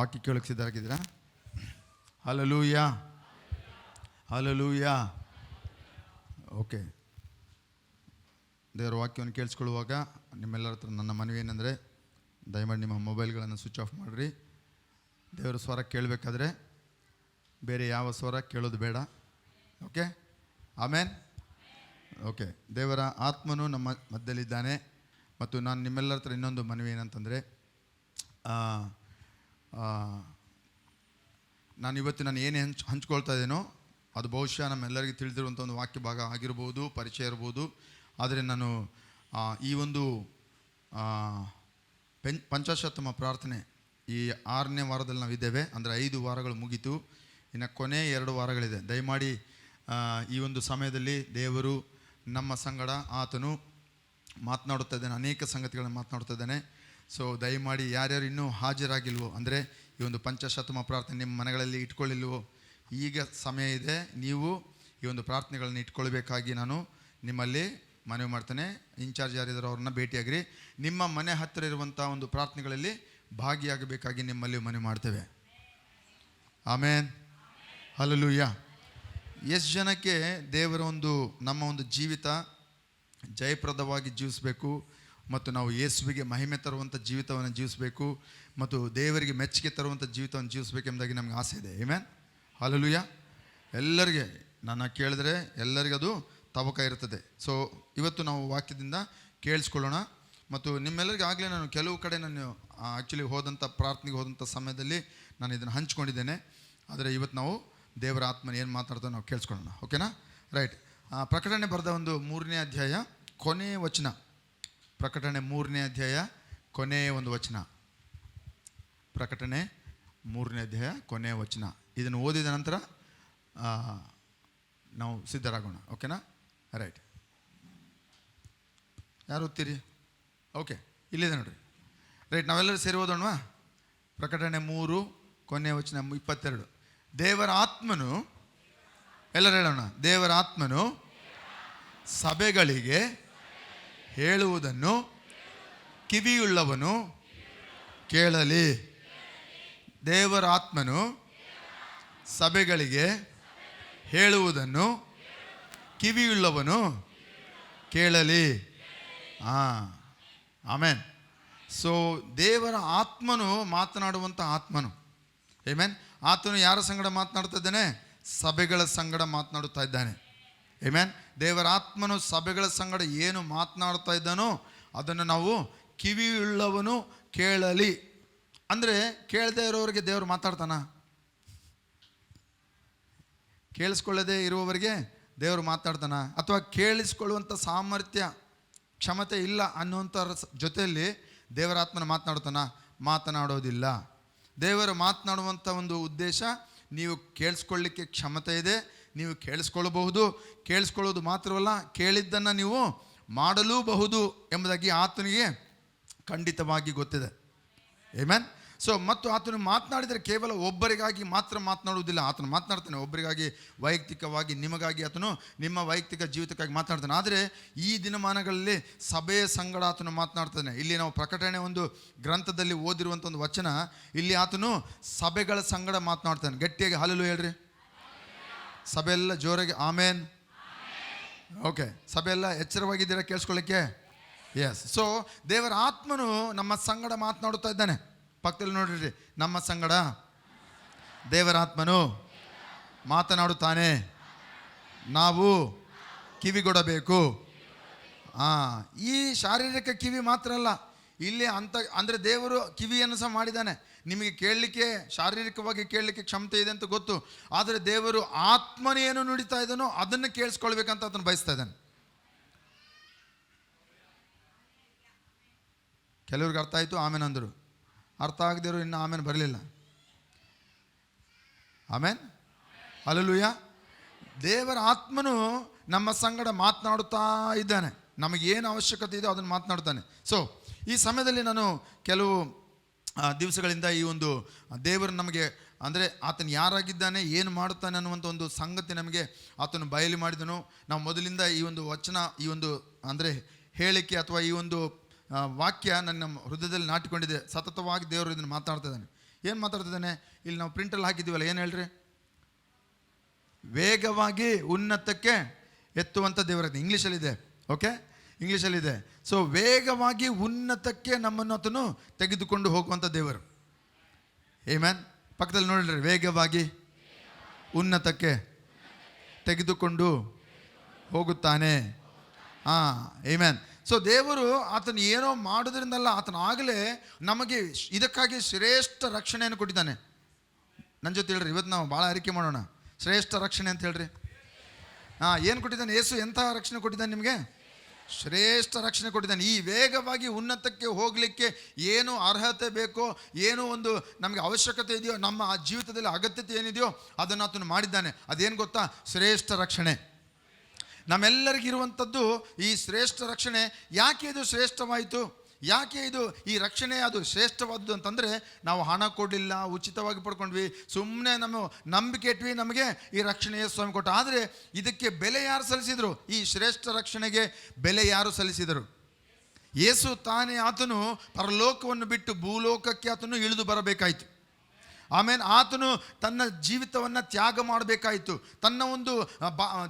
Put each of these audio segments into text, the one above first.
ವಾಕ್ಯ ಕೇಳಕ್ಕೆ ಸಿದ್ಧರಾಗಿದ್ದೀರಾ? Hallelujah, hallelujah. Okay, ದೇವರ ವಾಕ್ಯವನ್ನು ಕೇಳಿಸ್ಕೊಳ್ಳುವಾಗ ನಿಮ್ಮೆಲ್ಲರ ಹತ್ರ ನನ್ನ ಮನವಿ ಏನಂದರೆ, ದಯಮಾಡಿ ನಿಮ್ಮ ಮೊಬೈಲ್ಗಳನ್ನು ಸ್ವಿಚ್ ಆಫ್ ಮಾಡಿರಿ. ದೇವರ ಸ್ವರ ಕೇಳಬೇಕಾದ್ರೆ ಬೇರೆ ಯಾವ ಸ್ವರ ಕೇಳೋದು ಬೇಡ. ಓಕೆ, ಆಮೇನ್. ಓಕೆ, ದೇವರ ಆತ್ಮನು ನಮ್ಮ ಮಧ್ಯದಲ್ಲಿದ್ದಾನೆ. ಮತ್ತು ನಾನು ನಿಮ್ಮೆಲ್ಲರ ಹತ್ರ ಇನ್ನೊಂದು ಮನವಿ ಏನಂತಂದರೆ, ನಾನು ಏನೇ ಹಂಚ್ಕೊಳ್ತಾ ಇದ್ದೇನೋ ಅದು ಬಹುಶಃ ನಮ್ಮೆಲ್ಲರಿಗೂ ತಿಳಿದಿರುವಂಥ ಒಂದು ವಾಕ್ಯ ಭಾಗ ಆಗಿರ್ಬೋದು, ಪರಿಚಯ ಇರ್ಬೋದು. ಆದರೆ ನಾನು ಈ ಒಂದು ಪಂಚಾಶತ್ತಮ ಪ್ರಾರ್ಥನೆ ಈ 6ನೇ ವಾರದಲ್ಲಿ ನಾವಿದ್ದೇವೆ. ಅಂದರೆ 5 ವಾರಗಳು ಮುಗೀತು, ಇನ್ನು ಕೊನೆ 2 ವಾರಗಳಿದೆ. ದಯಮಾಡಿ ಈ ಒಂದು ಸಮಯದಲ್ಲಿ ದೇವರು ನಮ್ಮ ಸಂಗಡ ಆತನು ಮಾತನಾಡುತ್ತಾ ಇದ್ದಾನೆ, ಅನೇಕ ಸಂಗತಿಗಳನ್ನು ಮಾತನಾಡ್ತಾ ಇದ್ದಾನೆ. ಸೊ ದಯಮಾಡಿ ಯಾರ್ಯಾರು ಇನ್ನೂ ಹಾಜರಾಗಿಲ್ವೋ, ಅಂದರೆ ಈ ಒಂದು ಪಂಚಾಶತ್ತಮ ಪ್ರಾರ್ಥನೆ ನಿಮ್ಮ ಮನೆಗಳಲ್ಲಿ ಇಟ್ಕೊಳ್ಳಿಲ್ವೋ, ಈಗ ಸಮಯ ಇದೆ. ನೀವು ಈ ಒಂದು ಪ್ರಾರ್ಥನೆಗಳನ್ನು ಇಟ್ಕೊಳ್ಬೇಕಾಗಿ ನಾನು ನಿಮ್ಮಲ್ಲಿ ಮನವಿ ಮಾಡ್ತೇನೆ. ಇನ್ಚಾರ್ಜ್ ಯಾರಿದ್ದಾರೋ ಅವ್ರನ್ನ ಭೇಟಿಯಾಗಿರಿ. ನಿಮ್ಮ ಮನೆ ಹತ್ತಿರ ಇರುವಂಥ ಒಂದು ಪ್ರಾರ್ಥನೆಗಳಲ್ಲಿ ಭಾಗಿಯಾಗಬೇಕಾಗಿ ನಿಮ್ಮಲ್ಲಿ ಮನವಿ ಮಾಡ್ತೇವೆ. ಆಮೇನ್, ಹಲ್ಲೆಲೂಯಾ. ಎಷ್ಟು ಜನಕ್ಕೆ ದೇವರ ನಮ್ಮ ಒಂದು ಜೀವಿತ ಜಯಪ್ರದವಾಗಿ ಜೀವಿಸಬೇಕು ಮತ್ತು ನಾವು ಯೇಸುವಿಗೆ ಮಹಿಮೆ ತರುವಂಥ ಜೀವಿತವನ್ನು ಜೀವಿಸಬೇಕು ಮತ್ತು ದೇವರಿಗೆ ಮೆಚ್ಚುಗೆ ತರುವಂಥ ಜೀವಿತವನ್ನು ಜೀವಿಸಬೇಕೆಂಬುದಾಗಿ ನಮಗೆ ಆಸೆ ಇದೆ. Amen, hallelujah. ಎಲ್ಲರಿಗೆ ನನ್ನ ಕೇಳಿದ್ರೆ ಎಲ್ಲರಿಗೂ ಅದು ತವಕ ಇರ್ತದೆ. ಸೊ ಇವತ್ತು ನಾವು ವಾಕ್ಯದಿಂದ ಕೇಳಿಸ್ಕೊಳ್ಳೋಣ. ಮತ್ತು ನಿಮ್ಮೆಲ್ಲರಿಗೂ ಆಗಲೇ ನಾನು ಕೆಲವು ಕಡೆ ನಾನು ಆ್ಯಕ್ಚುಲಿ ಪ್ರಾರ್ಥನೆಗೆ ಹೋದಂಥ ಸಮಯದಲ್ಲಿ ನಾನು ಇದನ್ನು ಹಂಚ್ಕೊಂಡಿದ್ದೇನೆ. ಆದರೆ ಇವತ್ತು ನಾವು ದೇವರ ಆತ್ಮನ ಏನು ಮಾತಾಡ್ತಾ ನಾವು ಕೇಳಿಸ್ಕೊಳ್ಳೋಣ. ಓಕೆನಾ? ರೈಟ್. ಪ್ರಕಟಣೆ ಬರೆದ 3ನೇ ಅಧ್ಯಾಯ ಕೊನೆಯ ವಚನ. ಪ್ರಕಟಣೆ 3ನೇ ಅಧ್ಯಾಯ ಕೊನೆಯ ಒಂದು ವಚನ. ಪ್ರಕಟಣೆ 3ನೇ ಅಧ್ಯಾಯ ಕೊನೆಯ ವಚನ. ಇದನ್ನು ಓದಿದ ನಂತರ ನಾವು ಸಿದ್ಧರಾಗೋಣ. ಓಕೆನಾ? ರೈಟ್. ಯಾರು ಓದ್ತೀರಿ? ಓಕೆ, ಇಲ್ಲಿದೆ ನೋಡಿರಿ. ರೈಟ್, ನಾವೆಲ್ಲರೂ ಸೇರಿ ಓದೋಣವಾ? ಪ್ರಕಟಣೆ 3 ಕೊನೆಯ ವಚನ 22. ದೇವರ ಆತ್ಮನು, ಎಲ್ಲರೂ ಹೇಳೋಣ, ದೇವರ ಆತ್ಮನು ಸಭೆಗಳಿಗೆ ಹೇಳುವುದನ್ನು ಕಿವಿಯುಳ್ಳವನು ಕೇಳಲಿ. ದೇವರ ಆತ್ಮನು ಸಭೆಗಳಿಗೆ ಹೇಳುವುದನ್ನು ಕಿವಿಯುಳ್ಳವನು ಕೇಳಲಿ. ಆಮೇನ್. ಸೊ ದೇವರ ಆತ್ಮನು ಮಾತನಾಡುವಂಥ ಆತ್ಮನು. ಆಮೇನ್. ಆತನು ಯಾರ ಸಂಗಡ ಮಾತನಾಡ್ತಾ ಇದ್ದಾನೆ? ಸಭೆಗಳ ಸಂಗಡ ಮಾತನಾಡುತ್ತಾ ಇದ್ದಾನೆ. ಆಮೇನ್. ದೇವರ ಆತ್ಮನು ಸಭೆಗಳ ಸಂಗಡ ಏನು ಮಾತನಾಡ್ತಾ ಇದ್ದಾನೋ ಅದನ್ನು ನಾವು ಕಿವಿಯುಳ್ಳವನು ಕೇಳಲಿ. ಅಂದರೆ ಕೇಳದೇ ಇರೋರಿಗೆ ದೇವರು ಮಾತಾಡ್ತಾನ? ಕೇಳಿಸ್ಕೊಳ್ಳದೆ ಇರುವವರಿಗೆ ದೇವರು ಮಾತಾಡ್ತಾನ? ಅಥವಾ ಕೇಳಿಸ್ಕೊಳ್ಳುವಂಥ ಸಾಮರ್ಥ್ಯ ಕ್ಷಮತೆ ಇಲ್ಲ ಅನ್ನುವಂಥವ್ರ ಜೊತೆಯಲ್ಲಿ ದೇವರ ಆತ್ಮನ ಮಾತನಾಡ್ತಾನ? ಮಾತನಾಡೋದಿಲ್ಲ. ದೇವರು ಮಾತನಾಡುವಂಥ ಒಂದು ಉದ್ದೇಶ, ನೀವು ಕೇಳಿಸ್ಕೊಳ್ಳಿಕ್ಕೆ ಕ್ಷಮತೆ ಇದೆ, ನೀವು ಕೇಳಿಸ್ಕೊಳ್ಳಬಹುದು. ಕೇಳಿಸ್ಕೊಳ್ಳೋದು ಮಾತ್ರವಲ್ಲ, ಕೇಳಿದ್ದನ್ನು ನೀವು ಮಾಡಲೂಬಹುದು ಎಂಬುದಾಗಿ ಆತನಿಗೆ ಖಂಡಿತವಾಗಿ ಗೊತ್ತಿದೆ. ಆಮೆನ್. ಸೊ ಮತ್ತು ಆತನು ಮಾತನಾಡಿದರೆ ಕೇವಲ ಒಬ್ಬರಿಗಾಗಿ ಮಾತ್ರ ಮಾತನಾಡುವುದಿಲ್ಲ. ಆತನು ಮಾತನಾಡ್ತಾನೆ ಒಬ್ಬರಿಗಾಗಿ, ವೈಯಕ್ತಿಕವಾಗಿ, ನಿಮಗಾಗಿ, ಆತನು ನಿಮ್ಮ ವೈಯಕ್ತಿಕ ಜೀವಿತಕ್ಕಾಗಿ ಮಾತನಾಡ್ತಾನೆ. ಆದರೆ ಈ ದಿನಮಾನಗಳಲ್ಲಿ ಸಭೆಯ ಸಂಗಡ ಆತನು ಮಾತನಾಡ್ತಾನೆ. ಇಲ್ಲಿ ನಾವು ಪ್ರಕಟಣೆ ಒಂದು ಗ್ರಂಥದಲ್ಲಿ ಓದಿರುವಂಥ ಒಂದು ವಚನ, ಇಲ್ಲಿ ಆತನು ಸಭೆಗಳ ಸಂಗಡ ಮಾತನಾಡ್ತಾನೆ. ಗಟ್ಟಿಯಾಗಿ ಹಲ್ಲೆಲೂಯಾ ಹೇಳ್ರಿ. ಸಭೆಯೆಲ್ಲ ಜೋರಾಗಿ ಆಮೇನ್. ಓಕೆ, ಸಭೆಯೆಲ್ಲ ಎಚ್ಚರವಾಗಿದ್ದೀರಾ ಕೇಳಿಸ್ಕೊಳ್ಳಿಕ್ಕೆ? ಎಸ್. ಸೊ ದೇವರ ಆತ್ಮನು ನಮ್ಮ ಸಂಗಡ ಮಾತನಾಡುತ್ತಾ ಇದ್ದಾನೆ. ಪಕ್ಕದಲ್ಲಿ ನೋಡ್ರಿ, ನಮ್ಮ ಸಂಗಡ ದೇವರ ಆತ್ಮನು ಮಾತನಾಡುತ್ತಾನೆ, ನಾವು ಕಿವಿಗೊಡಬೇಕು. ಈ ಶಾರೀರಿಕ ಕಿವಿ ಮಾತ್ರ ಅಲ್ಲ, ಇಲ್ಲಿ ಅಂದರೆ ದೇವರು ಕಿವಿಯನ್ನು ಸಹ ಮಾಡಿದ್ದಾನೆ. ನಿಮಗೆ ಕೇಳಲಿಕ್ಕೆ, ಶಾರೀರಿಕವಾಗಿ ಕೇಳಲಿಕ್ಕೆ ಕ್ಷಮತೆ ಇದೆ ಅಂತ ಗೊತ್ತು. ಆದರೆ ದೇವರು ಆತ್ಮನೇನು ನುಡಿತಾ ಇದ್ದಾನೋ ಅದನ್ನು ಕೇಳಿಸ್ಕೊಳ್ಬೇಕಂತ ಅದನ್ನು ಬಯಸ್ತಾ ಇದ್ದಾನೆ. ಕೆಲವ್ರಿಗೆ ಅರ್ಥ ಆಯಿತು, ಆಮೇನ್ ಅಂದರು. ಅರ್ಥ ಆಗದಿರೋ ಇನ್ನು ಆಮೇನ್ ಬರಲಿಲ್ಲ. ಆಮೇನ್, ಹಲ್ಲೆಲೂಯಾ. ದೇವರ ಆತ್ಮನು ನಮ್ಮ ಸಂಗಡ ಮಾತನಾಡುತ್ತಾ ಇದ್ದಾನೆ. ನಮಗೇನು ಅವಶ್ಯಕತೆ ಇದೆಯೋ ಅದನ್ನು ಮಾತನಾಡ್ತಾನೆ. ಸೊ ಈ ಸಮಯದಲ್ಲಿ ನಾನು ಕೆಲವು ದಿವಸಗಳಿಂದ ಈ ಒಂದು ದೇವರು ನಮಗೆ, ಅಂದರೆ ಆತನು ಯಾರಾಗಿದ್ದಾನೆ, ಏನು ಮಾಡುತ್ತಾನೆ ಅನ್ನುವಂಥ ಒಂದು ಸಂಗತಿ ನಮಗೆ ಆತನು ಬಯಲು ಮಾಡಿದನು. ನಾವು ಮೊದಲಿಂದ ಈ ಒಂದು ವಚನ, ಈ ಒಂದು ಅಂದರೆ ಹೇಳಿಕೆ ಅಥವಾ ಈ ಒಂದು ವಾಕ್ಯ ನನ್ನ ಹೃದಯದಲ್ಲಿ ನಾಟಿಕೊಂಡಿದೆ. ಸತತವಾಗಿ ದೇವರು ಇದನ್ನು ಮಾತಾಡ್ತಾ ಇದ್ದಾನೆ. ಏನು ಮಾತಾಡ್ತಿದ್ದಾನೆ ಇಲ್ಲಿ? ನಾವು ಪ್ರಿಂಟಲ್ಲಿ ಹಾಕಿದ್ದೀವಲ್ಲ, ಏನು ಹೇಳ್ರಿ? ವೇಗವಾಗಿ ಉನ್ನತಕ್ಕೆ ಎತ್ತುವಂಥ ದೇವರ ಇಂಗ್ಲೀಷಲ್ಲಿದೆ. ಓಕೆ, ಇಂಗ್ಲೀಷಲ್ಲಿದೆ. ಸೊ ವೇಗವಾಗಿ ಉನ್ನತಕ್ಕೆ ನಮ್ಮನ್ನು ಆತನು ತೆಗೆದುಕೊಂಡು ಹೋಗುವಂಥ ದೇವರು. ಆಮೆನ್. ಪಕ್ಕದಲ್ಲಿ ನೋಡ್ರಿ, ವೇಗವಾಗಿ ಉನ್ನತಕ್ಕೆ ತೆಗೆದುಕೊಂಡು ಹೋಗುತ್ತಾನೆ. ಆಮೆನ್. ಸೊ ದೇವರು ಆತನು ಏನೋ ಮಾಡೋದ್ರಿಂದಲ್ಲ, ಆತನ ಆಗಲೇ ನಮಗೆ ಇದಕ್ಕಾಗಿ ಶ್ರೇಷ್ಠ ರಕ್ಷಣೆಯನ್ನು ಕೊಟ್ಟಿದ್ದಾನೆ. ನನ್ನ ಜೊತೆ ಹೇಳ್ರಿ, ಇವತ್ತು ನಾವು ಭಾಳ ಅರಿಕೆ ಮಾಡೋಣ. ಶ್ರೇಷ್ಠ ರಕ್ಷಣೆ ಅಂತ ಹೇಳ್ರಿ. ಏನು ಕೊಟ್ಟಿದ್ದಾನೆ ಯೇಸು? ಎಂಥ ರಕ್ಷಣೆ ಕೊಟ್ಟಿದ್ದಾನೆ ನಿಮಗೆ? ಶ್ರೇಷ್ಠ ರಕ್ಷಣೆ ಕೊಟ್ಟಿದ್ದಾನೆ. ಈ ವೇಗವಾಗಿ ಉನ್ನತಕ್ಕೆ ಹೋಗಲಿಕ್ಕೆ ಏನು ಅರ್ಹತೆ ಬೇಕೋ, ಏನು ಒಂದು ನಮಗೆ ಅವಶ್ಯಕತೆ ಇದೆಯೋ, ನಮ್ಮ ಆ ಜೀವಿತದಲ್ಲಿ ಅಗತ್ಯತೆ ಏನಿದೆಯೋ ಅದನ್ನು ಆತನು ಮಾಡಿದ್ದಾನೆ. ಅದೇನು ಗೊತ್ತಾ? ಶ್ರೇಷ್ಠ ರಕ್ಷಣೆ. ನಮ್ಮೆಲ್ಲರಿಗಿರುವಂಥದ್ದು ಈ ಶ್ರೇಷ್ಠ ರಕ್ಷಣೆ. ಯಾಕೆ ಇದು ಶ್ರೇಷ್ಠವಾಯಿತು? ಯಾಕೆ ಇದು ಈ ರಕ್ಷಣೆ ಅದು ಶ್ರೇಷ್ಠವಾದದ್ದು ಅಂತಂದರೆ, ನಾವು ಹಣ ಕೊಡಲಿಲ್ಲ, ಉಚಿತವಾಗಿ ಪಡ್ಕೊಂಡ್ವಿ, ಸುಮ್ಮನೆ ನಮ್ಮ ನಂಬಿಕೆ ಇಟ್ವಿ, ನಮಗೆ ಈ ರಕ್ಷಣೆ ಸ್ವಾಮಿ ಕೊಟ್ಟ. ಆದರೆ ಇದಕ್ಕೆ ಬೆಲೆ ಯಾರು ಸಲ್ಲಿಸಿದರು? ಈ ಶ್ರೇಷ್ಠ ರಕ್ಷಣೆಗೆ ಬೆಲೆ ಯಾರು ಸಲ್ಲಿಸಿದರು? ಯೇಸು ತಾನೇ. ಆತನು ಪರಲೋಕವನ್ನು ಬಿಟ್ಟು ಭೂಲೋಕಕ್ಕೆ ಆತನು ಇಳಿದು ಬರಬೇಕಾಯಿತು. ಆಮೇಲೆ ಆತನು ತನ್ನ ಜೀವಿತವನ್ನು ತ್ಯಾಗ ಮಾಡಬೇಕಾಯಿತು. ತನ್ನ ಒಂದು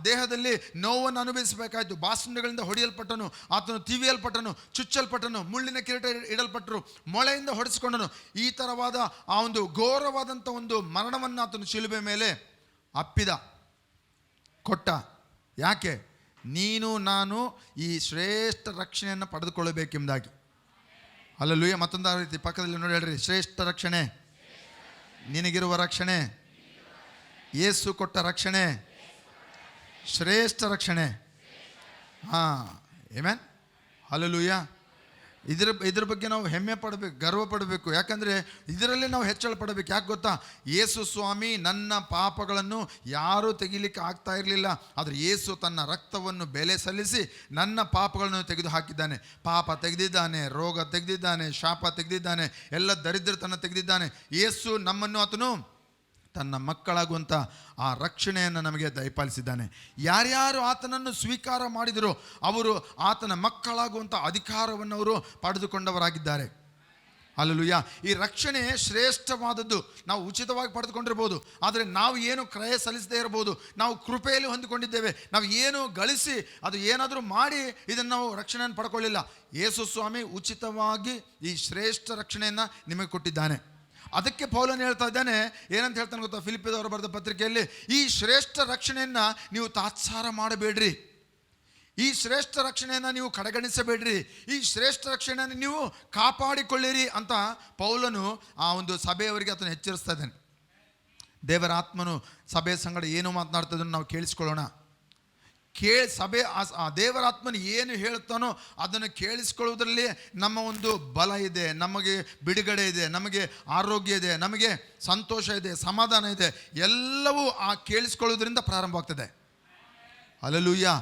ದೇಹದಲ್ಲಿ ನೋವನ್ನು ಅನುಭವಿಸಬೇಕಾಯಿತು. ಬಾಸುಂಡೆಗಳಿಂದ ಹೊಡೆಯಲ್ಪಟ್ಟನು, ಆತನು ತಿವಿಯಲ್ಪಟ್ಟನು, ಚುಚ್ಚಲ್ಪಟ್ಟನು, ಮುಳ್ಳಿನ ಕಿರೀಟ ಇಡಲ್ಪಟ್ಟರು, ಮೊಳೆಯಿಂದ ಹೊಡೆಸಿಕೊಂಡನು. ಈ ಥರವಾದ ಆ ಒಂದು ಘೋರವಾದಂಥ ಒಂದು ಮರಣವನ್ನು ಆತನು ಶಿಲುಬೆ ಮೇಲೆ ಅಪ್ಪಿದ, ಕೊಟ್ಟ. ಯಾಕೆ? ನೀನು ನಾನು ಈ ಶ್ರೇಷ್ಠ ರಕ್ಷಣೆಯನ್ನು ಪಡೆದುಕೊಳ್ಳಬೇಕೆಂಬುದಾಗಿ. ಹಲ್ಲೆಲೂಯಾ. ಮತ್ತೊಂದು ರೀತಿ ಪಕ್ಕದಲ್ಲಿ ನೋಡಿ ಹೇಳ್ರಿ, ಶ್ರೇಷ್ಠ ರಕ್ಷಣೆ, ನಿನಗಿರುವ ರಕ್ಷಣೆ, ಯೇಸು ಕೊಟ್ಟ ರಕ್ಷಣೆ, ಶ್ರೇಷ್ಠ ರಕ್ಷಣೆ. ಆಮೆನ್. ಹಲ್ಲೆಲೂಯಾ. ಇದ್ರ ಬಗ್ಗೆ ನಾವು ಹೆಮ್ಮೆ ಪಡಬೇಕು, ಗರ್ವ ಪಡಬೇಕು. ಯಾಕಂದರೆ ಇದರಲ್ಲೇ ನಾವು ಹೆಚ್ಚಳ ಪಡಬೇಕು. ಯಾಕೆ ಗೊತ್ತಾ? ಯೇಸು ಸ್ವಾಮಿ ನನ್ನ ಪಾಪಗಳನ್ನು ಯಾರೂ ತೆಗಿಲಿಕ್ಕೆ ಆಗ್ತಾ ಇರಲಿಲ್ಲ. ಆದರೆ ಯೇಸು ತನ್ನ ರಕ್ತವನ್ನು ಬೆಲೆ ಸಲ್ಲಿಸಿ ನನ್ನ ಪಾಪಗಳನ್ನು ತೆಗೆದು ಹಾಕಿದ್ದಾನೆ. ಪಾಪ ತೆಗೆದಿದ್ದಾನೆ, ರೋಗ ತೆಗೆದಿದ್ದಾನೆ, ಶಾಪ ತೆಗೆದಿದ್ದಾನೆ, ಎಲ್ಲ ದರಿದ್ರತನ ತೆಗೆದಿದ್ದಾನೆ. ಯೇಸು ನಮ್ಮನ್ನು ಆತನು ತನ್ನ ಮಕ್ಕಳಾಗುವಂಥ ಆ ರಕ್ಷಣೆಯನ್ನು ನಮಗೆ ದಯಪಾಲಿಸಿದ್ದಾನೆ. ಯಾರ್ಯಾರು ಆತನನ್ನು ಸ್ವೀಕಾರ ಮಾಡಿದರೋ ಅವರು ಆತನ ಮಕ್ಕಳಾಗುವಂಥ ಅಧಿಕಾರವನ್ನು ಅವರು ಪಡೆದುಕೊಂಡವರಾಗಿದ್ದಾರೆ. ಹಲ್ಲೆಲೂಯಾ. ಈ ರಕ್ಷಣೆ ಶ್ರೇಷ್ಠವಾದದ್ದು. ನಾವು ಉಚಿತವಾಗಿ ಪಡೆದುಕೊಂಡಿರ್ಬೋದು, ಆದರೆ ನಾವು ಏನು ಕ್ರಯ ಸಲ್ಲಿಸದೇ ಇರ್ಬೋದು. ನಾವು ಕೃಪೆಯಲ್ಲಿ ಹೊಂದಿಕೊಂಡಿದ್ದೇವೆ. ನಾವು ಏನು ಗಳಿಸಿ ಅದು ಏನಾದರೂ ಮಾಡಿ ಇದನ್ನು ನಾವು ರಕ್ಷಣೆಯನ್ನು ಪಡ್ಕೊಳ್ಳಿಲ್ಲ. ಯೇಸು ಸ್ವಾಮಿ ಉಚಿತವಾಗಿ ಈ ಶ್ರೇಷ್ಠ ರಕ್ಷಣೆಯನ್ನು ನಿಮಗೆ ಕೊಟ್ಟಿದ್ದಾನೆ. ಅದಕ್ಕೆ ಪೌಲನು ಹೇಳ್ತಾ ಇದ್ದಾನೆ, ಏನಂತ ಹೇಳ್ತಾನೆ ಗೊತ್ತಾ? ಫಿಲಿಪ್ಪಿಯದವರು ಬರೆದ ಪತ್ರಿಕೆಯಲ್ಲಿ, ಈ ಶ್ರೇಷ್ಠ ರಕ್ಷಣೆಯನ್ನು ನೀವು ತಾತ್ಸಾರ ಮಾಡಬೇಡ್ರಿ, ಈ ಶ್ರೇಷ್ಠ ರಕ್ಷಣೆಯನ್ನು ನೀವು ಕಡೆಗಣಿಸಬೇಡ್ರಿ, ಈ ಶ್ರೇಷ್ಠ ರಕ್ಷಣೆಯನ್ನು ನೀವು ಕಾಪಾಡಿಕೊಳ್ಳಿರಿ ಅಂತ ಪೌಲನು ಆ ಒಂದು ಸಭೆಯವರಿಗೆ ಆತನು ಎಚ್ಚರಿಸ್ತಾ ಇದ್ದಾನೆ. ದೇವರ ಆತ್ಮನು ಸಭೆ ಸಂಗಡ ಏನು ಮಾತನಾಡ್ತದನ್ನು ನಾವು ಕೇಳಿಸ್ಕೊಳ್ಳೋಣ. ಸಭೆ ಆ ದೇವರಾತ್ಮನು ಏನು ಹೇಳ್ತಾನೋ ಅದನ್ನು ಕೇಳಿಸ್ಕೊಳ್ಳೋದ್ರಲ್ಲಿ ನಮ್ಮ ಒಂದು ಬಲ ಇದೆ, ನಮಗೆ ಬಿಡುಗಡೆ ಇದೆ, ನಮಗೆ ಆರೋಗ್ಯ ಇದೆ, ನಮಗೆ ಸಂತೋಷ ಇದೆ, ಸಮಾಧಾನ ಇದೆ. ಎಲ್ಲವೂ ಆ ಕೇಳಿಸ್ಕೊಳ್ಳೋದ್ರಿಂದ ಪ್ರಾರಂಭವಾಗ್ತದೆ. ಹಲ್ಲೆಲೂಯಾ.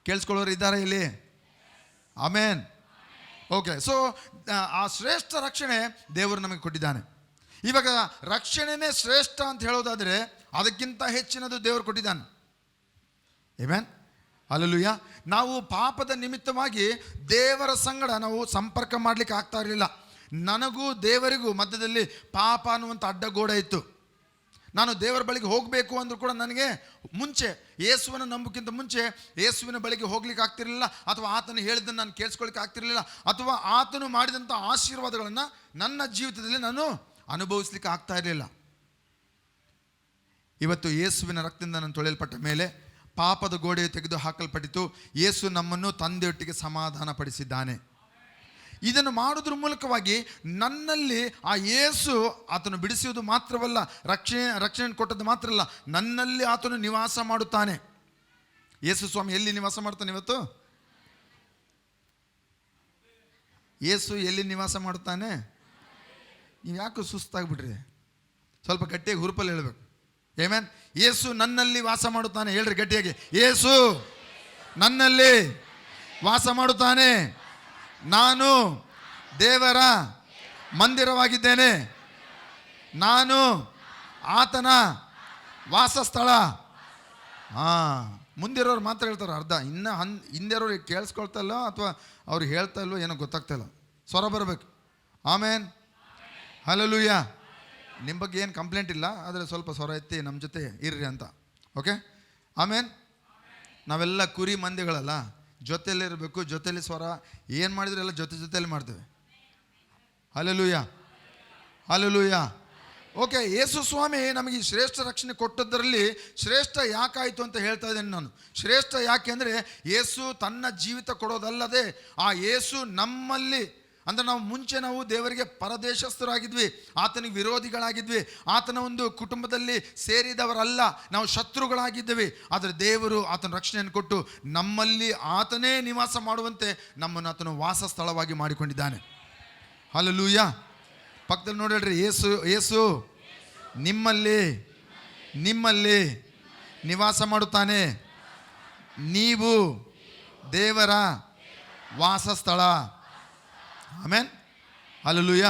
ಕೇಳಿಸ್ಕೊಳ್ಳೋರು ಇದ್ದಾರೆ ಇಲ್ಲಿ? ಆಮೆನ್. ಓಕೆ. ಸೊ ಆ ಶ್ರೇಷ್ಠ ರಕ್ಷಣೆ ದೇವರು ನಮಗೆ ಕೊಟ್ಟಿದ್ದಾನೆ. ಇವಾಗ ರಕ್ಷಣೆನೇ ಶ್ರೇಷ್ಠ ಅಂತ ಹೇಳೋದಾದರೆ ಅದಕ್ಕಿಂತ ಹೆಚ್ಚಿನದು ದೇವರು ಕೊಟ್ಟಿದ್ದಾನೆ. ಆಮೆನ್. ಹಲ್ಲೆಲೂಯಾ. ನಾವು ಪಾಪದ ನಿಮಿತ್ತವಾಗಿ ದೇವರ ಸಂಗಡ ನಾವು ಸಂಪರ್ಕ ಮಾಡಲಿಕ್ಕೆ ಆಗ್ತಾ ಇರಲಿಲ್ಲ. ನನಗೂ ದೇವರಿಗೂ ಮಧ್ಯದಲ್ಲಿ ಪಾಪ ಅನ್ನುವಂಥ ಅಡ್ಡಗೋಡೆ ಇತ್ತು. ನಾನು ದೇವರ ಬಳಿಗೆ ಹೋಗಬೇಕು ಅಂದರೂ ಕೂಡ ನನಗೆ ಮುಂಚೆ, ಯೇಸುವನ್ನು ನಂಬಕ್ಕಿಂತ ಮುಂಚೆ ಯೇಸುವಿನ ಬಳಿಗೆ ಹೋಗ್ಲಿಕ್ಕೆ ಆಗ್ತಿರಲಿಲ್ಲ, ಅಥವಾ ಆತನು ಹೇಳಿದ್ದನ್ನು ನಾನು ಕೇಳಿಸ್ಕೊಳ್ಳಿಕ್ಕೆ ಆಗ್ತಿರಲಿಲ್ಲ, ಅಥವಾ ಆತನು ಮಾಡಿದಂಥ ಆಶೀರ್ವಾದಗಳನ್ನು ನನ್ನ ಜೀವಿತದಲ್ಲಿ ನಾನು ಅನುಭವಿಸ್ಲಿಕ್ಕೆ ಆಗ್ತಾ ಇರಲಿಲ್ಲ. ಇವತ್ತು ಯೇಸುವಿನ ರಕ್ತದಿಂದ ನಾನು ತೊಳೆಯಲ್ಪಟ್ಟ ಮೇಲೆ ಪಾಪದ ಗೋಡೆ ತೆಗೆದು ಹಾಕಲ್ಪಟ್ಟಿತು. ಯೇಸು ನಮ್ಮನ್ನು ತಂದೆಯೊಟ್ಟಿಗೆ ಸಮಾಧಾನ ಪಡಿಸಿದ್ದಾನೆ. ಇದನ್ನು ಮಾಡೋದ್ರ ಮೂಲಕವಾಗಿ ನನ್ನಲ್ಲಿ ಆ ಯೇಸು ಆತನು ಬಿಡಿಸುವುದು ಮಾತ್ರವಲ್ಲ, ರಕ್ಷಣೆ ಕೊಟ್ಟದ್ದು ಮಾತ್ರ ಅಲ್ಲ, ನನ್ನಲ್ಲಿ ಆತನು ನಿವಾಸ ಮಾಡುತ್ತಾನೆ. ಯೇಸು ಸ್ವಾಮಿ ಎಲ್ಲಿ ನಿವಾಸ ಮಾಡ್ತಾನೆ ಇವತ್ತು? ಯೇಸು ಎಲ್ಲಿ ನಿವಾಸ ಮಾಡುತ್ತಾನೆ? ನೀವು ಯಾಕೆ ಸುಸ್ತಾಗ್ಬಿಟ್ರಿ? ಸ್ವಲ್ಪ ಗಟ್ಟಿಯಾಗಿ ಹುರುಪಲ್ಲಿ ಹೇಳಬೇಕು. ಆಮೆನ್. ಯೇಸು ನನ್ನಲ್ಲಿ ವಾಸ ಮಾಡುತ್ತಾನೆ. ಹೇಳ್ರಿ ಗಟ್ಟಿಯಾಗಿ, ಯೇಸು ನನ್ನಲ್ಲಿ ವಾಸ ಮಾಡುತ್ತಾನೆ. ನಾನು ದೇವರ ಮಂದಿರವಾಗಿದ್ದೇನೆ, ನಾನು ಆತನ ವಾಸಸ್ಥಳ. ಮುಂದಿರೋರು ಮಾತ್ರ ಹೇಳ್ತಾರೆ ಅರ್ಧ, ಇನ್ನು ಹಿಂದಿರೋರು ಕೇಳಿಸ್ಕೊಳ್ತಾ ಇಲ್ಲೋ ಅಥವಾ ಅವ್ರು ಹೇಳ್ತಾ ಇಲ್ವೋ ಏನೋ ಗೊತ್ತಾಗ್ತಾ ಇಲ್ಲ. ಸ್ವರ ಬರಬೇಕು. ಆಮೇನ್. ಹಲ್ಲೆಲೂಯಾ. ನಿಮ್ಮ ಬಗ್ಗೆ ಏನು ಕಂಪ್ಲೇಂಟ್ ಇಲ್ಲ, ಆದರೆ ಸ್ವಲ್ಪ ಸ್ವರ ಎತ್ತಿ ನಮ್ಮ ಜೊತೆ ಇರ್ರಿ ಅಂತ. ಓಕೆ, ಆಮೇನ್. ನಾವೆಲ್ಲ ಕುರಿ ಮಂದಿಗಳಲ್ಲ, ಜೊತೆಯಲ್ಲಿರಬೇಕು. ಜೊತೆಯಲ್ಲಿ ಸ್ವರ ಏನು ಮಾಡಿದ್ರೆ ಎಲ್ಲ ಜೊತೆಯಲ್ಲಿ ಮಾಡ್ತೇವೆ. Hallelujah, hallelujah. ಓಕೆ, ಯೇಸು ಸ್ವಾಮಿ ನಮಗೆ ಈ ಶ್ರೇಷ್ಠ ರಕ್ಷಣೆ ಕೊಟ್ಟದ್ದರಲ್ಲಿ ಶ್ರೇಷ್ಠ ಯಾಕಾಯಿತು ಅಂತ ಹೇಳ್ತಾ ಇದ್ದೇನೆ ನಾನು. ಶ್ರೇಷ್ಠ ಯಾಕೆ ಅಂದರೆ ಯೇಸು ತನ್ನ ಜೀವಿತ ಕೊಡೋದಲ್ಲದೆ ಆ ಯೇಸು ನಮ್ಮಲ್ಲಿ, ಅಂದರೆ ನಾವು ಮುಂಚೆ ನಾವು ದೇವರಿಗೆ ಪರದೇಶಸ್ಥರಾಗಿದ್ವಿ, ಆತನಿಗೆ ವಿರೋಧಿಗಳಾಗಿದ್ವಿ, ಆತನ ಒಂದು ಕುಟುಂಬದಲ್ಲಿ ಸೇರಿದವರಲ್ಲ, ನಾವು ಶತ್ರುಗಳಾಗಿದ್ದೇವೆ. ಆದರೆ ದೇವರು ಆತನ ರಕ್ಷಣೆಯನ್ನು ಕೊಟ್ಟು ನಮ್ಮಲ್ಲಿ ಆತನೇ ನಿವಾಸ ಮಾಡುವಂತೆ ನಮ್ಮನ್ನು ಆತನು ವಾಸ ಸ್ಥಳವಾಗಿ ಮಾಡಿಕೊಂಡಿದ್ದಾನೆ. ಹಲ್ಲೆಲೂಯ. ಪಕ್ಕದಲ್ಲಿ ನೋಡ್ರಿ, ಯೇಸು ನಿಮ್ಮಲ್ಲಿ ನಿವಾಸ ಮಾಡುತ್ತಾನೆ. ನೀವು ದೇವರ ವಾಸಸ್ಥಳ. ಆಮೇನ್, ಹಲ್ಲೆಲೂಯ.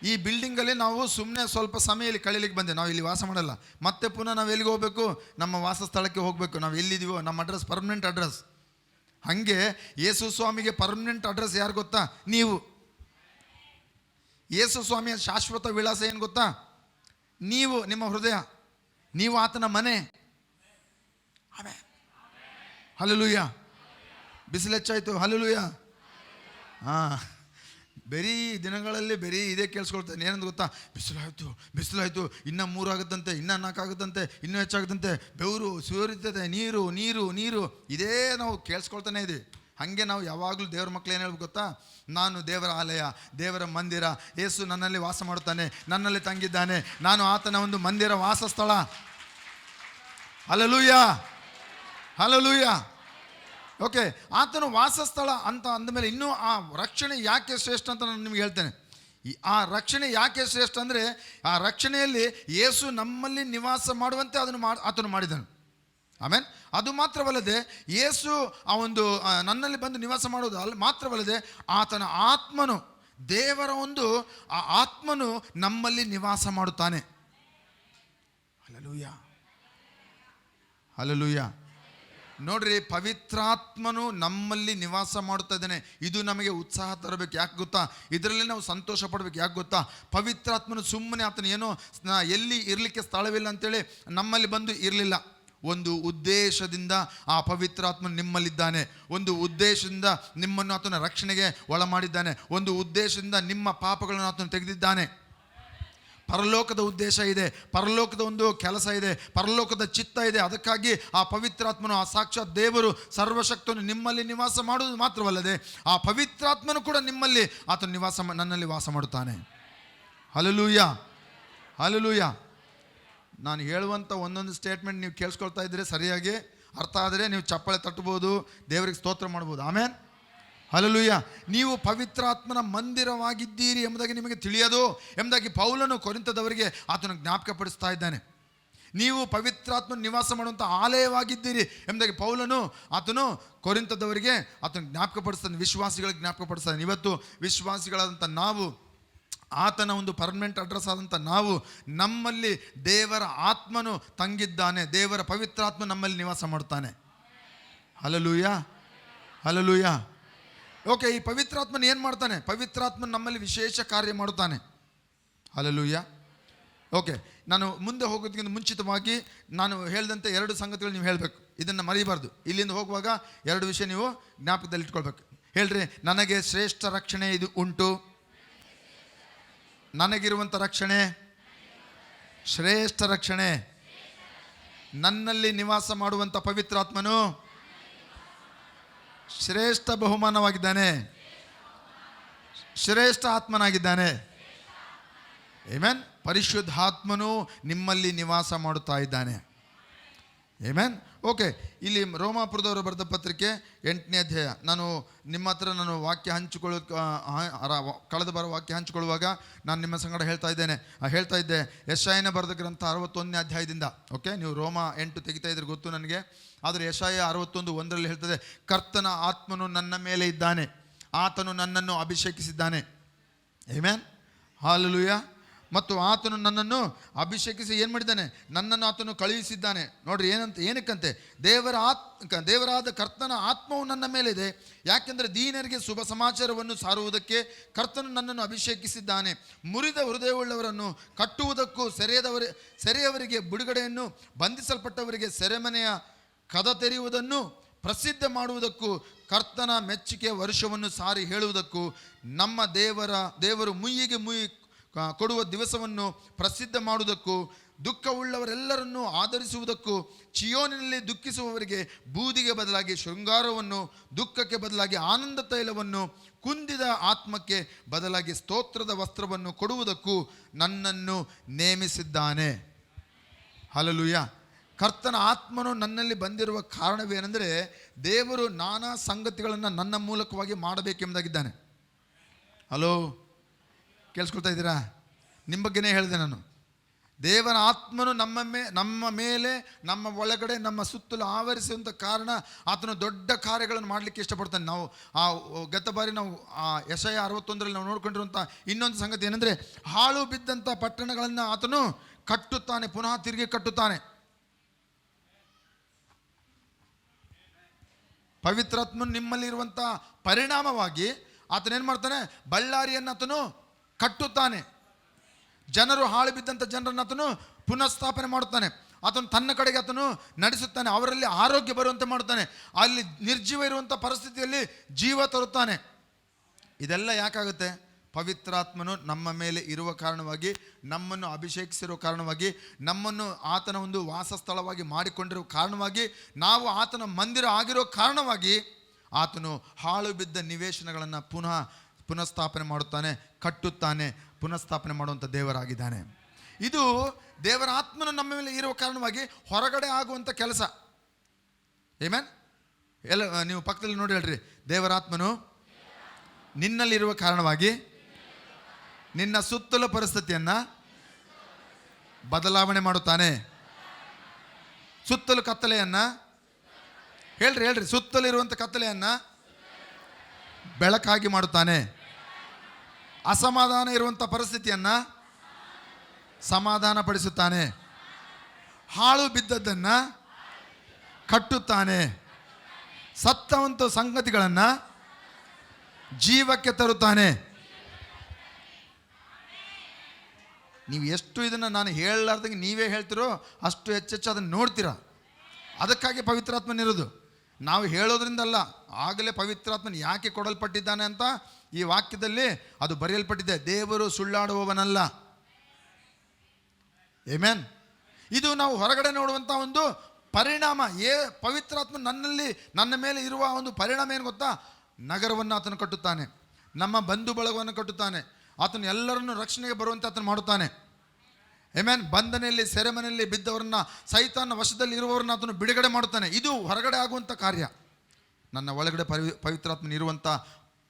ಈ ಬಿಲ್ಡಿಂಗಲ್ಲಿ ನಾವು ಸುಮ್ಮನೆ ಸ್ವಲ್ಪ ಸಮಯ ಇಲ್ಲಿ ಕಳೀಲಿಕ್ಕೆ ಬಂದೆ, ನಾವು ಇಲ್ಲಿ ವಾಸ ಮಾಡಲ್ಲ. ಮತ್ತೆ ಪುನಃ ನಾವು ಎಲ್ಲಿಗೆ ಹೋಗಬೇಕು? ನಮ್ಮ ವಾಸಸ್ಥಳಕ್ಕೆ ಹೋಗಬೇಕು. ನಾವು ಎಲ್ಲಿದ್ದೀವೋ ನಮ್ಮ ಅಡ್ರೆಸ್ ಪರ್ಮನೆಂಟ್ ಅಡ್ರೆಸ್. ಹಾಗೆ ಯೇಸು ಸ್ವಾಮಿಗೆ ಪರ್ಮನೆಂಟ್ ಅಡ್ರೆಸ್ ಯಾರು ಗೊತ್ತಾ? ನೀವು. ಯೇಸು ಸ್ವಾಮಿಯ ಶಾಶ್ವತ ವಿಳಾಸ ಏನು ಗೊತ್ತಾ? ನೀವು, ನಿಮ್ಮ ಹೃದಯ, ನೀವು ಆತನ ಮನೆ. ಆಮೇನ್, ಹಲ್ಲೆಲೂಯ. ಬಿಸಿಲು ಹೆಚ್ಚಾಯಿತು, ಹಲ್ಲೆಲೂಯ. ಬರೀ ದಿನಗಳಲ್ಲಿ ಬರೀ ಇದೇ ಕೇಳಿಸ್ಕೊಳ್ತೇನೆ. ಏನಂತ ಗೊತ್ತಾ? ಬಿಸಿಲಾಯಿತು, ಇನ್ನೂ 3 ಆಗುತ್ತಂತೆ, ಇನ್ನೂ 4 ಆಗುತ್ತಂತೆ, ಇನ್ನೂ ಹೆಚ್ಚಾಗುತ್ತಂತೆ, ಬೆವರು ಸುರಿತದೆ, ನೀರು ಇದೇ ನಾವು ಕೇಳಿಸ್ಕೊಳ್ತಾನೆ ಇದ್ದೀವಿ. ಹಾಗೆ ನಾವು ಯಾವಾಗಲೂ ದೇವರ ಮಕ್ಕಳು ಏನು ಹೇಳ್ಬೇಕು ಗೊತ್ತಾ? ನಾನು ದೇವರ ಆಲಯ, ದೇವರ ಮಂದಿರ, ಯೇಸು ನನ್ನಲ್ಲಿ ವಾಸ ಮಾಡುತ್ತಾನೆ, ನನ್ನಲ್ಲಿ ತಂಗಿದ್ದಾನೆ, ನಾನು ಆತನ ಒಂದು ಮಂದಿರ, ವಾಸಸ್ಥಳ. Hallelujah, hallelujah. ಓಕೆ, ಆತನ ವಾಸಸ್ಥಳ ಅಂತ ಅಂದಮೇಲೆ ಇನ್ನೂ ಆ ರಕ್ಷಣೆ ಯಾಕೆ ಶ್ರೇಷ್ಠ ಅಂತ ನಾನು ನಿಮ್ಗೆ ಹೇಳ್ತೇನೆ. ಆ ರಕ್ಷಣೆ ಯಾಕೆ ಶ್ರೇಷ್ಠ ಅಂದರೆ ಆ ರಕ್ಷಣೆಯಲ್ಲಿ ಯೇಸು ನಮ್ಮಲ್ಲಿ ನಿವಾಸ ಮಾಡುವಂತೆ ಆತನು ಮಾಡಿದನು. ಆಮೇನ್. ಅದು ಮಾತ್ರವಲ್ಲದೆ ಯೇಸು ಆ ಒಂದು ನನ್ನಲ್ಲಿ ಬಂದು ನಿವಾಸ ಮಾಡೋದು ಅಲ್ಲಿ ಮಾತ್ರವಲ್ಲದೆ ಆತನ ಆತ್ಮನು, ದೇವರ ಒಂದು ಆ ಆತ್ಮನು ನಮ್ಮಲ್ಲಿ ನಿವಾಸ ಮಾಡುತ್ತಾನೆ. Hallelujah, hallelujah. ನೋಡ್ರಿ, ಪವಿತ್ರಾತ್ಮನು ನಮ್ಮಲ್ಲಿ ನಿವಾಸ ಮಾಡುತ್ತಾ ಇದ್ದಾನೆ. ಇದು ನಮಗೆ ಉತ್ಸಾಹ ತರಬೇಕು. ಯಾಕೆ ಗೊತ್ತಾ? ಇದರಲ್ಲಿ ನಾವು ಸಂತೋಷ ಪಡಬೇಕು. ಯಾಕೆ ಗೊತ್ತಾ? ಪವಿತ್ರಾತ್ಮನು ಸುಮ್ಮನೆ ಆತನ ಏನೋ ಎಲ್ಲಿ ಇರಲಿಕ್ಕೆ ಸ್ಥಳವಿಲ್ಲ ಅಂತೇಳಿ ನಮ್ಮಲ್ಲಿ ಬಂದು ಇರಲಿಲ್ಲ. ಒಂದು ಉದ್ದೇಶದಿಂದ ಆ ಪವಿತ್ರಾತ್ಮನು ನಿಮ್ಮಲ್ಲಿದ್ದಾನೆ. ಒಂದು ಉದ್ದೇಶದಿಂದ ನಿಮ್ಮನ್ನು ಆತನ ರಕ್ಷಣೆಗೆ ಒಳ ಮಾಡಿದ್ದಾನೆ. ಒಂದು ಉದ್ದೇಶದಿಂದ ನಿಮ್ಮ ಪಾಪಗಳನ್ನು ಆತನು ತೆಗೆದಿದ್ದಾನೆ. ಪರಲೋಕದ ಉದ್ದೇಶ ಇದೆ, ಪರಲೋಕದ ಒಂದು ಕೆಲಸ ಇದೆ, ಪರಲೋಕದ ಚಿತ್ತ ಇದೆ. ಅದಕ್ಕಾಗಿ ಆ ಪವಿತ್ರಾತ್ಮನು, ಆ ಸಾಕ್ಷಾತ್ ದೇವರು ಸರ್ವಶಕ್ತನು ನಿಮ್ಮಲ್ಲಿ ನಿವಾಸ ಮಾಡುವುದು ಮಾತ್ರವಲ್ಲದೆ ಆ ಪವಿತ್ರಾತ್ಮನು ಕೂಡ ನಿಮ್ಮಲ್ಲಿ ಆತನು ನನ್ನಲ್ಲಿ ವಾಸ ಮಾಡುತ್ತಾನೆ. Hallelujah, hallelujah. ನಾನು ಹೇಳುವಂಥ ಒಂದೊಂದು ಸ್ಟೇಟ್ಮೆಂಟ್ ನೀವು ಕೇಳಿಸ್ಕೊಳ್ತಾ ಇದ್ದರೆ, ಸರಿಯಾಗಿ ಅರ್ಥ ಆದರೆ ನೀವು ಚಪ್ಪಾಳೆ ತಟ್ಟಬಹುದು, ದೇವರಿಗೆ ಸ್ತೋತ್ರ ಮಾಡ್ಬೋದು. ಆಮೇನ್, ಹಲ್ಲೆಲೂಯ. ನೀವು ಪವಿತ್ರಾತ್ಮನ ಮಂದಿರವಾಗಿದ್ದೀರಿ ಎಂಬುದಾಗಿ ನಿಮಗೆ ತಿಳಿಯೋದು ಎಂಬುದಾಗಿ ಪೌಲನು ಕೊರಿಂಥದವರಿಗೆ ಆತನು ಜ್ಞಾಪಕಪಡಿಸ್ತಾ ಇದ್ದಾನೆ. ನೀವು ಪವಿತ್ರಾತ್ಮನ ನಿವಾಸ ಮಾಡುವಂಥ ಆಲಯವಾಗಿದ್ದೀರಿ ಎಂಬುದಾಗಿ ಪೌಲನು ಆತನು ಕೊರಿಂಥದವರಿಗೆ ಆತನು ಜ್ಞಾಪಕಪಡಿಸ್ತಾನೆ, ವಿಶ್ವಾಸಿಗಳಿಗೆ ಜ್ಞಾಪಕಪಡಿಸ್ತಾನೆ. ಇವತ್ತು ವಿಶ್ವಾಸಿಗಳಾದಂಥ ನಾವು, ಆತನ ಒಂದು ಪರ್ಮನೆಂಟ್ ಅಡ್ರೆಸ್ ಆದಂಥ ನಾವು, ನಮ್ಮಲ್ಲಿ ದೇವರ ಆತ್ಮನು ತಂಗಿದ್ದಾನೆ, ದೇವರ ಪವಿತ್ರಾತ್ಮ ನಮ್ಮಲ್ಲಿ ನಿವಾಸ ಮಾಡ್ತಾನೆ. Hallelujah, hallelujah. ಓಕೆ, ಈ ಪವಿತ್ರಾತ್ಮನ ಏನು ಮಾಡ್ತಾನೆ? ಪವಿತ್ರಾತ್ಮನ ನಮ್ಮಲ್ಲಿ ವಿಶೇಷ ಕಾರ್ಯ ಮಾಡುತ್ತಾನೆ. ಹಲ್ಲೆಲೂಯ. ಓಕೆ, ನಾನು ಮುಂದೆ ಹೋಗೋದಕ್ಕಿಂತ ಮುಂಚಿತವಾಗಿ ನಾನು ಹೇಳಿದಂತೆ 2 ಸಂಗತಿಗಳು ನೀವು ಹೇಳಬೇಕು. ಇದನ್ನು ಮರೀಬಾರ್ದು. ಇಲ್ಲಿಂದ ಹೋಗುವಾಗ 2 ವಿಷಯ ನೀವು ಜ್ಞಾಪಕದಲ್ಲಿ ಇಟ್ಕೊಳ್ಬೇಕು. ಹೇಳ್ರಿ, ನನಗೆ ಶ್ರೇಷ್ಠ ರಕ್ಷಣೆ ಇದು ಉಂಟು. ನನಗಿರುವಂಥ ರಕ್ಷಣೆ ಶ್ರೇಷ್ಠ ರಕ್ಷಣೆ. ನನ್ನಲ್ಲಿ ನಿವಾಸ ಮಾಡುವಂಥ ಪವಿತ್ರಾತ್ಮನು ಶ್ರೇಷ್ಠ ಬಹುಮಾನವಾಗಿದ್ದಾನೆ, ಶ್ರೇಷ್ಠ ಆತ್ಮನಾಗಿದ್ದಾನೆ. ಆಮೆನ್. ಪರಿಶುದ್ಧಾತ್ಮನು ನಿಮ್ಮಲ್ಲಿ ನಿವಾಸ ಮಾಡುತ್ತಾ ಇದ್ದಾನೆ. ಆಮೆನ್. ಓಕೆ, ಇಲ್ಲಿ ರೋಮಾಪುರದವರು ಬರೆದ ಪತ್ರಿಕೆ 8ನೇ ಅಧ್ಯಾಯ. ನಾನು ನಿಮ್ಮ ಹತ್ರ ವಾಕ್ಯ ಕಳೆದ ಬಾರ ವಾಕ್ಯ ಹಂಚಿಕೊಳ್ಳುವಾಗ ನಾನು ನಿಮ್ಮ ಸಂಗಡ ಹೇಳ್ತಾ ಇದ್ದೆ ಯೆಶಾಯನ ಬರೆದ ಗ್ರಂಥ 61ನೇ ಅಧ್ಯಾಯದಿಂದ. ಓಕೆ, ನೀವು ರೋಮ 8 ತೆಗಿತಾ ಇದ್ರೆ ಗೊತ್ತು ನನಗೆ. ಆದರೆ ಯೆಶಾಯ 61:1 ಹೇಳ್ತದೆ, ಕರ್ತನ ಆತ್ಮನು ನನ್ನ ಮೇಲೆ ಇದ್ದಾನೆ, ಆತನು ನನ್ನನ್ನು ಅಭಿಷೇಕಿಸಿದ್ದಾನೆ. Amen, hallelujah. ಮತ್ತು ಆತನು ನನ್ನನ್ನು ಅಭಿಷೇಕಿಸಿ ಏನು ಮಾಡಿದ್ದಾನೆ, ನನ್ನನ್ನು ಆತನು ಕಳುಹಿಸಿದ್ದಾನೆ. ನೋಡ್ರಿ ಏನಕ್ಕಂತೆ, ದೇವರಾದ ಕರ್ತನ ಆತ್ಮವು ನನ್ನ ಮೇಲಿದೆ, ಯಾಕೆಂದರೆ ದೀನರಿಗೆ ಶುಭ ಸಮಾಚಾರವನ್ನು ಸಾರುವುದಕ್ಕೆ ಕರ್ತನು ನನ್ನನ್ನು ಅಭಿಷೇಕಿಸಿದ್ದಾನೆ. ಮುರಿದ ಹೃದಯವುಳ್ಳವರನ್ನು ಕಟ್ಟುವುದಕ್ಕೂ, ಸೆರೆಯವರಿಗೆ ಬಿಡುಗಡೆಯನ್ನು, ಬಂಧಿಸಲ್ಪಟ್ಟವರಿಗೆ ಸೆರೆಮನೆಯ ಕದ ತೆರೆಯುವುದನ್ನು ಪ್ರಸಿದ್ಧ ಮಾಡುವುದಕ್ಕೂ, ಕರ್ತನ ಮೆಚ್ಚುಗೆಯ ವರ್ಷವನ್ನು ಸಾರಿ ಹೇಳುವುದಕ್ಕೂ, ನಮ್ಮ ದೇವರು ಮುಯ್ಯಿಗೆ ಮುಯ್ಯಿ ಕೊಡುವ ದಿವಸವನ್ನು ಪ್ರಸಿದ್ಧ ಮಾಡುವುದಕ್ಕೂ, ದುಃಖವುಳ್ಳವರೆಲ್ಲರನ್ನು ಆಧರಿಸುವುದಕ್ಕೂ, ಚಿಯೋನಿನಲ್ಲಿ ದುಃಖಿಸುವವರಿಗೆ ಬೂದಿಗೆ ಬದಲಾಗಿ ಶೃಂಗಾರವನ್ನು, ದುಃಖಕ್ಕೆ ಬದಲಾಗಿ ಆನಂದ ತೈಲವನ್ನು, ಕುಂದಿದ ಆತ್ಮಕ್ಕೆ ಬದಲಾಗಿ ಸ್ತೋತ್ರದ ವಸ್ತ್ರವನ್ನು ಕೊಡುವುದಕ್ಕೂ ನನ್ನನ್ನು ನೇಮಿಸಿದ್ದಾನೆ. ಹಲ್ಲೆಲೂಯಾ. ಕರ್ತನ ಆತ್ಮನು ನನ್ನಲ್ಲಿ ಬಂದಿರುವ ಕಾರಣವೇನೆಂದರೆ, ದೇವರು ನಾನಾ ಸಂಗತಿಗಳನ್ನು ನನ್ನ ಮೂಲಕವಾಗಿ ಮಾಡಬೇಕೆಂಬುದಾಗಿದ್ದಾನೆ. ಹಲೋ, ಕೇಳಿಸ್ಕೊಳ್ತಾ ಇದ್ದೀರಾ? ನಿಮ್ಮ ಬಗ್ಗೆನೇ ಹೇಳಿದೆ ನಾನು. ದೇವರ ಆತ್ಮನು ನಮ್ಮ ಮೇಲೆ, ನಮ್ಮ ಒಳಗಡೆ, ನಮ್ಮ ಸುತ್ತಲೂ ಆವರಿಸುವಂಥ ಕಾರಣ ಆತನು ದೊಡ್ಡ ಕಾರ್ಯಗಳನ್ನು ಮಾಡಲಿಕ್ಕೆ ಇಷ್ಟಪಡ್ತಾನೆ. ನಾವು ಗತ ಬಾರಿ ನಾವು ಯೆಶಾಯ 61 ನಾವು ನೋಡ್ಕೊಂಡಿರುವಂಥ ಇನ್ನೊಂದು ಸಂಗತಿ ಏನಂದರೆ, ಹಾಳು ಬಿದ್ದಂಥ ಪಟ್ಟಣಗಳನ್ನು ಆತನು ಕಟ್ಟುತ್ತಾನೆ, ಪುನಃ ತಿರುಗಿ ಕಟ್ಟುತ್ತಾನೆ. ಪವಿತ್ರಾತ್ಮನು ನಿಮ್ಮಲ್ಲಿರುವಂಥ ಪರಿಣಾಮವಾಗಿ ಆತನೇನು ಮಾಡ್ತಾನೆ, ಬಳ್ಳಾರಿಯನ್ನು ಆತನು ಕಟ್ಟುತ್ತಾನೆ. ಜನರು ಹಾಳು ಬಿದ್ದಂಥ ಜನರನ್ನು ಆತನು ಪುನಃಸ್ಥಾಪನೆ ಮಾಡುತ್ತಾನೆ. ಆತನು ತನ್ನ ಕಡೆಗೆ ಆತನು ನಡೆಸುತ್ತಾನೆ. ಅವರಲ್ಲಿ ಆರೋಗ್ಯ ಬರುವಂತೆ ಮಾಡುತ್ತಾನೆ. ಅಲ್ಲಿ ನಿರ್ಜೀವ ಇರುವಂಥ ಪರಿಸ್ಥಿತಿಯಲ್ಲಿ ಜೀವ ತರುತ್ತಾನೆ. ಇದೆಲ್ಲ ಯಾಕಾಗುತ್ತೆ? ಪವಿತ್ರಾತ್ಮನು ನಮ್ಮ ಮೇಲೆ ಇರುವ ಕಾರಣವಾಗಿ, ನಮ್ಮನ್ನು ಅಭಿಷೇಕಿಸಿರುವ ಕಾರಣವಾಗಿ, ನಮ್ಮನ್ನು ಆತನ ಒಂದು ವಾಸಸ್ಥಳವಾಗಿ ಮಾಡಿಕೊಂಡಿರುವ ಕಾರಣವಾಗಿ, ನಾವು ಆತನ ಮಂದಿರ ಆಗಿರೋ ಕಾರಣವಾಗಿ ಆತನು ಹಾಳು ಬಿದ್ದ ನಿವೇಶನಗಳನ್ನು ಪುನಃಸ್ಥಾಪನೆ ಮಾಡುತ್ತಾನೆ, ಕಟ್ಟುತ್ತಾನೆ, ಪುನಃಸ್ಥಾಪನೆ ಮಾಡುವಂಥ ದೇವರಾಗಿದ್ದಾನೆ. ಇದು ದೇವರ ಆತ್ಮನು ನಮ್ಮ ಮೇಲೆ ಇರುವ ಕಾರಣವಾಗಿ ಹೊರಗಡೆ ಆಗುವಂಥ ಕೆಲಸ. ಆಮೆನ್. ಎಲ್ಲ ನೀವು ಪಕ್ಕದಲ್ಲಿ ನೋಡಿ ಹೇಳ್ರಿ, ದೇವರಾತ್ಮನು ನಿನ್ನಲ್ಲಿರುವ ಕಾರಣವಾಗಿ ನಿನ್ನ ಸುತ್ತಲ ಪರಿಸ್ಥಿತಿಯನ್ನು ಬದಲಾವಣೆ ಮಾಡುತ್ತಾನೆ. ಸುತ್ತಲೂ ಕತ್ತಲೆಯನ್ನು ಹೇಳ್ರಿ ಸುತ್ತಲಿರುವಂಥ ಕತ್ತಲೆಯನ್ನು ಬೆಳಕಾಗಿ ಮಾಡುತ್ತಾನೆ. ಅಸಮಾಧಾನ ಇರುವಂಥ ಪರಿಸ್ಥಿತಿಯನ್ನು ಸಮಾಧಾನ ಪಡಿಸುತ್ತಾನೆ. ಹಾಳು ಬಿದ್ದದ್ದನ್ನು ಕಟ್ಟುತ್ತಾನೆ. ಸತ್ತವಂತ ಸಂಗತಿಗಳನ್ನು ಜೀವಕ್ಕೆ ತರುತ್ತಾನೆ. ನೀವು ಎಷ್ಟು ಇದನ್ನು ನಾನು ಹೇಳಲಾರ್ದಂಗೆ ನೀವೇ ಹೇಳ್ತಿರೋ ಅಷ್ಟು ಹೆಚ್ಚೆಚ್ಚು ಅದನ್ನು ನೋಡ್ತೀರ. ಅದಕ್ಕಾಗಿ ಪವಿತ್ರಾತ್ಮನಿರೋದು. ನಾವು ಹೇಳೋದ್ರಿಂದಲ್ಲ, ಆಗಲೇ ಪವಿತ್ರಾತ್ಮನ ಯಾಕೆ ಕೊಡಲ್ಪಟ್ಟಿದ್ದಾನೆ ಅಂತ ಈ ವಾಕ್ಯದಲ್ಲಿ ಅದು ಬರೆಯಲ್ಪಟ್ಟಿದೆ. ದೇವರು ಸುಳ್ಳಾಡುವವನಲ್ಲ. ಆಮೆನ್. ಇದು ನಾವು ಹೊರಗಡೆ ನೋಡುವಂಥ ಒಂದು ಪರಿಣಾಮ. ಪವಿತ್ರಾತ್ಮ ನನ್ನ ಮೇಲೆ ಇರುವ ಒಂದು ಪರಿಣಾಮ ಏನು ಗೊತ್ತಾ? ನಗರವನ್ನು ಆತನು ಕಟ್ಟುತ್ತಾನೆ, ನಮ್ಮ ಬಂಧು ಬಳಗವನ್ನು ಕಟ್ಟುತ್ತಾನೆ, ಆತನು ಎಲ್ಲರನ್ನು ರಕ್ಷಣೆಗೆ ಬರುವಂತೆ ಆತನು ಮಾಡುತ್ತಾನೆ. ಆಮೆನ್. ಬಂಧನೆಯಲ್ಲಿ, ಸೆರೆಮನೆಯಲ್ಲಿ ಬಿದ್ದವರನ್ನ, ಸೈತಾನ ವಶದಲ್ಲಿ ಇರುವವರನ್ನ ಆತನು ಬಿಡುಗಡೆ ಮಾಡುತ್ತಾನೆ. ಇದು ಹೊರಗಡೆ ಆಗುವಂಥ ಕಾರ್ಯ. ನನ್ನ ಒಳಗಡೆ ಪವಿತ್ರಾತ್ಮನ ಇರುವಂಥ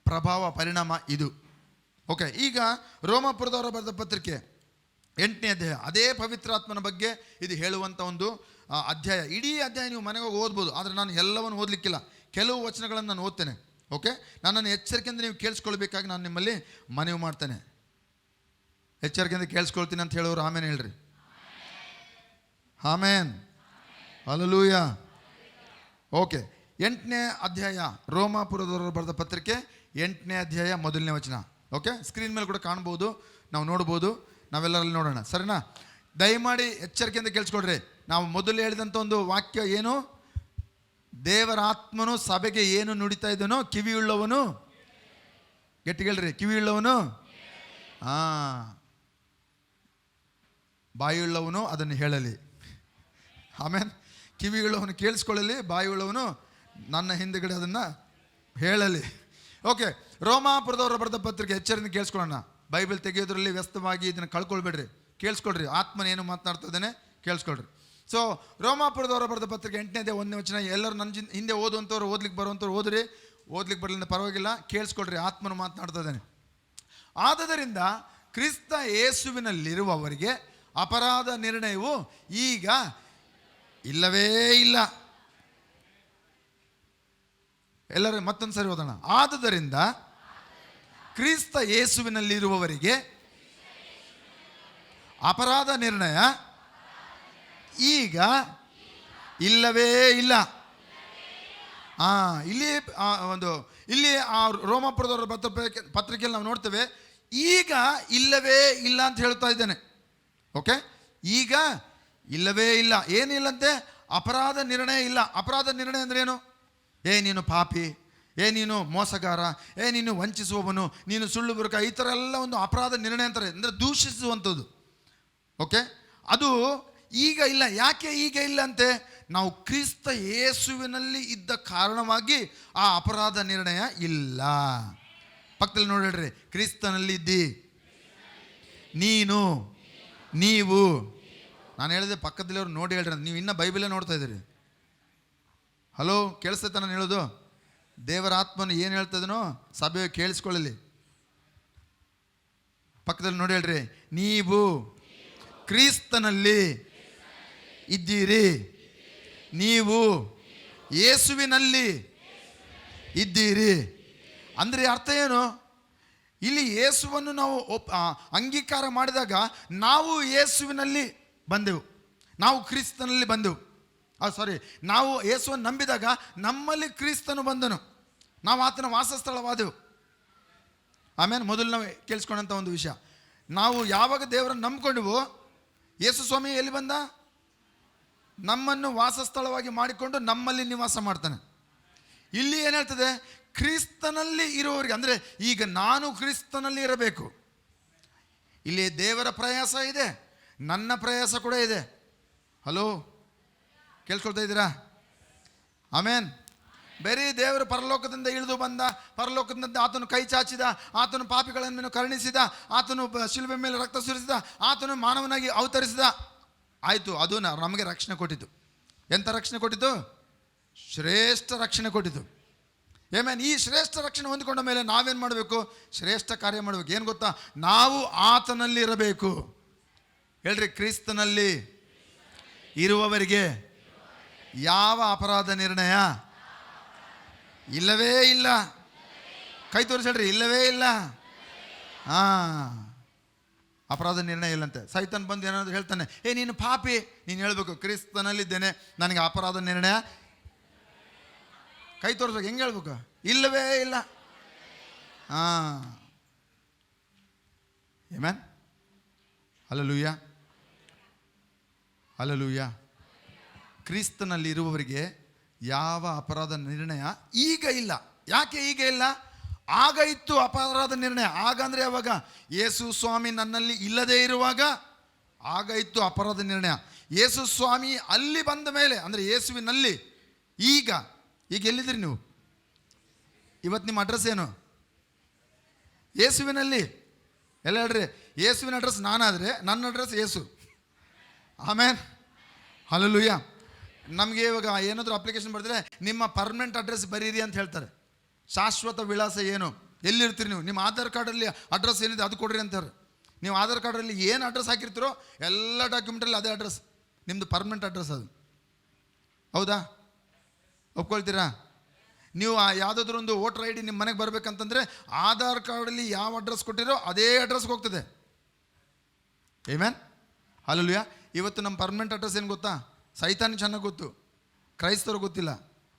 ಪ್ರಭಾವ, ಪರಿಣಾಮ ಇದು. ಓಕೆ, ಈಗ ರೋಮಾಪುರದವರ ಬರೆದ ಪತ್ರಿಕೆ 8ನೇ ಅಧ್ಯಾಯ, ಅದೇ ಪವಿತ್ರಾತ್ಮನ ಬಗ್ಗೆ ಇದು ಹೇಳುವಂಥ ಒಂದು ಅಧ್ಯಾಯ. ಇಡೀ ಅಧ್ಯಾಯ ನೀವು ಮನೆಗೆ ಹೋಗಿ ಓದ್ಬೋದು, ಆದರೆ ನಾನು ಎಲ್ಲವನ್ನು ಓದಲಿಕ್ಕಿಲ್ಲ. ಕೆಲವು ವಚನಗಳನ್ನು ನಾನು ಓದ್ತೇನೆ. ಓಕೆ, ನನ್ನನ್ನು ಎಚ್ಚರಿಕೆಯಿಂದ ನೀವು ಕೇಳಿಸ್ಕೊಳ್ಬೇಕಾಗಿ ನಾನು ನಿಮ್ಮಲ್ಲಿ ಮನವಿ ಮಾಡ್ತೇನೆ. ಎಚ್ಚರಿಕೆಯಿಂದ ಕೇಳಿಸ್ಕೊಳ್ತೀನಿ ಅಂತ ಹೇಳೋರು ಆಮೇನ್ ಹೇಳ್ರಿ. ಆಮೇನ್. ಹಲ್ಲೆಲೂಯಾ. ಓಕೆ, 8ನೇ ಅಧ್ಯಾಯ, ರೋಮಾಪುರದವರು ಬರೆದ ಪತ್ರಿಕೆ 8ನೇ ಅಧ್ಯಾಯ 1ನೇ ವಚನ. ಓಕೆ, ಸ್ಕ್ರೀನ್ ಮೇಲೆ ಕೂಡ ಕಾಣ್ಬೋದು, ನಾವು ನೋಡ್ಬೋದು, ನಾವೆಲ್ಲರಲ್ಲಿ ನೋಡೋಣ. ಸರಿನಾ? ದಯಮಾಡಿ ಎಚ್ಚರಿಕೆಯಿಂದ ಕೇಳಿಸ್ಕೊಳ್ರಿ. ನಾವು ಮೊದಲು ಹೇಳಿದಂಥ ಒಂದು ವಾಕ್ಯ ಏನು? ದೇವರ ಆತ್ಮನು ಸಭೆಗೆ ಏನು ನುಡಿತಾ ಇದ್ದನೋ, ಕಿವಿಯುಳ್ಳವನು, ಗಟ್ಟಿಗಳ್ರಿ, ಕಿವಿಯುಳ್ಳವನು, ಬಾಯಿಯುಳ್ಳವನು ಅದನ್ನು ಹೇಳಲಿ. ಆಮೇಲೆ ಕಿವಿಯುಳ್ಳವನು ಕೇಳಿಸ್ಕೊಳ್ಳಲಿ, ಬಾಯಿಯುಳ್ಳವನು ನನ್ನ ಹಿಂದುಗಡೆ ಅದನ್ನು ಹೇಳಲಿ. ಓಕೆ, ರೋಮಾಪುರದವರು ಬರೆದ ಪತ್ರಿಕೆ, ಎಚ್ಚರಿಕೆಯಿಂದ ಕೇಳಿಸ್ಕೊಳ್ಳೋಣ. ಬೈಬಲ್ ತೆಗೆಯೋದ್ರಲ್ಲಿ ವ್ಯಸ್ತವಾಗಿ ಇದನ್ನು ಕಳ್ಕೊಳ್ಬೇಡ್ರಿ, ಕೇಳಿಸ್ಕೊಳ್ರಿ. ಆತ್ಮನ ಏನು ಮಾತನಾಡ್ತಾ ಇದ್ದಾನೆ ಕೇಳಿಸ್ಕೊಳ್ರಿ. ಸೊ ರೋಮಾಪುರದವರ ಬರೆದ ಪತ್ರಿಕೆ 8ನೇ ಅಧ್ಯಾಯ 1ನೇ ವಚನ. ಎಲ್ಲರೂ ನನ್ನ ಹಿಂದೆ ಓದುವಂಥವ್ರು, ಓದ್ಲಿಕ್ಕೆ ಬರುವಂಥವ್ರು ಓದ್ರಿ, ಓದ್ಲಿಕ್ಕೆ ಬರಲಿಲ್ಲ ಪರವಾಗಿಲ್ಲ, ಕೇಳಿಸ್ಕೊಳ್ರಿ. ಆತ್ಮನು ಮಾತನಾಡ್ತಾ ಇದ್ದಾನೆ. ಆದುದರಿಂದ ಕ್ರಿಸ್ತ ಯೇಸುವಿನಲ್ಲಿರುವವರಿಗೆ ಅಪರಾಧ ನಿರ್ಣಯವು ಈಗ ಇಲ್ಲವೇ ಇಲ್ಲ. ಎಲ್ಲರೂ ಮತ್ತೊಂದು ಸರಿ ಓದೋಣ. ಆದುದರಿಂದ ಕ್ರಿಸ್ತ ಯೇಸುವಿನಲ್ಲಿರುವವರಿಗೆ ಅಪರಾಧ ನಿರ್ಣಯ ಈಗ ಇಲ್ಲವೇ ಇಲ್ಲ. ಇಲ್ಲಿ ಆ ರೋಮಾಪುರದವರ ಪತ್ರಿಕೆಯಲ್ಲಿ ನಾವು ನೋಡ್ತೇವೆ, ಈಗ ಇಲ್ಲವೇ ಇಲ್ಲ ಅಂತ ಹೇಳ್ತಾ ಇದ್ದೇನೆ. ಓಕೆ, ಈಗ ಇಲ್ಲವೇ ಇಲ್ಲ. ಏನಿಲ್ಲಂತೆ? ಅಪರಾಧ ನಿರ್ಣಯ ಇಲ್ಲ. ಅಪರಾಧ ನಿರ್ಣಯ ಅಂದ್ರೆ ಏನು? ನೀನು ಪಾಪಿ, ನೀನು ಮೋಸಗಾರ, ನೀನು ವಂಚಿಸುವವನು, ನೀನು ಸುಳ್ಳು ಬರುಕ, ಈ ಥರ ಎಲ್ಲ ಒಂದು ಅಪರಾಧ ನಿರ್ಣಯ ಅಂತಾರೆ, ಅಂದರೆ ದೂಷಿಸುವಂಥದ್ದು. ಓಕೆ, ಅದು ಈಗ ಇಲ್ಲ. ಯಾಕೆ ಈಗ ಇಲ್ಲ ಅಂತೆ? ನಾವು ಕ್ರಿಸ್ತ ಯೇಸುವಿನಲ್ಲಿ ಇದ್ದ ಕಾರಣವಾಗಿ ಆ ಅಪರಾಧ ನಿರ್ಣಯ ಇಲ್ಲ. ಪಕ್ಕದಲ್ಲಿ ನೋಡಿ ಹೇಳ್ರಿ, ಕ್ರಿಸ್ತನಲ್ಲಿ ಇದ್ದಿ, ನೀನು, ನೀವು. ನಾನು ಹೇಳಿದೆ ಪಕ್ಕದಲ್ಲಿವ್ರು ನೋಡಿ ಹೇಳ್ರಿ, ನೀವು ಇನ್ನೂ ಬೈಬಲೇ ನೋಡ್ತಾ ಇದ್ದೀರಿ. ಹಲೋ, ಕೇಳಿಸ್ತೈತೆ ನಾನು ಹೇಳೋದು? ದೇವರ ಆತ್ಮನು ಏನು ಹೇಳ್ತದನೋ ಸಭೆ ಕೇಳಿಸ್ಕೊಳ್ಳಲಿ. ಪಕ್ಕದಲ್ಲಿ ನೋಡಿ ಹೇಳ್ರಿ, ನೀವು ಕ್ರಿಸ್ತನಲ್ಲಿ ಇದ್ದೀರಿ, ನೀವು ಯೇಸುವಿನಲ್ಲಿ ಇದ್ದೀರಿ. ಅಂದರೆ ಅರ್ಥ ಏನು? ಇಲ್ಲಿ ಯೇಸುವನ್ನು ನಾವು ಅಂಗೀಕಾರ ಮಾಡಿದಾಗ ನಾವು ಯೇಸುವಿನಲ್ಲಿ ಬಂದೆವು, ನಾವು ಕ್ರಿಸ್ತನಲ್ಲಿ ಬಂದೆವು. ನಾವು ಯೇಸುವನ್ನು ನಂಬಿದಾಗ ನಮ್ಮಲ್ಲಿ ಕ್ರಿಸ್ತನು ಬಂದನು, ನಾವು ಆತನ ವಾಸಸ್ಥಳವಾದೆವು. ಆಮೇಲೆ ಮೊದಲು ನಾವು ಕೇಳಿಸ್ಕೊಂಡಂಥ ಒಂದು ವಿಷಯ, ನಾವು ಯಾವಾಗ ದೇವರನ್ನು ನಂಬ್ಕೊಂಡೆವು, ಯೇಸು ಸ್ವಾಮಿ ಎಲ್ಲಿ ಬಂದ? ನಮ್ಮನ್ನು ವಾಸಸ್ಥಳವಾಗಿ ಮಾಡಿಕೊಂಡು ನಮ್ಮಲ್ಲಿ ನಿವಾಸ ಮಾಡ್ತಾನೆ. ಇಲ್ಲಿ ಏನು ಹೇಳ್ತದೆ? ಕ್ರಿಸ್ತನಲ್ಲಿ ಇರುವವರಿಗೆ, ಅಂದರೆ ಈಗ ನಾನು ಕ್ರಿಸ್ತನಲ್ಲಿ ಇರಬೇಕು. ಇಲ್ಲಿ ದೇವರ ಪ್ರಯಾಸ ಇದೆ, ನನ್ನ ಪ್ರಯಾಸ ಕೂಡ ಇದೆ. ಹಲೋ, ಕೇಳಿಸ್ಕೊಳ್ತಾ ಇದ್ದೀರಾ? ಆಮೇನ್. ಬೇರೆ ದೇವರು ಪರಲೋಕದಿಂದ ಇಳಿದು ಬಂದ, ಪರಲೋಕದಿಂದ ಆತನು ಕೈ ಚಾಚಿದ, ಆತನು ಪಾಪಿಗಳನ್ನು ಕರುಣಿಸಿದ, ಆತನು ಶಿಲುಬೆ ಮೇಲೆ ರಕ್ತ ಸುರಿಸಿದ, ಆತನು ಮಾನವನಾಗಿ ಅವತರಿಸಿದ. ಆಯಿತು, ಅದು ನಮಗೆ ರಕ್ಷಣೆ ಕೊಟ್ಟಿತು. ಎಂಥ ರಕ್ಷಣೆ ಕೊಟ್ಟಿತು? ಶ್ರೇಷ್ಠ ರಕ್ಷಣೆ ಕೊಟ್ಟಿತು. ಏಮೇನ್. ಈ ಶ್ರೇಷ್ಠ ರಕ್ಷಣೆ ಹೊಂದಿಕೊಂಡ ಮೇಲೆ ನಾವೇನು ಮಾಡಬೇಕು? ಶ್ರೇಷ್ಠ ಕಾರ್ಯ ಮಾಡಬೇಕು. ಏನು ಗೊತ್ತಾ? ನಾವು ಆತನಲ್ಲಿ ಇರಬೇಕು. ಹೇಳ್ರಿ, ಕ್ರಿಸ್ತನಲ್ಲಿ ಇರುವವರಿಗೆ ಯಾವ ಅಪರಾಧ ನಿರ್ಣಯ ಇಲ್ಲವೇ ಇಲ್ಲ. ಕೈ ತೋರಿಸಿ ಹೇಳ್ರಿ, ಇಲ್ಲವೇ ಇಲ್ಲ. ಅಪರಾಧ ನಿರ್ಣಯ ಇಲ್ಲಂತೆ. ಸೈತಾನ್ ಬಂದು ಏನಾದ್ರು ಹೇಳ್ತಾನೆ, ನೀನು ಪಾಪಿ, ನೀನು ಹೇಳ್ಬೇಕು ಕ್ರಿಸ್ತನಲ್ಲಿದ್ದೇನೆ, ನನಗೆ ಅಪರಾಧ ನಿರ್ಣಯ. ಕೈ ತೋರಿಸ್ಬೇಕು, ಹೆಂಗೆ ಹೇಳ್ಬೇಕು? ಇಲ್ಲವೇ ಇಲ್ಲ. ಆಮೆನ್. Hallelujah, hallelujah. ಕ್ರಿಸ್ತನಲ್ಲಿ ಇರುವವರಿಗೆ ಯಾವ ಅಪರಾಧ ನಿರ್ಣಯ ಈಗ ಇಲ್ಲ. ಯಾಕೆ ಈಗ ಇಲ್ಲ? ಆಗ ಇತ್ತು ಅಪರಾಧ ನಿರ್ಣಯ. ಆಗ ಅಂದರೆ ಯಾವಾಗ? ಯೇಸು ಸ್ವಾಮಿ ನನ್ನಲ್ಲಿ ಇಲ್ಲದೇ ಇರುವಾಗ ಆಗ ಇತ್ತು ಅಪರಾಧ ನಿರ್ಣಯ. ಯೇಸು ಸ್ವಾಮಿ ಅಲ್ಲಿ ಬಂದ ಮೇಲೆ, ಅಂದರೆ ಯೇಸುವಿನಲ್ಲಿ ಈಗ ಎಲ್ಲಿದ್ದೀರಿ ನೀವು? ಇವತ್ತು ನಿಮ್ಮ ಅಡ್ರೆಸ್ ಏನು? ಯೇಸುವಿನಲ್ಲಿ. ಎಲ್ಲ ಹೇಳ್ರಿ, ಯೇಸುವಿನ ಅಡ್ರೆಸ್ ನಾನಾದರೆ ನನ್ನ ಅಡ್ರೆಸ್ ಯೇಸು. ಆಮೇನ್, ಹಲ್ಲೆಲೂಯಾ. ನಮಗೆ ಇವಾಗ ಏನಾದರೂ ಅಪ್ಲಿಕೇಶನ್ ಬರೆದ್ರೆ ನಿಮ್ಮ ಪರ್ಮನೆಂಟ್ ಅಡ್ರೆಸ್ ಬರೀರಿ ಅಂತ ಹೇಳ್ತಾರೆ. ಶಾಶ್ವತ ವಿಳಾಸ ಏನು, ಎಲ್ಲಿರ್ತೀರಿ ನೀವು, ನಿಮ್ಮ ಆಧಾರ್ ಕಾರ್ಡಲ್ಲಿ ಅಡ್ರೆಸ್ ಏನಿದೆ ಅದು ಕೊಡ್ರಿ ಅಂತಾರೆ. ನೀವು ಆಧಾರ್ ಕಾರ್ಡಲ್ಲಿ ಏನು ಅಡ್ರೆಸ್ ಹಾಕಿರ್ತೀರೋ ಎಲ್ಲ ಡಾಕ್ಯುಮೆಂಟಲ್ಲಿ ಅದೇ ಅಡ್ರೆಸ್, ನಿಮ್ಮದು ಪರ್ಮನೆಂಟ್ ಅಡ್ರೆಸ್ ಅದು. ಹೌದಾ? ಒಪ್ಕೊಳ್ತೀರಾ? ನೀವು ಯಾವುದಾದ್ರೂ ಒಂದು ವೋಟರ್ ಐ ಡಿ ನಿಮ್ಮ ಮನೆಗೆ ಬರಬೇಕಂತಂದರೆ ಆಧಾರ್ ಕಾರ್ಡಲ್ಲಿ ಯಾವ ಅಡ್ರೆಸ್ ಕೊಟ್ಟಿರೋ ಅದೇ ಅಡ್ರೆಸ್ಗೆ ಹೋಗ್ತದೆ. Amen, hallelujah. ಇವತ್ತು ನಮ್ಮ ಪರ್ಮನೆಂಟ್ ಅಡ್ರೆಸ್ ಏನು ಗೊತ್ತಾ? ಸೈತಾನಿಗೆ ಚೆನ್ನಾಗಿ ಗೊತ್ತು, ಕ್ರೈಸ್ತರು ಗೊತ್ತಿಲ್ಲ.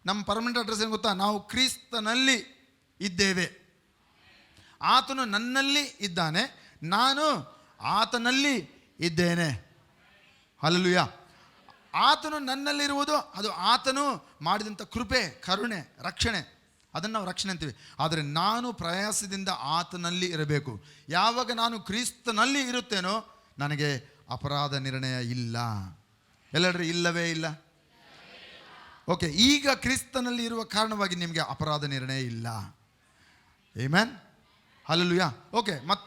ನಮ್ಮ ಪರ್ಮನೆಂಟ್ ಅಡ್ರೆಸ್ ಏನು ಗೊತ್ತಾ? ನಾವು ಕ್ರಿಸ್ತನಲ್ಲಿ ಇದ್ದೇವೆ. ಆತನು ನನ್ನಲ್ಲಿ ಇದ್ದಾನೆ, ನಾನು ಆತನಲ್ಲಿ ಇದ್ದೇನೆ. ಹಲ್ಲೆಲೂಯಾ. ಆತನು ನನ್ನಲ್ಲಿರುವುದು ಅದು ಆತನು ಮಾಡಿದಂಥ ಕೃಪೆ, ಕರುಣೆ, ರಕ್ಷಣೆ, ಅದನ್ನು ನಾವು ರಕ್ಷಣೆ ಅಂತೀವಿ. ಆದರೆ ನಾನು ಪ್ರಯಾಸದಿಂದ ಆತನಲ್ಲಿ ಇರಬೇಕು. ಯಾವಾಗ ನಾನು ಕ್ರಿಸ್ತನಲ್ಲಿ ಇರುತ್ತೇನೋ ನನಗೆ ಅಪರಾಧ ನಿರ್ಣಯ ಇಲ್ಲ. ಎಲ್ಲರೂ ಇಲ್ಲವೇ ಇಲ್ಲ. ಓಕೆ, ಈಗ ಕ್ರಿಸ್ತನಲ್ಲಿ ಇರುವ ಕಾರಣವಾಗಿ ನಿಮಗೆ ಅಪರಾಧ ನಿರ್ಣಯ ಇಲ್ಲ. Amen, hallelujah. ಓಕೆ, ಮತ್ತೆ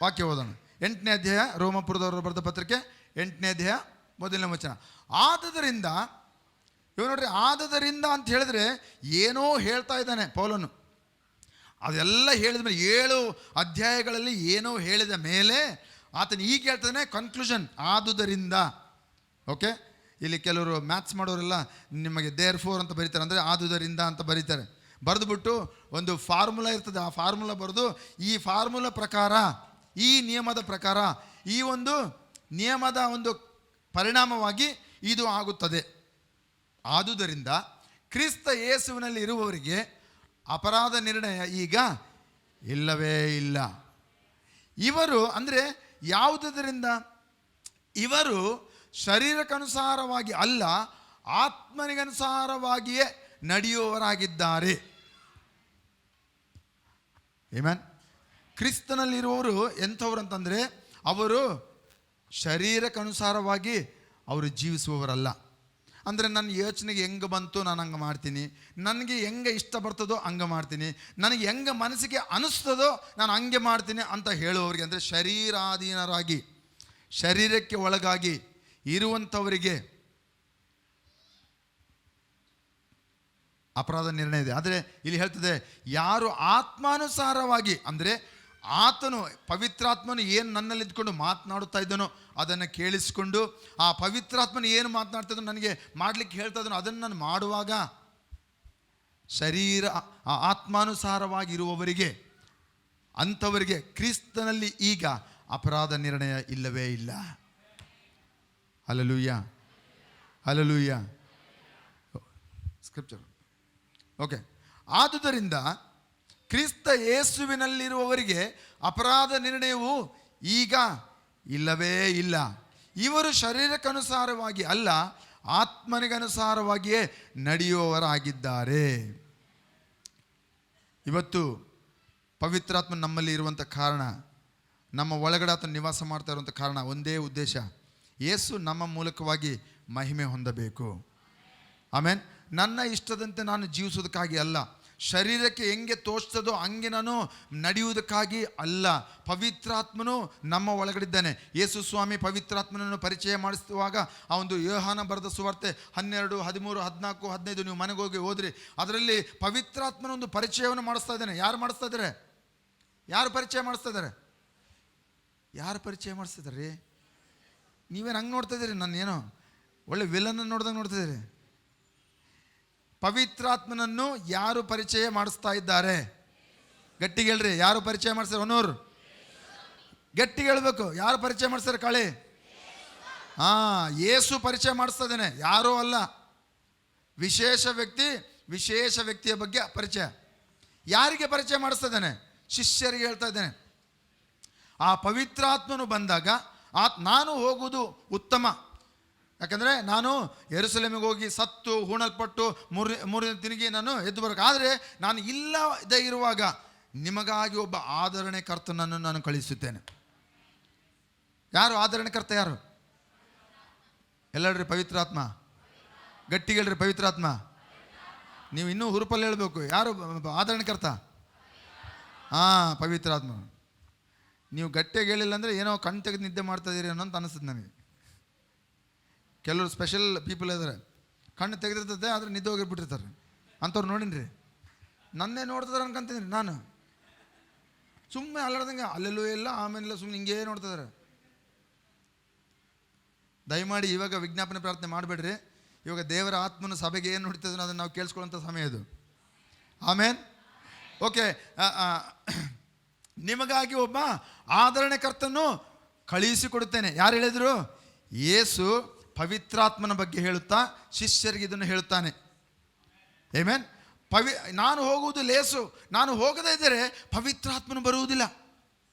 ವಾಕ್ಯ ಓದೋಣ. 8ನೇ ಅಧ್ಯಾಯ, ರೋಮಾಪುರದವರು ಬರೆದ ಪತ್ರಿಕೆ 8ನೇ ಅಧ್ಯಾಯ 1ನೇ ವಚನ. ಆದದರಿಂದ, ಇವ ನೋಡ್ರಿ, ಆದದರಿಂದ ಅಂತ ಹೇಳಿದ್ರೆ ಏನೋ ಹೇಳ್ತಾ ಇದ್ದಾನೆ ಪೌಲನು. ಅದೆಲ್ಲ ಹೇಳಿದ ಮೇಲೆ 7 ಅಧ್ಯಾಯಗಳಲ್ಲಿ ಏನೋ ಹೇಳಿದ ಮೇಲೆ ಆತನು ಈಗ ಹೇಳ್ತಾನೆ ಕನ್ಕ್ಲೂಷನ್, ಆದುದರಿಂದ. ಓಕೆ, ಇಲ್ಲಿ ಕೆಲವರು ಮ್ಯಾಥ್ಸ್ ಮಾಡೋರೆಲ್ಲ ನಿಮಗೆ ದೇರ್ ಫೋರ್ ಅಂತ ಬರೀತಾರೆ, ಅಂದರೆ ಆದುದರಿಂದ ಅಂತ ಬರೀತಾರೆ. ಬರೆದುಬಿಟ್ಟು ಒಂದು ಫಾರ್ಮುಲಾ ಇರ್ತದೆ, ಆ ಫಾರ್ಮುಲಾ ಬರೆದು ಈ ಫಾರ್ಮುಲಾ ಪ್ರಕಾರ, ಈ ನಿಯಮದ ಪ್ರಕಾರ, ಈ ಒಂದು ನಿಯಮದ ಒಂದು ಪರಿಣಾಮವಾಗಿ ಇದು ಆಗುತ್ತದೆ. ಆದುದರಿಂದ ಕ್ರಿಸ್ತ ಯೇಸುವಿನಲ್ಲಿ ಇರುವವರಿಗೆ ಅಪರಾಧ ನಿರ್ಣಯ ಈಗ ಇಲ್ಲವೇ ಇಲ್ಲ. ಇವರು ಅಂದರೆ ಯಾವುದರಿಂದ? ಇವರು ಶರೀರಕ್ಕನುಸಾರವಾಗಿ ಅಲ್ಲ, ಆತ್ಮನಿಗನುಸಾರವಾಗಿಯೇ ನಡೆಯುವವರಾಗಿದ್ದಾರೆ. ಆಮೆನ್. ಕ್ರಿಸ್ತನಲ್ಲಿರುವವರು ಎಂಥವ್ರು ಅಂತಂದರೆ, ಅವರು ಶರೀರಕ್ಕನುಸಾರವಾಗಿ ಅವರು ಜೀವಿಸುವವರಲ್ಲ. ಅಂದರೆ ನನ್ನ ಯೋಚನೆಗೆ ಹೆಂಗೆ ಬಂತು ನಾನು ಹಂಗೆ ಮಾಡ್ತೀನಿ, ನನಗೆ ಹೆಂಗೆ ಇಷ್ಟ ಬರ್ತದೋ ಹಂಗೆ ಮಾಡ್ತೀನಿ, ನನಗೆ ಹೆಂಗೆ ಮನಸ್ಸಿಗೆ ಅನಿಸ್ತದೋ ನಾನು ಹಂಗೆ ಮಾಡ್ತೀನಿ ಅಂತ ಹೇಳುವವರಿಗೆ, ಅಂದರೆ ಶರೀರಾಧೀನರಾಗಿ ಶರೀರಕ್ಕೆ ಒಳಗಾಗಿ ಇರುವಂಥವರಿಗೆ ಅಪರಾಧ ನಿರ್ಣಯ ಇದೆ. ಆದರೆ ಇಲ್ಲಿ ಹೇಳ್ತದೆ, ಯಾರು ಆತ್ಮಾನುಸಾರವಾಗಿ, ಅಂದರೆ ಆತನು ಪವಿತ್ರಾತ್ಮನು ಏನು ನನ್ನಲ್ಲಿ ಇದ್ಕೊಂಡು ಮಾತನಾಡುತ್ತಾ ಇದ್ದನೋ ಅದನ್ನು ಕೇಳಿಸ್ಕೊಂಡು, ಆ ಪವಿತ್ರಾತ್ಮನು ಏನು ಮಾತನಾಡ್ತಾ ಇದ್ದನೋ ನನಗೆ ಮಾಡಲಿಕ್ಕೆ ಹೇಳ್ತಾ ಇದ್ದನೋ ಅದನ್ನು ನಾನು ಮಾಡುವಾಗ, ಶರೀರ ಆತ್ಮಾನುಸಾರವಾಗಿರುವವರಿಗೆ, ಅಂಥವರಿಗೆ ಕ್ರಿಸ್ತನಲ್ಲಿ ಈಗ ಅಪರಾಧ ನಿರ್ಣಯ ಇಲ್ಲವೇ ಇಲ್ಲ. Hallelujah, hallelujah. ಸ್ಕ್ರಿಪ್ಚರ್. ಓಕೆ. ಆದುದರಿಂದ ಕ್ರಿಸ್ತ ಯೇಸುವಿನಲ್ಲಿರುವವರಿಗೆ ಅಪರಾಧ ನಿರ್ಣಯವು ಈಗ ಇಲ್ಲವೇ ಇಲ್ಲ. ಇವರು ಶರೀರಕ್ಕನುಸಾರವಾಗಿ ಅಲ್ಲ, ಆತ್ಮನಿಗನುಸಾರವಾಗಿಯೇ ನಡೆಯುವವರಾಗಿದ್ದಾರೆ. ಇವತ್ತು ಪವಿತ್ರಾತ್ಮ ನಮ್ಮಲ್ಲಿ ಇರುವಂಥ ಕಾರಣ, ನಮ್ಮ ಒಳಗಡೆ ಆತನ ನಿವಾಸ ಮಾಡ್ತಾ ಇರುವಂಥ ಕಾರಣ ಒಂದೇ ಉದ್ದೇಶ, ಯೇಸು ನಮ್ಮ ಮೂಲಕವಾಗಿ ಮಹಿಮೆ ಹೊಂದಬೇಕು. ಆಮೇನ್. ನನ್ನ ಇಷ್ಟದಂತೆ ನಾನು ಜೀವಿಸೋದಕ್ಕಾಗಿ ಅಲ್ಲ, ಶರೀರಕ್ಕೆ ಹೆಂಗೆ ತೋಚ್ತದೋ ಹಂಗೆ ನಾನು ನಡೆಯುವುದಕ್ಕಾಗಿ ಅಲ್ಲ. ಪವಿತ್ರಾತ್ಮನು ನಮ್ಮ ಒಳಗಡಿದ್ದಾನೆ. ಯೇಸು ಸ್ವಾಮಿ ಪವಿತ್ರಾತ್ಮನನ್ನು ಪರಿಚಯ ಮಾಡಿಸುವಾಗ ಆ ಒಂದು ಯೋಹಾನ ಬರೆದ ಸುವಾರ್ತೆ 12, 13, 14, 15 ನೀವು ಮನೆಗೆ ಹೋಗಿ ಓದ್ರಿ. ಅದರಲ್ಲಿ ಪವಿತ್ರಾತ್ಮನ ಒಂದು ಪರಿಚಯವನ್ನು ಮಾಡಿಸ್ತಾ ಇದ್ದಾನೆ. ಯಾರು ಮಾಡಿಸ್ತಾ ಇದ್ದಾರೆ? ಯಾರು ಪರಿಚಯ ಮಾಡಿಸ್ತಾ ಇದ್ದಾರೆ? ಯಾರು ಪರಿಚಯ ಮಾಡಿಸ್ತಿದ್ದಾರೆ ರೀ? ನೀವೇನು ಹಂಗೆ ನೋಡ್ತಾ ಇದ್ದೀರಿ? ನಾನು ಏನೋ ಒಳ್ಳೆ ವಿಲನ್ ನೋಡ್ದಂಗೆ ನೋಡ್ತಾ ಇದ್ದೀರಿ. ಪವಿತ್ರಾತ್ಮನನ್ನು ಯಾರು ಪರಿಚಯ ಮಾಡಿಸ್ತಾ ಇದ್ದಾರೆ? ಗಟ್ಟಿಗೆ ಹೇಳ್ರಿ, ಯಾರು ಪರಿಚಯ ಮಾಡಿಸ್ತಾರೆ? ಒನ್ನೂರು ಗಟ್ಟಿಗೆ ಹೇಳ್ಬೇಕು. ಯಾರು ಪರಿಚಯ ಮಾಡಿಸ್ತಾರೆ? ಕಾಳಿ. ಯೇಸು ಪರಿಚಯ ಮಾಡಿಸ್ತಾ ಇದ್ದಾನೆ, ಯಾರೂ ಅಲ್ಲ. ವಿಶೇಷ ವ್ಯಕ್ತಿ, ವಿಶೇಷ ವ್ಯಕ್ತಿಯ ಬಗ್ಗೆ ಪರಿಚಯ. ಯಾರಿಗೆ ಪರಿಚಯ ಮಾಡಿಸ್ತಾ ಇದ್ದಾನೆ? ಶಿಷ್ಯರಿಗೆ ಹೇಳ್ತಾ ಇದ್ದಾನೆ. ಆ ಪವಿತ್ರಾತ್ಮನು ಬಂದಾಗ ನಾನು ಹೋಗುವುದು ಉತ್ತಮ, ಯಾಕಂದರೆ ನಾನು ಯೆರೂಸಲೇಮಿಗೆ ಹೋಗಿ ಸತ್ತು ಹೂಣಲ್ಪಟ್ಟು ಮೂರನೇ ದಿನಕ್ಕೆ ನಾನು ಎದ್ದು ಬರೋಕೆ, ಆದರೆ ನಾನು ಇಲ್ಲದೇ ಇರುವಾಗ ನಿಮಗಾಗಿ ಒಬ್ಬ ಆದರಣೆಕರ್ತನನ್ನು ನಾನು ಕಳಿಸುತ್ತೇನೆ. ಯಾರು ಆದರಣೆಕರ್ತ? ಯಾರು? ಎಲ್ಲಡ್ರಿ ಪವಿತ್ರಾತ್ಮ. ಗಟ್ಟಿಗೆ ಹೇಳ್ರಿ, ಪವಿತ್ರಾತ್ಮ. ನೀವು ಇನ್ನೂ ಹುರುಪಲ್ಲಿ ಹೇಳಬೇಕು. ಯಾರು ಆದರಣೆಕರ್ತ? ಪವಿತ್ರಾತ್ಮ. ನೀವು ಗಟ್ಟಿಯಾಗಿ ಹೇಳಿಲ್ಲ ಅಂದರೆ ಏನೋ ಕಣ್ಣು ತೆಗೆದು ನಿದ್ದೆ ಮಾಡ್ತಾ ಇದ್ದೀರಿ ಅನ್ನೋ ಅಂತ ಅನಿಸುತ್ತೆ ನನಗೆ. ಕೆಲವರು ಸ್ಪೆಷಲ್ ಪೀಪಲ್ ಇದ್ದಾರೆ, ಕಣ್ಣು ತೆಗೆದಿರ್ತದೆ ಆದರೆ ನಿದ್ದೆ ಹೋಗಿಬಿಟ್ಟಿರ್ತಾರೆ. ಅಂಥವ್ರು ನೋಡಿನ್ರಿ. ನನ್ನೇ ನೋಡ್ತಿದ್ದಾರೆ ಅನ್ಕೊಂತೀನಿ ನಾನು. ಸುಮ್ಮನೆ ಅಲ್ಲಾಡ್ದಂಗೆ ಅಲ್ಲೆಲ್ಲೂ ಇಲ್ಲ, ಆಮೇಲೆ ಸುಮ್ಮನೆ ಹಿಂಗೇ ನೋಡ್ತಿದ್ದಾರೆ. ದಯಮಾಡಿ ಇವಾಗ ವಿಜ್ಞಾಪನೆ ಪ್ರಾರ್ಥನೆ ಮಾಡಬೇಡ್ರಿ. ಇವಾಗ ದೇವರ ಆತ್ಮನ ಸಭೆಗೆ ಏನು ನೋಡ್ತಿದ್ರು ಅದನ್ನು ನಾವು ಕೇಳಿಸ್ಕೊಳ್ಳೋಂಥ ಸಮಯ ಇದು. ಆಮೇನ್. ಓಕೆ. ನಿಮಗಾಗಿ ಒಬ್ಬ ಆದರಣೆಕರ್ತನು ಕಳುಹಿಸಿಕೊಡುತ್ತೇನೆ. ಯಾರು ಹೇಳಿದರು? ಯೇಸು ಪವಿತ್ರಾತ್ಮನ ಬಗ್ಗೆ ಹೇಳುತ್ತಾ ಶಿಷ್ಯರಿಗೆ ಇದನ್ನು ಹೇಳುತ್ತಾನೆ. ಆಮೆನ್. ನಾನು ಹೋಗುವುದು ಲೇಸು, ನಾನು ಹೋಗದೇ ಇದ್ದರೆ ಪವಿತ್ರಾತ್ಮನು ಬರುವುದಿಲ್ಲ.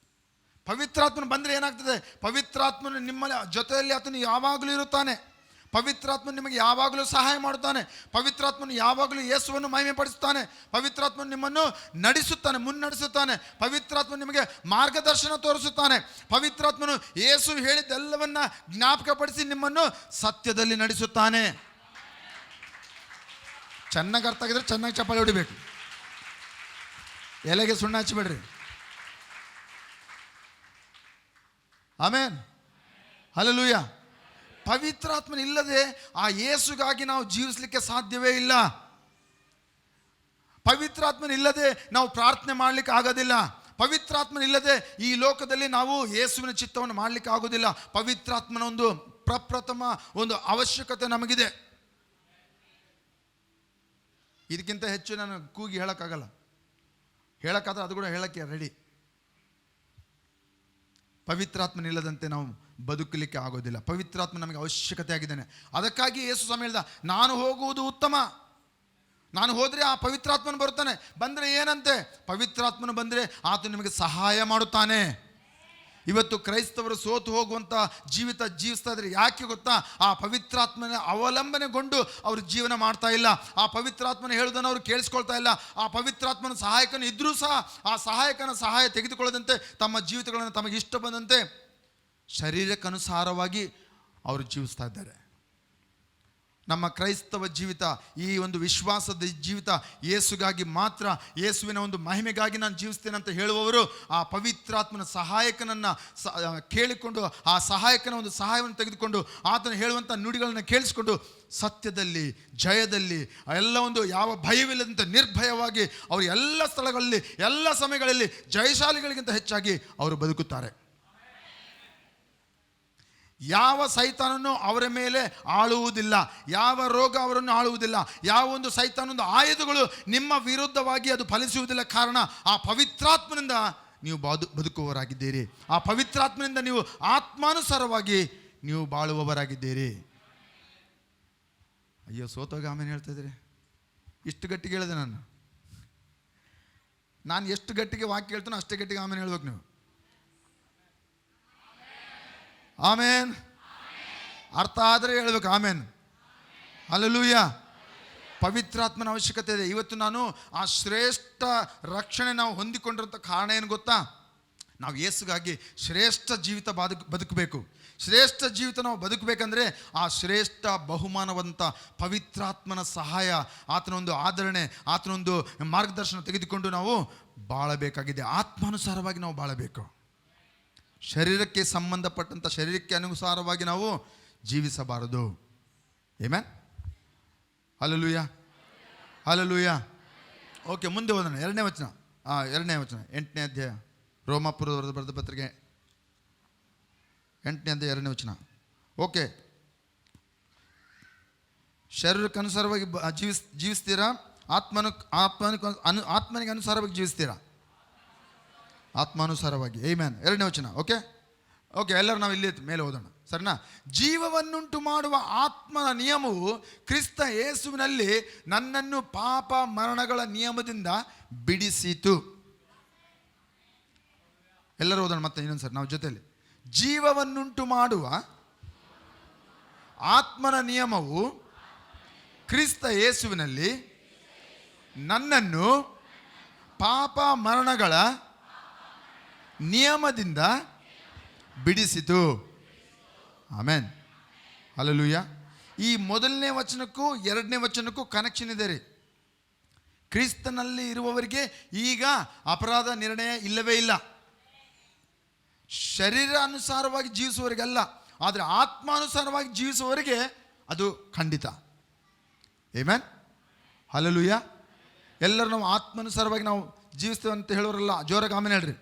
ಪವಿತ್ರಾತ್ಮನು ಬಂದರೆ ಏನಾಗ್ತದೆ? ಪವಿತ್ರಾತ್ಮನು ನಿಮ್ಮ ಜೊತೆಯಲ್ಲಿ ಆತನು ಯಾವಾಗಲೂ ಇರುತ್ತಾನೆ. ಪವಿತ್ರಾತ್ಮನು ನಿಮಗೆ ಯಾವಾಗಲೂ ಸಹಾಯ ಮಾಡುತ್ತಾನೆ. ಪವಿತ್ರಾತ್ಮನು ಯಾವಾಗಲೂ ಯೇಸುವನ್ನು ಮಹಿಮೆ ಪಡಿಸುತ್ತಾನೆ. ಪವಿತ್ರಾತ್ಮನು ನಿಮ್ಮನ್ನು ನಡೆಸುತ್ತಾನೆ, ಮುನ್ನಡೆಸುತ್ತಾನೆ. ಪವಿತ್ರಾತ್ಮನು ನಿಮಗೆ ಮಾರ್ಗದರ್ಶನ ತೋರಿಸುತ್ತಾನೆ. ಪವಿತ್ರಾತ್ಮನು ಯೇಸು ಹೇಳಿದ್ದೆಲ್ಲವನ್ನ ಜ್ಞಾಪಕಪಡಿಸಿ ನಿಮ್ಮನ್ನು ಸತ್ಯದಲ್ಲಿ ನಡೆಸುತ್ತಾನೆ. ಚೆನ್ನಾಗಿ ಅರ್ಥ ಆಗಿದ್ರೆ ಚೆನ್ನಾಗಿ ಚಪ್ಪಾಳೆ ಹೊಡಿಬೇಕು. ಎಲೆಗೆ ಸುಣ್ಣ ಹಚ್ಚಬೇಡ್ರಿ. ಆಮೇನ್. ಹಲ್ಲೆಲೂಯಾ. ಪವಿತ್ರಾತ್ಮನ ಇಲ್ಲದೆ ಆ ಯೇಸುಗಾಗಿ ನಾವು ಜೀವಿಸಲಿಕ್ಕೆ ಸಾಧ್ಯವೇ ಇಲ್ಲ. ಪವಿತ್ರಾತ್ಮನ ಇಲ್ಲದೆ ನಾವು ಪ್ರಾರ್ಥನೆ ಮಾಡಲಿಕ್ಕೆ ಆಗೋದಿಲ್ಲ. ಪವಿತ್ರಾತ್ಮನ ಇಲ್ಲದೆ ಈ ಲೋಕದಲ್ಲಿ ನಾವು ಯೇಸುವಿನ ಚಿತ್ತವನ್ನು ಮಾಡಲಿಕ್ಕೆ ಆಗೋದಿಲ್ಲ. ಪವಿತ್ರಾತ್ಮನ ಒಂದು ಪ್ರಪ್ರಥಮ ಒಂದು ಅವಶ್ಯಕತೆ ನಮಗಿದೆ. ಇದಕ್ಕಿಂತ ಹೆಚ್ಚು ನಾನು ಕೂಗಿ ಹೇಳೋಕ್ಕಾಗಲ್ಲ. ಹೇಳೋಕ್ಕಾದ್ರೆ ಅದು ಕೂಡ ಹೇಳೋಕ್ಕೆ ರೆಡಿ. ಪವಿತ್ರಾತ್ಮನಿಲ್ಲದಂತೆ ನಾವು ಬದುಕಲಿಕ್ಕೆ ಆಗೋದಿಲ್ಲ. ಪವಿತ್ರಾತ್ಮ ನಮಗೆ ಅವಶ್ಯಕತೆ ಆಗಿದ್ದಾನೆ. ಅದಕ್ಕಾಗಿ ಯೇಸು ಸ್ವಾಮಿ ಹೇಳ್ದ, ನಾನು ಹೋಗುವುದು ಉತ್ತಮ, ನಾನು ಹೋದರೆ ಆ ಪವಿತ್ರಾತ್ಮನು ಬರ್ತಾನೆ. ಬಂದರೆ ಏನಂತೆ? ಪವಿತ್ರಾತ್ಮನು ಬಂದರೆ ಆತ ನಿಮಗೆ ಸಹಾಯ ಮಾಡುತ್ತಾನೆ. ಇವತ್ತು ಕ್ರೈಸ್ತವರು ಸೋತು ಹೋಗುವಂಥ ಜೀವಿತ ಜೀವಿಸ್ತಾ ಇದ್ದಾರೆ. ಯಾಕೆ ಗೊತ್ತಾ? ಆ ಪವಿತ್ರಾತ್ಮನ ಅವಲಂಬನೆಗೊಂಡು ಅವರು ಜೀವನ ಮಾಡ್ತಾ ಇಲ್ಲ. ಆ ಪವಿತ್ರಾತ್ಮನ ಹೇಳುವುದನ್ನು ಅವರು ಕೇಳಿಸ್ಕೊಳ್ತಾ ಇಲ್ಲ. ಆ ಪವಿತ್ರಾತ್ಮನ ಸಹಾಯಕನು ಇದ್ದರೂ ಸಹ ಆ ಸಹಾಯಕನ ಸಹಾಯ ತೆಗೆದುಕೊಳ್ಳದಂತೆ ತಮ್ಮ ಜೀವಿತಗಳನ್ನು ತಮಗೆ ಇಷ್ಟ ಬಂದಂತೆ ಶರೀರಕ್ಕನುಸಾರವಾಗಿ ಅವರು ಜೀವಿಸ್ತಾ ಇದ್ದಾರೆ. ನಮ್ಮ ಕ್ರೈಸ್ತವ ಜೀವಿತ, ಈ ಒಂದು ವಿಶ್ವಾಸದ ಜೀವಿತ ಯೇಸುಗಾಗಿ ಮಾತ್ರ, ಯೇಸುವಿನ ಒಂದು ಮಹಿಮೆಗಾಗಿ ನಾನು ಜೀವಿಸ್ತೇನೆ ಅಂತ ಹೇಳುವವರು ಆ ಪವಿತ್ರಾತ್ಮನ ಸಹಾಯಕನನ್ನು ಕೇಳಿಕೊಂಡು, ಆ ಸಹಾಯಕನ ಒಂದು ಸಹಾಯವನ್ನು ತೆಗೆದುಕೊಂಡು ಆತನು ಹೇಳುವಂಥ ನುಡಿಗಳನ್ನು ಕೇಳಿಸಿಕೊಂಡು ಸತ್ಯದಲ್ಲಿ, ಜಯದಲ್ಲಿ, ಎಲ್ಲ ಒಂದು ಯಾವ ಭಯವಿಲ್ಲದಂತೆ ನಿರ್ಭಯವಾಗಿ ಅವರು ಎಲ್ಲ ಸ್ಥಳಗಳಲ್ಲಿ, ಎಲ್ಲ ಸಮಯಗಳಲ್ಲಿ ಜಯಶಾಲಿಗಳಿಗಿಂತ ಹೆಚ್ಚಾಗಿ ಅವರು ಬದುಕುತ್ತಾರೆ. ಯಾವ ಸೈತಾನನು ಅವರ ಮೇಲೆ ಆಳುವುದಿಲ್ಲ, ಯಾವ ರೋಗ ಅವರನ್ನು ಆಳುವುದಿಲ್ಲ, ಯಾವ ಒಂದು ಸೈತಾನೊಂದು ಆಯುಧಗಳು ನಿಮ್ಮ ವಿರುದ್ಧವಾಗಿ ಅದು ಫಲಿಸುವುದಿಲ್ಲ. ಕಾರಣ ಆ ಪವಿತ್ರಾತ್ಮನಿಂದ ನೀವು ಬದುಕುವವರಾಗಿದ್ದೀರಿ. ಆ ಪವಿತ್ರಾತ್ಮನಿಂದ ನೀವು ಆತ್ಮಾನುಸಾರವಾಗಿ ನೀವು ಬಾಳುವವರಾಗಿದ್ದೀರಿ. ಅಯ್ಯೋ, ಸೋತೋಗ ಆಮೇಲೆ ಹೇಳ್ತಾ ಇದ್ದೀರಿ. ಇಷ್ಟು ಗಟ್ಟಿಗೆ ಹೇಳಿದೆ ನಾನು ಎಷ್ಟು ಗಟ್ಟಿಗೆ ವಾಕ್ಯ ಹೇಳ್ತಾನೋ ಅಷ್ಟೇ ಗಟ್ಟಿಗೆ ಆಮೇಲೆ ಹೇಳ್ಬೇಕು ನೀವು. ಆಮೇನ್. ಅರ್ಥ ಆದರೆ ಹೇಳ್ಬೇಕು ಆಮೇನ್. ಹಲ್ಲೆಲೂಯ. ಪವಿತ್ರಾತ್ಮನ ಅವಶ್ಯಕತೆ ಇದೆ. ಇವತ್ತು ನಾನು ಆ ಶ್ರೇಷ್ಠ ರಕ್ಷಣೆ ನಾವು ಹೊಂದಿಕೊಂಡಿರೋಂಥ ಕಾರಣ ಏನು ಗೊತ್ತಾ? ನಾವು ಯೇಸುಗಾಗಿ ಶ್ರೇಷ್ಠ ಜೀವಿತ ಬದುಕಬೇಕು. ಶ್ರೇಷ್ಠ ಜೀವಿತ ನಾವು ಬದುಕಬೇಕಂದ್ರೆ ಆ ಶ್ರೇಷ್ಠ ಬಹುಮಾನವಂತ ಪವಿತ್ರಾತ್ಮನ ಸಹಾಯ, ಆತನೊಂದು ಆದರಣೆ, ಆತನೊಂದು ಮಾರ್ಗದರ್ಶನ ತೆಗೆದುಕೊಂಡು ನಾವು ಬಾಳಬೇಕಾಗಿದೆ. ಆತ್ಮಾನುಸಾರವಾಗಿ ನಾವು ಬಾಳಬೇಕು. ಶರೀರಕ್ಕೆ ಸಂಬಂಧಪಟ್ಟಂಥ, ಶರೀರಕ್ಕೆ ಅನುಸಾರವಾಗಿ ನಾವು ಜೀವಿಸಬಾರದು. ಆಮೆನ್. Hallelujah, hallelujah. ಓಕೆ, ಮುಂದೆ ಹೋಗೋಣ. 2ನೇ ವಚನ, 2ನೇ ವಚನ, 8ನೇ ಅಧ್ಯಾಯ, ರೋಮಾಪುರದ ಬರೆದ ಪತ್ರಿಕೆ 8ನೇ ಅಧ್ಯಾಯ 2ನೇ ವಚನ. ಓಕೆ, ಶರೀರಕ್ಕೆ ಅನುಸಾರವಾಗಿ ಜೀವಿಸ್ತೀರಾ? ಆತ್ಮನಿಗೆ ಅನುಸಾರವಾಗಿ ಜೀವಿಸ್ತೀರಾ? ಆತ್ಮಾನುಸಾರವಾಗಿ. ಆಮೆನ್. 2ನೇ ವಚನ. ಓಕೆ ಓಕೆ, ಎಲ್ಲರೂ ನಾವು ಇಲ್ಲಿ ಮೇಲೆ ಓದೋಣ, ಸರಿನಾ? ಜೀವವನ್ನುಂಟು ಮಾಡುವ ಆತ್ಮನ ನಿಯಮವು ಕ್ರಿಸ್ತ ಯೇಸುವಿನಲ್ಲಿ ನನ್ನನ್ನು ಪಾಪ ಮರಣಗಳ ನಿಯಮದಿಂದ ಬಿಡಿಸಿತು. ಎಲ್ಲರೂ ಓದೋಣ ಮತ್ತೆ ಇನ್ನೊಂದು ಸರಿ ನಾವು ಜೊತೆಯಲ್ಲಿ. ಜೀವವನ್ನುಂಟು ಮಾಡುವ ಆತ್ಮನ ನಿಯಮವು ಕ್ರಿಸ್ತ ಯೇಸುವಿನಲ್ಲಿ ನನ್ನನ್ನು ಪಾಪ ಮರಣಗಳ ನಿಯಮದಿಂದ ಬಿಡಿಸಿತು. ಆಮೆನ್. ಹಲ್ಲೆಲೂಯ. ಈ ಮೊದಲನೇ ವಚನಕ್ಕೂ 2ನೇ ವಚನಕ್ಕೂ ಕನೆಕ್ಷನ್ ಇದೆ ರೀ. ಕ್ರಿಸ್ತನಲ್ಲಿ ಇರುವವರಿಗೆ ಈಗ ಅಪರಾಧ ನಿರ್ಣಯ ಇಲ್ಲವೇ ಇಲ್ಲ. ಶರೀರ ಅನುಸಾರವಾಗಿ ಜೀವಿಸುವವರಿಗಲ್ಲ, ಆದರೆ ಆತ್ಮಾನುಸಾರವಾಗಿ ಜೀವಿಸುವವರಿಗೆ ಅದು ಖಂಡಿತ. ಆಮೆನ್. ಹಲ್ಲೆಲೂಯ. ಎಲ್ಲರೂ ನಾವು ಆತ್ಮಾನುಸಾರವಾಗಿ ನಾವು ಜೀವಿಸ್ತೇವೆ ಅಂತ ಹೇಳೋರಲ್ಲ, ಜೋರಾಗಿ ಆಮೇಲೆ ಹೇಳ್ರಿ.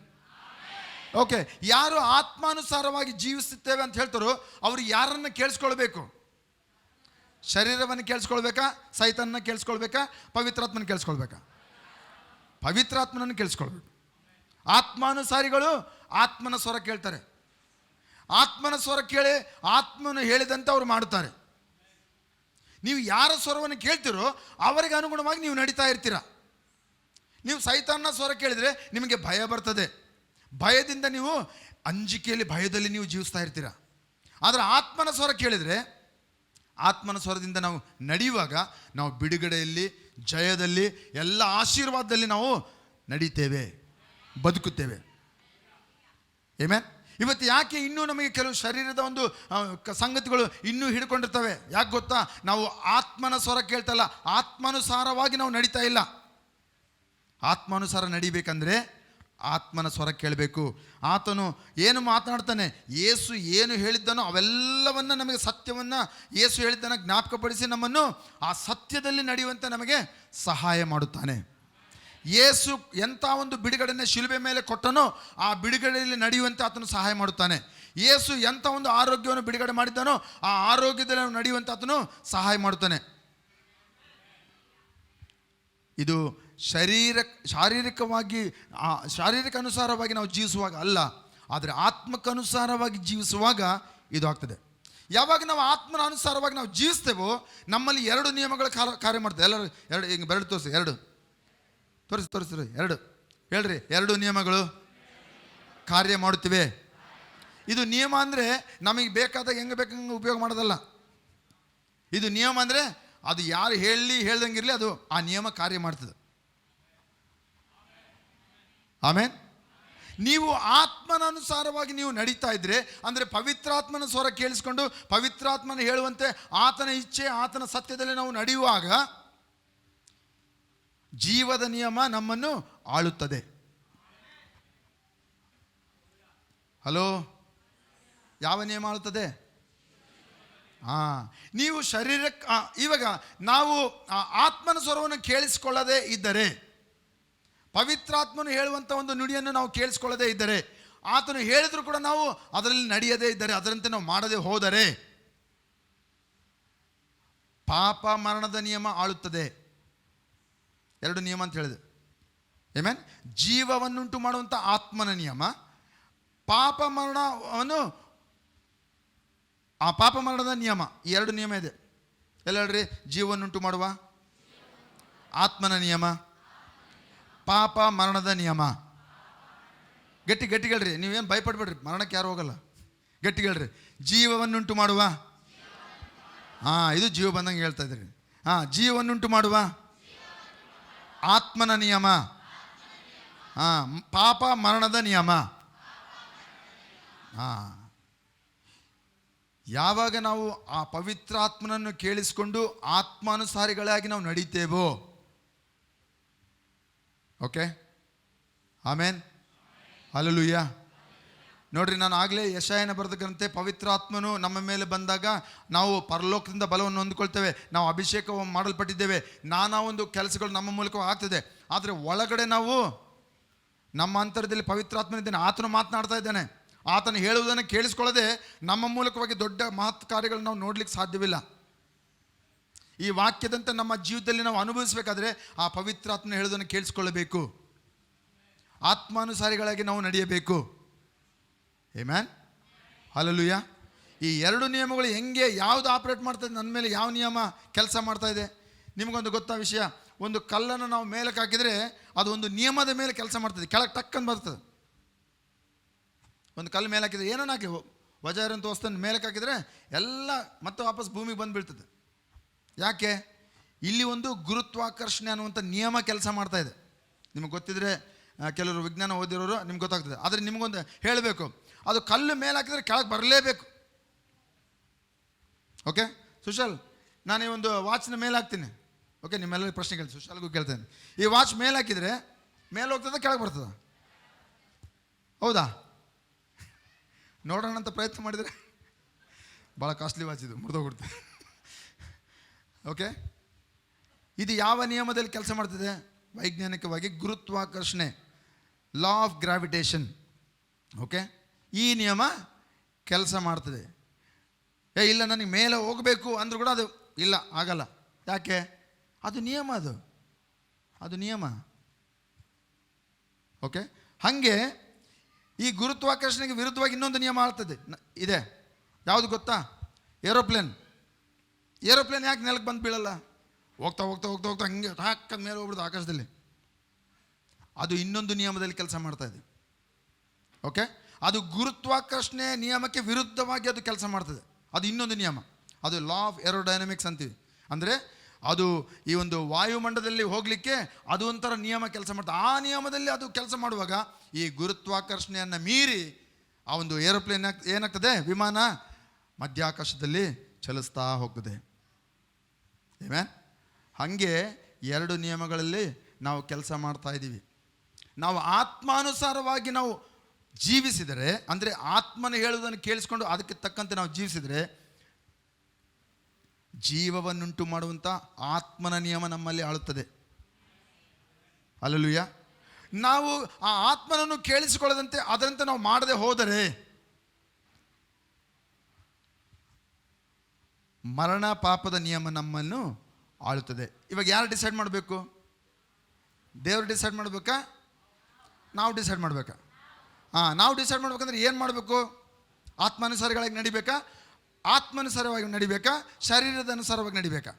ಓಕೆ, ಯಾರು ಆತ್ಮಾನುಸಾರವಾಗಿ ಜೀವಿಸುತ್ತೇವೆ ಅಂತ ಹೇಳ್ತಾರೋ ಅವರು ಯಾರನ್ನು ಕೇಳಿಸ್ಕೊಳ್ಬೇಕು? ಶರೀರವನ್ನು ಕೇಳಿಸ್ಕೊಳ್ಬೇಕಾ? ಸೈತಾನನ್ನ ಕೇಳಿಸ್ಕೊಳ್ಬೇಕಾ? ಪವಿತ್ರಾತ್ಮನ ಕೇಳಿಸ್ಕೊಳ್ಬೇಕಾ? ಪವಿತ್ರಾತ್ಮನನ್ನು ಕೇಳಿಸ್ಕೊಳ್ಬೇಕು. ಆತ್ಮಾನುಸಾರಿಗಳು ಆತ್ಮನ ಸ್ವರ ಕೇಳ್ತಾರೆ. ಆತ್ಮನ ಸ್ವರ ಕೇಳಿ ಆತ್ಮನು ಹೇಳಿದಂತೆ ಅವರು ಮಾಡುತ್ತಾರೆ. ನೀವು ಯಾರ ಸ್ವರವನ್ನು ಕೇಳ್ತೀರೋ ಅವರಿಗೆ ಅನುಗುಣವಾಗಿ ನೀವು ನಡೀತಾ ಇರ್ತೀರ. ನೀವು ಸೈತಾನನ ಸ್ವರ ಕೇಳಿದರೆ ನಿಮಗೆ ಭಯ ಬರ್ತದೆ. ಭಯದಿಂದ ನೀವು ಅಂಜಿಕೆಯಲ್ಲಿ, ಭಯದಲ್ಲಿ ನೀವು ಜೀವಿಸ್ತಾ ಇರ್ತೀರ. ಆದರೆ ಆತ್ಮನ ಸ್ವರ ಕೇಳಿದರೆ, ಆತ್ಮನ ಸ್ವರದಿಂದ ನಾವು ನಡೆಯುವಾಗ ನಾವು ಬಿಡುಗಡೆಯಲ್ಲಿ, ಜಯದಲ್ಲಿ, ಎಲ್ಲ ಆಶೀರ್ವಾದದಲ್ಲಿ ನಾವು ನಡೀತೇವೆ, ಬದುಕುತ್ತೇವೆ. ಆಮೆನ್. ಇವತ್ತು ಯಾಕೆ ಇನ್ನೂ ನಮಗೆ ಕೆಲವು ಶರೀರದ ಒಂದು ಸಂಗತಿಗಳು ಇನ್ನೂ ಹಿಡ್ಕೊಂಡಿರ್ತವೆ? ಯಾಕೆ ಗೊತ್ತಾ? ನಾವು ಆತ್ಮನ ಸ್ವರ ಕೇಳ್ತಲ್ಲ, ಆತ್ಮಾನುಸಾರವಾಗಿ ನಾವು ನಡೀತಾ ಇಲ್ಲ. ಆತ್ಮಾನುಸಾರ ನಡಿಬೇಕಂದ್ರೆ ಆತ್ಮನ ಸ್ವರ ಕೇಳಬೇಕು. ಆತನು ಏನು ಮಾತನಾಡ್ತಾನೆ, ಯೇಸು ಏನು ಹೇಳಿದ್ದನೋ ಅವೆಲ್ಲವನ್ನು ನಮಗೆ, ಸತ್ಯವನ್ನು ಯೇಸು ಹೇಳಿದ್ದನ್ನು ಜ್ಞಾಪಕಪಡಿಸಿ ನಮ್ಮನ್ನು ಆ ಸತ್ಯದಲ್ಲಿ ನಡೆಯುವಂತೆ ನಮಗೆ ಸಹಾಯ ಮಾಡುತ್ತಾನೆ. ಯೇಸು ಎಂಥ ಒಂದು ಬಿಡುಗಡೆಯನ್ನು ಶಿಲುಬೆ ಮೇಲೆ ಕೊಟ್ಟನೋ ಆ ಬಿಡುಗಡೆಯಲ್ಲಿ ನಡೆಯುವಂತೆ ಆತನು ಸಹಾಯ ಮಾಡುತ್ತಾನೆ. ಯೇಸು ಎಂಥ ಒಂದು ಆರೋಗ್ಯವನ್ನು ಬಿಡುಗಡೆ ಮಾಡಿದ್ದಾನೋ ಆ ಆರೋಗ್ಯದಲ್ಲಿ ನಡೆಯುವಂತೆ ಆತನು ಸಹಾಯ ಮಾಡುತ್ತಾನೆ. ಇದು ಶಾರೀರಿಕ ಅನುಸಾರವಾಗಿ ನಾವು ಜೀವಿಸುವಾಗ ಅಲ್ಲ, ಆದರೆ ಆತ್ಮಕ್ಕನುಸಾರವಾಗಿ ಜೀವಿಸುವಾಗ ಇದು ಆಗ್ತದೆ. ಯಾವಾಗ ನಾವು ಆತ್ಮನ ಅನುಸಾರವಾಗಿ ನಾವು ಜೀವಿಸ್ತೇವೋ ನಮ್ಮಲ್ಲಿ 2 ನಿಯಮಗಳು ಕಾರ್ಯ ಮಾಡ್ತವೆ. ಎಲ್ಲರೂ 2 ಹಿಂಗೆ ಬೆರಳು ತೋರಿಸಿ, 2 ತೋರಿಸ್ರಿ 2 ಹೇಳ್ರಿ. 2 ನಿಯಮಗಳು ಕಾರ್ಯ ಮಾಡುತ್ತಿವೆ. ಇದು ನಿಯಮ ಅಂದರೆ ನಮಗೆ ಬೇಕಾದಾಗ ಹೆಂಗೆ ಬೇಕಂಗೆ ಉಪಯೋಗ ಮಾಡೋದಲ್ಲ. ಇದು ನಿಯಮ ಅಂದರೆ ಅದು ಯಾರು ಹೇಳ್ದಂಗಿರಲಿ, ಅದು ಆ ನಿಯಮ ಕಾರ್ಯ ಮಾಡ್ತದೆ. ಆಮೇನ್. ನೀವು ಆತ್ಮನ ಅನುಸಾರವಾಗಿ ನೀವು ನಡೀತಾ ಇದ್ರೆ, ಅಂದರೆ ಪವಿತ್ರಾತ್ಮನ ಸ್ವರ ಕೇಳಿಸ್ಕೊಂಡು ಪವಿತ್ರಾತ್ಮನ ಹೇಳುವಂತೆ ಆತನ ಇಚ್ಛೆ ಆತನ ಸತ್ಯದಲ್ಲಿ ನಾವು ನಡೆಯುವಾಗ ಜೀವದ ನಿಯಮ ನಮ್ಮನ್ನು ಆಳುತ್ತದೆ. ಹಲೋ, ಯಾವ ನಿಯಮ ಆಳುತ್ತದೆ? ನೀವು ಶರೀರಕ್ಕೆ ಇವಾಗ ನಾವು ಆತ್ಮನ ಸ್ವರವನ್ನು ಕೇಳಿಸ್ಕೊಳ್ಳದೆ ಇದ್ದರೆ, ಪವಿತ್ರಾತ್ಮನು ಹೇಳುವಂಥ ಒಂದು ನುಡಿಯನ್ನು ನಾವು ಕೇಳಿಸ್ಕೊಳ್ಳದೆ ಇದ್ದರೆ, ಆತನು ಹೇಳಿದ್ರು ಕೂಡ ನಾವು ಅದರಲ್ಲಿ ನಡೆಯದೇ ಇದ್ದರೆ, ಅದರಂತೆ ನಾವು ಮಾಡದೆ ಹೋದರೆ ಪಾಪ ಮರಣದ ನಿಯಮ ಆಳುತ್ತದೆ. 2 ನಿಯಮ ಅಂತ ಹೇಳಿದೆ. ಆಮೆನ್. ಜೀವವನ್ನುಂಟು ಮಾಡುವಂಥ ಆತ್ಮನ ನಿಯಮ, ಪಾಪ ಮರಣವನ್ನು ಪಾಪ ಮರಣದ ನಿಯಮ. ಈ 2 ನಿಯಮ ಇದೆ. ಎಲ್ಲ ಹೇಳ್ರಿ. ಜೀವವನ್ನುಂಟು ಮಾಡುವ ಆತ್ಮನ ನಿಯಮ, ಪಾಪ ಮರಣದ ನಿಯಮ. ಗಟ್ಟಿಗೇಳ್ರಿ, ನೀವೇನು ಭಯಪಡ್ಬೇಡ್ರಿ, ಮರಣಕ್ಕೆ ಯಾರು ಹೋಗಲ್ಲ. ಗಟ್ಟಿಗೇಳ್ರಿ. ಜೀವವನ್ನುಂಟು ಮಾಡುವ, ಇದು ಜೀವ ಬಂದಂಗೆ ಹೇಳ್ತಾ ಇದ್ದೀರಿ. ಜೀವವನ್ನುಂಟು ಮಾಡುವ ಆತ್ಮನ ನಿಯಮ, ಪಾಪ ಮರಣದ ನಿಯಮ. ಯಾವಾಗ ನಾವು ಆ ಪವಿತ್ರಾತ್ಮನನ್ನು ಕೇಳಿಸಿಕೊಂಡು ಆತ್ಮಾನುಸಾರಿಗಳಾಗಿ ನಾವು ನಡೀತೇವೋ, ಓಕೆ, ಆಮೇನ್, ಹಲ್ಲೆಲೂಯ. ನೋಡ್ರಿ, ನಾನು ಆಗಲೇ ಯೆಶಾಯನ ಬರೆದಕ್ಕಂತೆ ಪವಿತ್ರಾತ್ಮನು ನಮ್ಮ ಮೇಲೆ ಬಂದಾಗ ನಾವು ಪರಲೋಕದಿಂದ ಬಲವನ್ನು ಹೊಂದಿಕೊಳ್ತೇವೆ, ನಾವು ಅಭಿಷೇಕ ಮಾಡಲ್ಪಟ್ಟಿದ್ದೇವೆ, ನಾನಾ ಒಂದು ಕೆಲಸಗಳು ನಮ್ಮ ಮೂಲಕ ಆಗ್ತದೆ. ಆದರೆ ಒಳಗಡೆ ನಾವು ನಮ್ಮ ಅಂತರದಲ್ಲಿ ಪವಿತ್ರಾತ್ಮನಿದ್ದೇನೆ, ಆತನು ಮಾತನಾಡ್ತಾ ಇದ್ದಾನೆ. ಆತನು ಹೇಳುವುದನ್ನು ಕೇಳಿಸ್ಕೊಳ್ಳದೆ ನಮ್ಮ ಮೂಲಕವಾಗಿ ದೊಡ್ಡ ಮಹತ್ ಕಾರ್ಯಗಳು ನಾವು ನೋಡ್ಲಿಕ್ಕೆ ಸಾಧ್ಯವಿಲ್ಲ. ಈ ವಾಕ್ಯದಂತೆ ನಮ್ಮ ಜೀವಿತದಲ್ಲಿ ನಾವು ಅನುಭವಿಸಬೇಕಾದ್ರೆ ಆ ಪವಿತ್ರಾತ್ಮನ ಹೇಳುವುದನ್ನು ಕೇಳಿಸ್ಕೊಳ್ಳಬೇಕು, ಆತ್ಮಾನುಸಾರಿಗಳಾಗಿ ನಾವು ನಡೆಯಬೇಕು. Amen, hallelujah. ಈ 2 ನಿಯಮಗಳು ಹೆಂಗೆ, ಯಾವುದು ಆಪರೇಟ್ ಮಾಡ್ತಾಯಿದೆ ನನ್ನ ಮೇಲೆ, ಯಾವ ನಿಯಮ ಕೆಲಸ ಮಾಡ್ತಾ ಇದೆ? ನಿಮಗೊಂದು ಗೊತ್ತಾ ವಿಷಯ, ಒಂದು ಕಲ್ಲನ್ನು ನಾವು ಮೇಲಕ್ಕೆ ಹಾಕಿದರೆ ಅದು ಒಂದು ನಿಯಮದ ಮೇಲೆ ಕೆಲಸ ಮಾಡ್ತದೆ, ಕೆಳಗೆ ಟಕ್ಕಂತ ಬರ್ತದೆ. ಒಂದು ಕಲ್ಲು ಮೇಲೆ ಹಾಕಿದರೆ ಏನನ್ನ ಹಾಕಿ ವಜಾರಂತ ವಸ್ತುವನ್ನು ಮೇಲಕ್ಕೆ ಹಾಕಿದರೆ ಎಲ್ಲ ಮತ್ತೆ ವಾಪಸ್ ಭೂಮಿಗೆ ಬಂದು ಬೀಳ್ತದೆ. ಯಾಕೆ? ಇಲ್ಲಿ ಒಂದು ಗುರುತ್ವಾಕರ್ಷಣೆ ಅನ್ನುವಂಥ ನಿಯಮ ಕೆಲಸ ಮಾಡ್ತಾ ಇದೆ. ನಿಮಗೆ ಗೊತ್ತಿದ್ರೆ, ಕೆಲವರು ವಿಜ್ಞಾನ ಓದಿರೋರು ನಿಮ್ಗೆ ಗೊತ್ತಾಗ್ತದೆ. ಆದರೆ ನಿಮಗೊಂದು ಹೇಳಬೇಕು, ಅದು ಕಲ್ಲು ಮೇಲೆ ಹಾಕಿದರೆ ಕೆಳಗೆ ಬರಲೇಬೇಕು. ಓಕೆ ಸುಶಾಲ್, ನಾನು ಈ ಒಂದು ವಾಚ್ನ ಮೇಲೆ ಹಾಕ್ತೀನಿ. ಓಕೆ, ನಿಮ್ಮೆಲ್ಲರಿಗೂ ಪ್ರಶ್ನೆ ಕೇಳ್ತೀನಿ, ಸುಶಾಲ್ಗೂ ಕೇಳ್ತೇನೆ. ಈ ವಾಚ್ ಮೇಲೆ ಹಾಕಿದರೆ ಮೇಲೆ ಹೋಗ್ತದೆ, ಕೆಳಗೆ ಬರ್ತದೆ? ಹೌದಾ? ನೋಡೋಣ ಅಂತ ಪ್ರಯತ್ನ ಮಾಡಿದರೆ ಭಾಳ ಕಾಸ್ಟ್ಲಿ ವಾಚ್ ಇದು, ಮುರಿದೋಗ್ಬಿಡ್ತೆ. ಓಕೆ, ಇದು ಯಾವ ನಿಯಮದಲ್ಲಿ ಕೆಲಸ ಮಾಡ್ತದೆ? ವೈಜ್ಞಾನಿಕವಾಗಿ ಗುರುತ್ವಾಕರ್ಷಣೆ, ಲಾ ಆಫ್ ಗ್ರಾವಿಟೇಷನ್. ಓಕೆ, ಈ ನಿಯಮ ಕೆಲಸ ಮಾಡ್ತದೆ. ಇಲ್ಲ ನನಗೆ ಮೇಲೆ ಹೋಗಬೇಕು ಅಂದರೂ ಕೂಡ ಅದು ಇಲ್ಲ, ಆಗಲ್ಲ. ಯಾಕೆ? ಅದು ನಿಯಮ, ಅದು ನಿಯಮ. ಓಕೆ, ಹಾಗೆ ಈ ಗುರುತ್ವಾಕರ್ಷಣೆಗೆ ವಿರುದ್ಧವಾಗಿ ಇನ್ನೊಂದು ನಿಯಮ ಆಳ್ತದೆ ಇದೆ. ಯಾವುದು ಗೊತ್ತಾ? ಏರೋಪ್ಲೇನ್ ಯಾಕೆ ನೆಲಕ್ಕೆ ಬಂದು ಬೀಳಲ್ಲ? ಹೋಗ್ತಾ ಹೋಗ್ತಾ ಹೋಗ್ತಾ ಹೋಗ್ತಾ ಹಂಗೆ ಹಾಕದ ಮೇಲೆ ಹೋಗ್ಬಿಡ್ದು ಆಕಾಶದಲ್ಲಿ. ಅದು ಇನ್ನೊಂದು ನಿಯಮದಲ್ಲಿ ಕೆಲಸ ಮಾಡ್ತಾ ಇದೆ. ಓಕೆ, ಅದು ಗುರುತ್ವಾಕರ್ಷಣೆ ನಿಯಮಕ್ಕೆ ವಿರುದ್ಧವಾಗಿ ಅದು ಕೆಲಸ ಮಾಡ್ತದೆ. ಅದು ಇನ್ನೊಂದು ನಿಯಮ, ಅದು ಲಾ ಆಫ್ ಏರೋಡೈನಮಿಕ್ಸ್ ಅಂತೀವಿ. ಅಂದರೆ ಅದು ಈ ಒಂದು ವಾಯುಮಂಡಲದಲ್ಲಿ ಹೋಗಲಿಕ್ಕೆ ಅದು ಒಂಥರ ನಿಯಮ ಕೆಲಸ ಮಾಡ್ತದೆ. ಆ ನಿಯಮದಲ್ಲಿ ಅದು ಕೆಲಸ ಮಾಡುವಾಗ ಈ ಗುರುತ್ವಾಕರ್ಷಣೆಯನ್ನು ಮೀರಿ ಆ ಒಂದು ಏರೋಪ್ಲೇನ್ ಏನಾಗ್ತದೆ, ವಿಮಾನ ಮಧ್ಯಾಕಾಶದಲ್ಲಿ ಚಲಿಸ್ತಾ ಹೋಗ್ತದೆ. ಆಮೆನ್. ಹಾಗೆ 2 ನಿಯಮಗಳಲ್ಲಿ ನಾವು ಕೆಲಸ ಮಾಡ್ತಾ ಇದ್ದೀವಿ. ನಾವು ಆತ್ಮಾನುಸಾರವಾಗಿ ನಾವು ಜೀವಿಸಿದರೆ, ಅಂದರೆ ಆತ್ಮನ ಹೇಳುವುದನ್ನು ಕೇಳಿಸ್ಕೊಂಡು ಅದಕ್ಕೆ ತಕ್ಕಂತೆ ನಾವು ಜೀವಿಸಿದರೆ, ಜೀವವನ್ನುಂಟು ಮಾಡುವಂಥ ಆತ್ಮನ ನಿಯಮ ನಮ್ಮಲ್ಲಿ ಆಳುತ್ತದೆ. ಹಲ್ಲೆಲೂಯ. ನಾವು ಆ ಆತ್ಮನನ್ನು ಕೇಳಿಸಿಕೊಳ್ಳದಂತೆ ಅದರಂತೆ ನಾವು ಮಾಡದೆ ಹೋದರೆ ಮರಣ ಪಾಪದ ನಿಯಮ ನಮ್ಮನ್ನು ಆಳುತ್ತದೆ. ಇವಾಗ ಯಾರು ಡಿಸೈಡ್ ಮಾಡಬೇಕು? ದೇವರು ಡಿಸೈಡ್ ಮಾಡಬೇಕಾ? ನಾವು ಡಿಸೈಡ್ ಮಾಡಬೇಕಾ? ನಾವು ಡಿಸೈಡ್ ಮಾಡ್ಬೇಕಂದ್ರೆ ಏನು ಮಾಡಬೇಕು? ಆತ್ಮಾನುಸಾರಗಳಾಗಿ ನಡಿಬೇಕಾ? ಆತ್ಮಾನುಸಾರವಾಗಿ ನಡಿಬೇಕಾ? ಶರೀರದ ಅನುಸಾರವಾಗಿ ನಡಿಬೇಕಾ?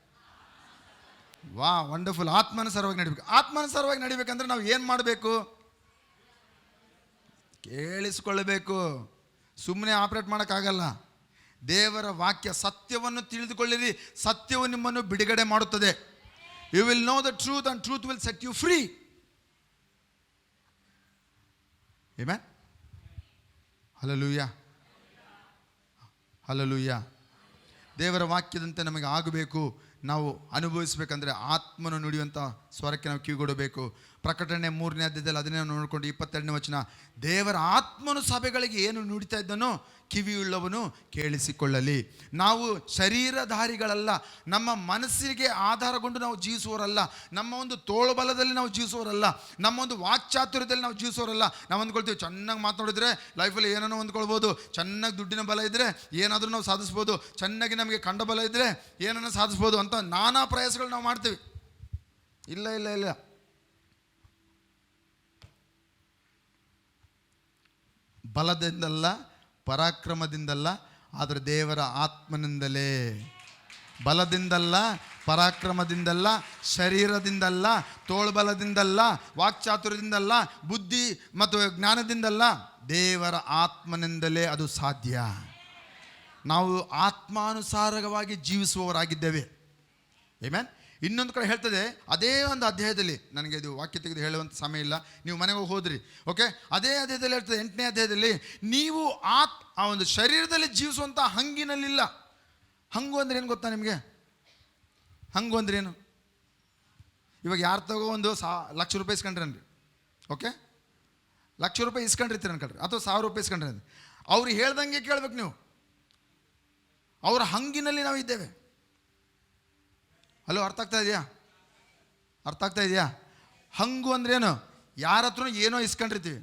ವಾ, ವಂಡರ್ಫುಲ್. ಆತ್ಮಾನುಸಾರವಾಗಿ ನಡಿಬೇಕು. ಆತ್ಮಾನುಸಾರವಾಗಿ ನಡಿಬೇಕಂದ್ರೆ ನಾವು ಏನು ಮಾಡಬೇಕು? ಕೇಳಿಸ್ಕೊಳ್ಬೇಕು. ಸುಮ್ಮನೆ ಆಪ್ರೇಟ್ ಮಾಡೋಕ್ಕಾಗಲ್ಲ. ದೇವರ ವಾಕ್ಯ, ಸತ್ಯವನ್ನು ತಿಳಿದುಕೊಳ್ಳಿರಿ, ಸತ್ಯವು ನಿಮ್ಮನ್ನು ಬಿಡುಗಡೆ ಮಾಡುತ್ತದೆ. You will know the truth and truth will set you free. Amen. Hallelujah, hallelujah. ದೇವರ ವಾಕ್ಯದಂತೆ ನಮಗೆ ಆಗಬೇಕು. ನಾವು ಅನುಭವಿಸಬೇಕಂದ್ರೆ ಆತ್ಮನು ನುಡಿಯುವಂಥ ಸ್ವರಕ್ಕೆ ನಾವು ಕಿವಿಗೊಡಬೇಕು. ಪ್ರಕಟಣೆ 3ನೇ ಅಧ್ಯಾಯದಲ್ಲಿ ಅದನ್ನೇ ನೋಡಿಕೊಂಡು 22ನೇ ವಚನ, ದೇವರ ಆತ್ಮನು ಸಭೆಗಳಿಗೆ ಏನು ನುಡಿತಾ ಇದ್ದನೋ ಕಿವಿಯುಳ್ಳವನು ಕೇಳಿಸಿಕೊಳ್ಳಲಿ. ನಾವು ಶರೀರಧಾರಿಗಳಲ್ಲ. ನಮ್ಮ ಮನಸ್ಸಿಗೆ ಆಧಾರಗೊಂಡು ನಾವು ಜೀವಿಸುವವರಲ್ಲ. ನಮ್ಮ ಒಂದು ತೋಳುಬಲದಲ್ಲಿ ನಾವು ಜೀವಿಸುವವರಲ್ಲ. ನಮ್ಮ ಒಂದು ವಾಕ್ಚಾತುರ್ಯದಲ್ಲಿ ನಾವು ಜೀವಿಸೋರಲ್ಲ. ನಾವು ಅಂದ್ಕೊಳ್ತೀವಿ ಚೆನ್ನಾಗಿ ಮಾತನಾಡಿದ್ರೆ ಲೈಫಲ್ಲಿ ಏನೋ ಹೊಂದ್ಕೊಳ್ಬೋದು, ಚೆನ್ನಾಗಿ ದುಡ್ಡಿನ ಬಲ ಇದ್ದರೆ ಏನಾದರೂ ನಾವು ಸಾಧಿಸ್ಬೋದು, ಚೆನ್ನಾಗಿ ನಮಗೆ ಕಂಡ ಬಲ ಇದ್ದರೆ ಏನನ್ನು ಸಾಧಿಸ್ಬೋದು ಅಂತ ನಾನಾ ಪ್ರಯಾಸಗಳು ನಾವು ಮಾಡ್ತೀವಿ. ಇಲ್ಲ ಇಲ್ಲ ಇಲ್ಲ, ಬಲದಿಂದಲ್ಲ, ಪರಾಕ್ರಮದಿಂದಲ್ಲ, ಆದರೆ ದೇವರ ಆತ್ಮನಿಂದಲೇ. ಬಲದಿಂದಲ್ಲ, ಪರಾಕ್ರಮದಿಂದಲ್ಲ, ಶರೀರದಿಂದಲ್ಲ, ತೋಳ್ಬಲದಿಂದಲ್ಲ, ವಾಕ್ಚಾತುರ್ಯದಿಂದಲ್ಲ, ಬುದ್ಧಿ ಮತ್ತು ಜ್ಞಾನದಿಂದಲ್ಲ, ದೇವರ ಆತ್ಮನಿಂದಲೇ ಅದು ಸಾಧ್ಯ. ನಾವು ಆತ್ಮಾನುಸಾರವಾಗಿ ಜೀವಿಸುವವರಾಗಿದ್ದೇವೆ. ಆಮೆನ್. ಇನ್ನೊಂದು ಕಡೆ ಹೇಳ್ತದೆ, ಅದೇ ಒಂದು ಅಧ್ಯಾಯದಲ್ಲಿ, ನನಗೆ ಇದು ವಾಕ್ಯ ತೆಗೆದು ಹೇಳುವಂಥ ಸಮಯ ಇಲ್ಲ, ನೀವು ಮನೆಗೆ ಹೋದ್ರಿ, ಓಕೆ. ಅದೇ ಅಧ್ಯಾಯದಲ್ಲಿ ಹೇಳ್ತದೆ, 8ನೇ ಅಧ್ಯಾಯದಲ್ಲಿ, ನೀವು ಆ ಒಂದು ಶರೀರದಲ್ಲಿ ಜೀವಿಸುವಂಥ ಹಂಗಿನಲ್ಲಿಲ್ಲ. ಹಂಗು ಅಂದ್ರೆ ಏನು ಗೊತ್ತಾ ನಿಮಗೆ? ಹಂಗು ಅಂದ್ರೆ ಏನು? ಇವಾಗ ಯಾರು ತಗೋ ಒಂದು ₹1,00,000 ಇಸ್ಕೊಂಡ್ರಿ, ಓಕೆ, ₹1,00,000 ಇಸ್ಕೊಂಡಿರ್ತೀರ ಅನ್ಕೊಳ್ರಿ, ಅಥವಾ ₹1,000 ಇಸ್ಕೊಂಡ್ರಿ. ಅವ್ರು ಹೇಳ್ದಂಗೆ ಕೇಳ್ಬೇಕು ನೀವು. ಅವರ ಹಂಗಿನಲ್ಲಿ ನಾವು ಇದ್ದೇವೆ. ಹಲೋ, ಅರ್ಥ ಆಗ್ತಾ ಇದೆಯಾ? ಅರ್ಥ ಆಗ್ತಾ ಇದೆಯಾ? ಹಂಗು ಅಂದ್ರೇನು? ಯಾರ ಹತ್ರ ಏನೋ ಇಸ್ಕೊಂಡಿರ್ತೀವಿ,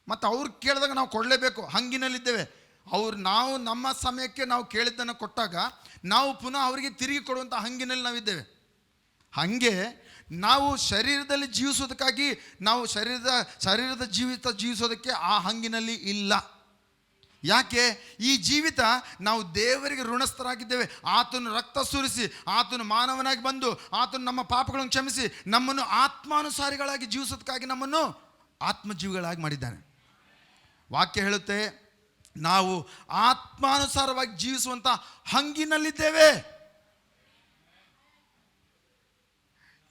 ಮತ್ತು ಅವ್ರು ಕೇಳಿದಾಗ ನಾವು ಕೊಡಲೇಬೇಕು. ಹಂಗಿನಲ್ಲಿದ್ದೇವೆ. ನಾವು ನಮ್ಮ ಸಮಯಕ್ಕೆ ನಾವು ಕೇಳಿದ್ದನ್ನು ಕೊಟ್ಟಾಗ ನಾವು ಪುನಃ ಅವರಿಗೆ ತಿರುಗಿ ಕೊಡುವಂಥ ಹಂಗಿನಲ್ಲಿ ನಾವಿದ್ದೇವೆ. ಹಾಗೆ ನಾವು ಶರೀರದಲ್ಲಿ ಜೀವಿಸೋದಕ್ಕಾಗಿ ನಾವು ಶರೀರದ ಜೀವಿಸೋದಕ್ಕೆ ಆ ಹಂಗಿನಲ್ಲಿ ಇಲ್ಲ. ಯಾಕೆ? ಈ ಜೀವಿತ ನಾವು ದೇವರಿಗೆ ಋಣಸ್ಥರಾಗಿದ್ದೇವೆ. ಆತನು ರಕ್ತ ಸುರಿಸಿ, ಆತನು ಮಾನವನಾಗಿ ಬಂದು, ಆತನು ನಮ್ಮ ಪಾಪಗಳನ್ನು ಕ್ಷಮಿಸಿ ನಮ್ಮನ್ನು ಆತ್ಮಾನುಸಾರಿಗಳಾಗಿ ಜೀವಿಸೋದಕ್ಕಾಗಿ ನಮ್ಮನ್ನು ಆತ್ಮಜೀವಿಗಳಾಗಿ ಮಾಡಿದ್ದಾನೆ. ವಾಕ್ಯ ಹೇಳುತ್ತೆ, ನಾವು ಆತ್ಮಾನುಸಾರವಾಗಿ ಜೀವಿಸುವಂಥ ಹಂಗಿನಲ್ಲಿದ್ದೇವೆ.